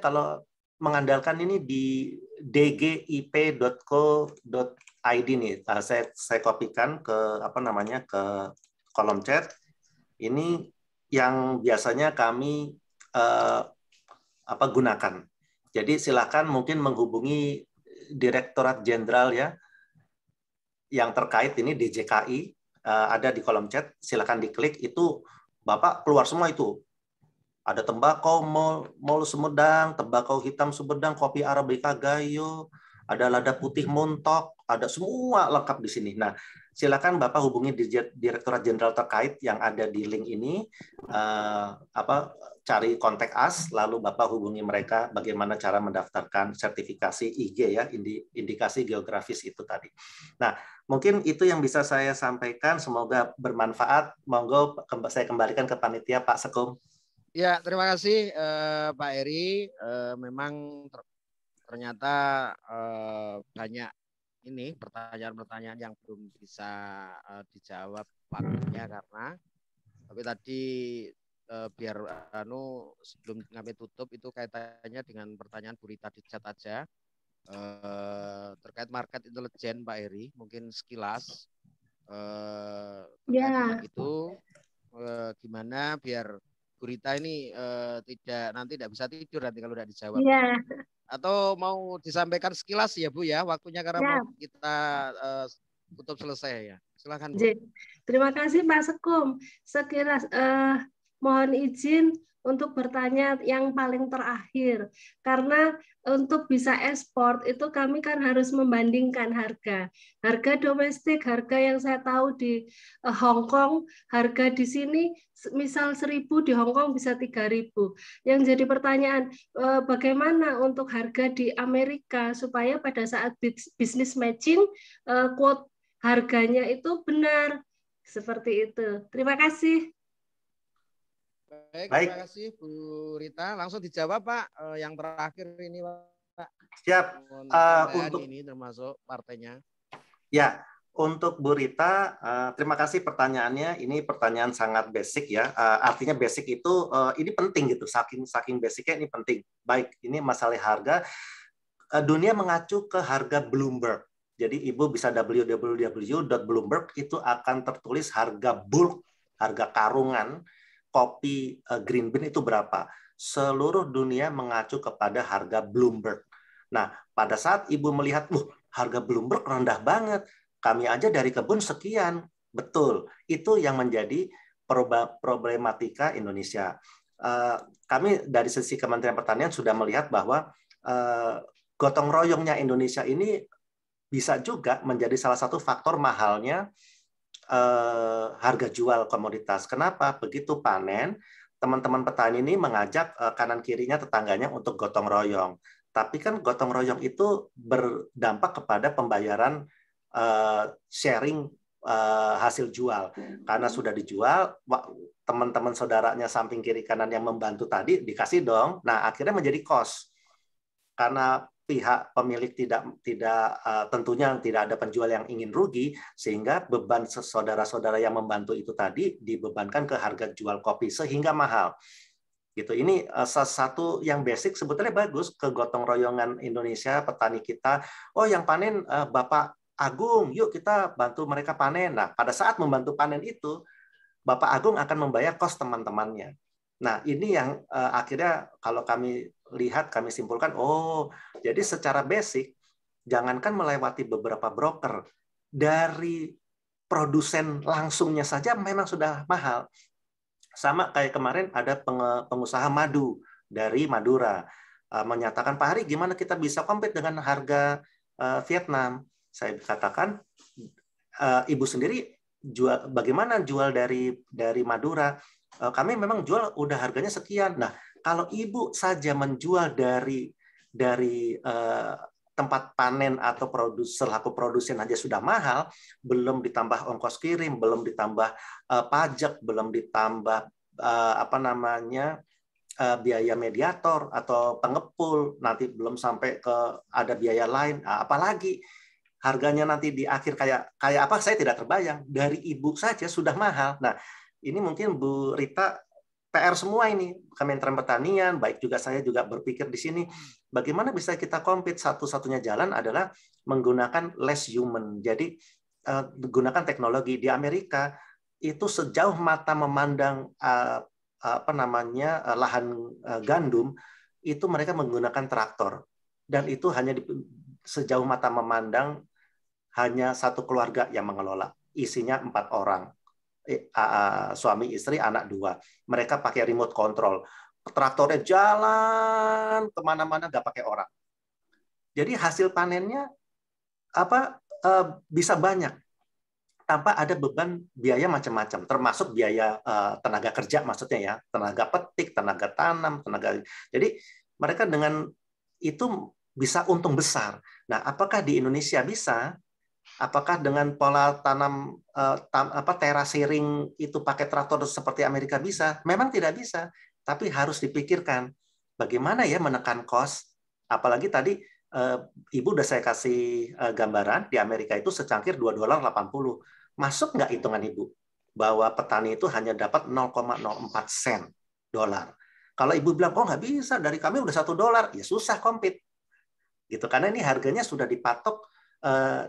Speaker 6: kalau mengandalkan ini di dgip.co.id nih, saya kopikan ke ke kolom chat. Ini yang biasanya kami gunakan. Jadi silakan mungkin menghubungi Direktorat Jenderal ya yang terkait ini DJKI, ada di kolom chat, silakan diklik, itu Bapak keluar semua itu. Ada tembakau Mol Sumedang, tembakau hitam Sumedang, kopi Arabica Gayo, ada lada putih Montok, ada semua lengkap di sini. Nah, silakan Bapak hubungi Direktorat Jenderal terkait yang ada di link ini, cari kontak us, lalu Bapak hubungi mereka bagaimana cara mendaftarkan sertifikasi IG ya, indikasi geografis itu tadi. Nah, mungkin itu yang bisa saya sampaikan, semoga bermanfaat. Monggo saya kembalikan ke panitia Pak Sekum.
Speaker 1: Ya, terima kasih Pak Eri. Memang ternyata banyak ini pertanyaan-pertanyaan yang belum bisa dijawab waktunya karena tapi tadi biar sebelum kami tutup itu kaitannya dengan pertanyaan Bu Rita di chat aja terkait market intelligence Pak Eri, mungkin sekilas terkait itu gimana biar Bu Rita ini tidak bisa tidur nanti kalau tidak dijawab. Atau mau disampaikan sekilas ya Bu ya, waktunya karena mau kita tutup selesai ya. Silakan Bu.
Speaker 7: Terima kasih Pak Sekum. Mohon izin untuk bertanya yang paling terakhir, karena untuk bisa ekspor itu kami kan harus membandingkan harga domestik, harga yang saya tahu di Hong Kong, harga di sini misal 1.000 di Hong Kong bisa 3.000. Yang jadi pertanyaan, bagaimana untuk harga di Amerika supaya pada saat bisnis matching quote harganya itu benar, seperti itu. Terima kasih.
Speaker 1: Baik, terima kasih Bu Rita. Langsung dijawab Pak. Yang terakhir ini Pak.
Speaker 6: Siap.
Speaker 1: Untuk ini termasuk partainya.
Speaker 6: Ya, untuk Bu Rita, terima kasih pertanyaannya. Ini pertanyaan sangat basic ya. Artinya basic itu ini penting gitu. Saking basicnya ini penting. Baik, ini masalah harga. Dunia mengacu ke harga Bloomberg. Jadi Ibu bisa www.bloomberg itu akan tertulis harga bulk, harga karungan kopi green bean itu berapa. Seluruh dunia mengacu kepada harga Bloomberg. Nah, pada saat Ibu melihat, harga Bloomberg rendah banget, kami aja dari kebun sekian. Betul, itu yang menjadi problematika Indonesia. Kami dari sisi Kementerian Pertanian sudah melihat bahwa gotong royongnya Indonesia ini bisa juga menjadi salah satu faktor mahalnya harga jual komoditas. Kenapa? Begitu panen, teman-teman petani ini mengajak kanan kirinya tetangganya untuk gotong royong. Tapi kan gotong royong itu berdampak kepada pembayaran sharing hasil jual. Karena sudah dijual, teman-teman saudaranya samping kiri kanan yang membantu tadi dikasih dong. Nah, akhirnya menjadi cost. Karena pihak pemilik tentunya tidak ada penjual yang ingin rugi, sehingga beban saudara-saudara yang membantu itu tadi dibebankan ke harga jual kopi sehingga mahal. Gitu. Ini salah satu yang basic sebetulnya bagus ke gotong royongan Indonesia, petani kita. Oh, yang panen Bapak Agung, yuk kita bantu mereka panen. Nah, pada saat membantu panen itu, Bapak Agung akan membayar kos teman-temannya. Nah, ini yang akhirnya kalau kami lihat, kami simpulkan, oh, jadi secara basic, jangankan melewati beberapa broker, dari produsen langsungnya saja memang sudah mahal. Sama kayak kemarin ada pengusaha madu dari Madura, menyatakan, Pak Hari, gimana kita bisa compete dengan harga Vietnam? Saya katakan, Ibu sendiri bagaimana jual dari Madura? Kami memang jual udah harganya sekian. Nah, kalau Ibu saja menjual dari tempat panen atau selaku produsen aja sudah mahal, belum ditambah ongkos kirim, belum ditambah pajak, belum ditambah biaya mediator atau pengepul, nanti belum sampai ke ada biaya lain, apalagi harganya nanti di akhir kayak apa saya tidak terbayang. Dari Ibu saja sudah mahal. Nah, ini mungkin Bu Rita PR semua ini, Kementerian Pertanian, baik juga saya juga berpikir di sini, bagaimana bisa kita compete. Satu-satunya jalan adalah menggunakan less human. Jadi gunakan teknologi. Di Amerika itu sejauh mata memandang lahan gandum, itu mereka menggunakan traktor. Dan itu hanya sejauh mata memandang hanya satu keluarga yang mengelola. Isinya 4 orang. Suami istri, anak 2. Mereka pakai remote control. Traktornya jalan kemana-mana, nggak pakai orang. Jadi hasil panennya bisa banyak tanpa ada beban biaya macam-macam, termasuk biaya tenaga kerja, maksudnya ya, tenaga petik, tenaga tanam, Jadi mereka dengan itu bisa untung besar. Nah, apakah di Indonesia bisa? Apakah dengan pola tanam terasering itu pakai traktor seperti Amerika bisa? Memang tidak bisa, tapi harus dipikirkan bagaimana ya menekan cost. Apalagi tadi Ibu udah saya kasih gambaran, di Amerika itu secangkir $2.80. Masuk nggak hitungan Ibu bahwa petani itu hanya dapat 0,04 sen dolar? Kalau Ibu bilang, oh nggak bisa, dari kami udah $1, ya susah compete. Gitu, karena ini harganya sudah dipatok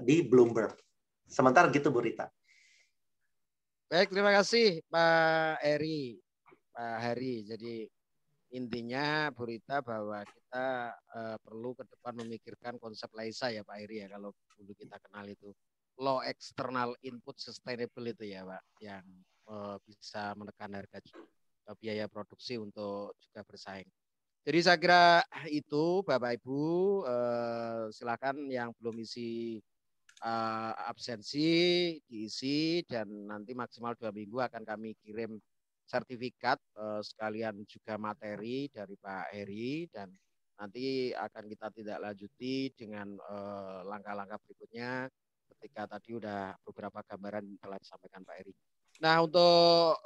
Speaker 6: di Bloomberg. Sementara gitu, Bu Rita.
Speaker 1: Baik, terima kasih Pak Eri, Pak Hari. Jadi intinya Bu Rita bahwa kita perlu ke depan memikirkan konsep Laisa ya Pak Eri ya, kalau dulu kita kenal itu. low external input sustainable itu ya Pak, yang bisa menekan harga biaya produksi untuk juga bersaing. Jadi saya kira itu Bapak Ibu, silakan yang belum isi absensi diisi, dan nanti maksimal 2 minggu akan kami kirim sertifikat sekalian juga materi dari Pak Heri, dan nanti akan kita tidak lanjuti dengan langkah-langkah berikutnya ketika tadi udah beberapa gambaran telah disampaikan Pak Heri. Nah, untuk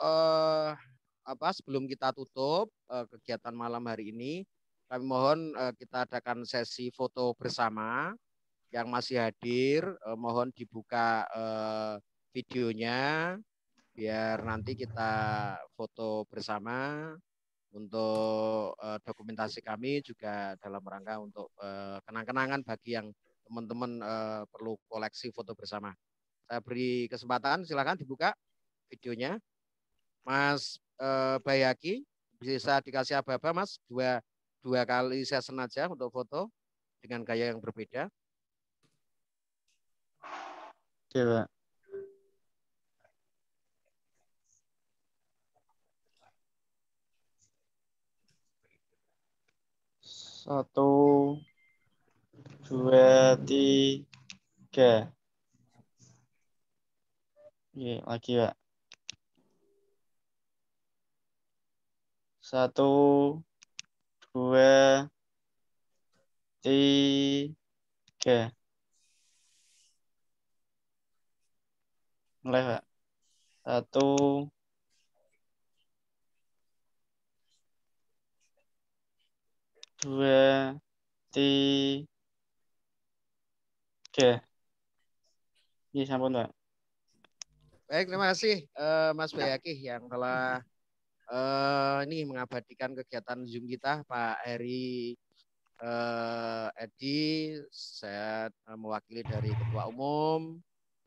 Speaker 1: sebelum kita tutup kegiatan malam hari ini, kami mohon kita adakan sesi foto bersama. Yang masih hadir, mohon dibuka videonya biar nanti kita foto bersama untuk dokumentasi kami juga dalam rangka untuk kenang-kenangan bagi yang teman-teman perlu koleksi foto bersama. Saya beri kesempatan, silakan dibuka videonya. Mas Bayaki, bisa dikasih aba-aba Mas, dua kali session aja untuk foto dengan gaya yang berbeda.
Speaker 12: Coba. Satu, dua, tiga. Oke, lagi Pak. Satu, dua, tiga. Mulai Pak. Satu, dua, tiga. Ini sampun Pak.
Speaker 1: Baik, terima kasih Mas Bayaki yang telah ini mengabadikan kegiatan Zoom kita. Pak Heri Edi, saya mewakili dari Ketua Umum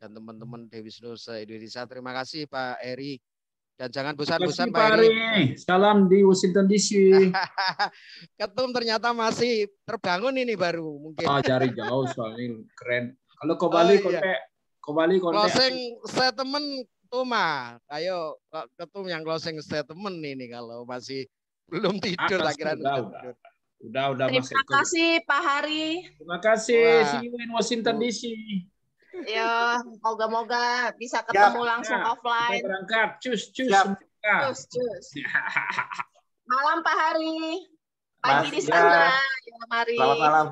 Speaker 1: dan teman-teman Dewi Wisnu se-Indonesia. Terima kasih Pak Heri. Dan jangan bosan-bosan Pak Heri.
Speaker 4: Salam di Washington DC.
Speaker 1: Ketum ternyata masih terbangun ini baru mungkin.
Speaker 4: Cari jauh soalnya keren. Kalau kembali kontek.
Speaker 1: Closing statement Tuma. Ayo Ketum yang closing statement ini kalau masih belum tidur tak kira.
Speaker 4: Udah
Speaker 5: Terima kasih Pak Hari.
Speaker 4: Terima kasih. See you in Washington DC.
Speaker 5: Ya, moga-moga bisa ketemu langsung offline.
Speaker 4: Kita berangkat. Cus.
Speaker 5: Malam Pak Hari. Pagi di sana. Ya, mari.
Speaker 6: Selamat malam.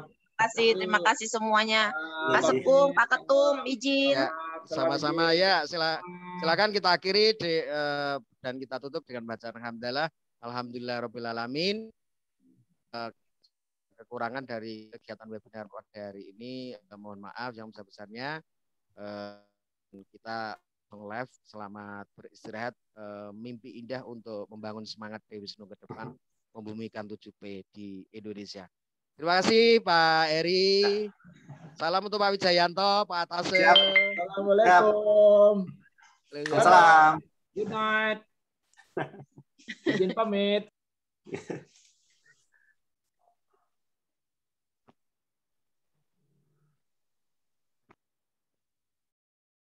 Speaker 5: Terima kasih semuanya. Pak Sekung, Pak Ketum, izin.
Speaker 1: Ya, sama-sama ya. Silakan kita akhiri dan kita tutup dengan bacaan hamdalah. Alhamdulillahirabbil alamin. Kekurangan dari kegiatan webinar pada hari ini, mohon maaf yang besar-besarnya. Kita live, selamat beristirahat, mimpi indah untuk membangun semangat Dewi Wisnu ke depan, membumikan 7P di Indonesia. Terima kasih Pak Heri. Salam untuk Pak Wijayanto, Pak Atase.
Speaker 4: Assalamualaikum.
Speaker 6: Salam.
Speaker 4: Good night. Izin pamit.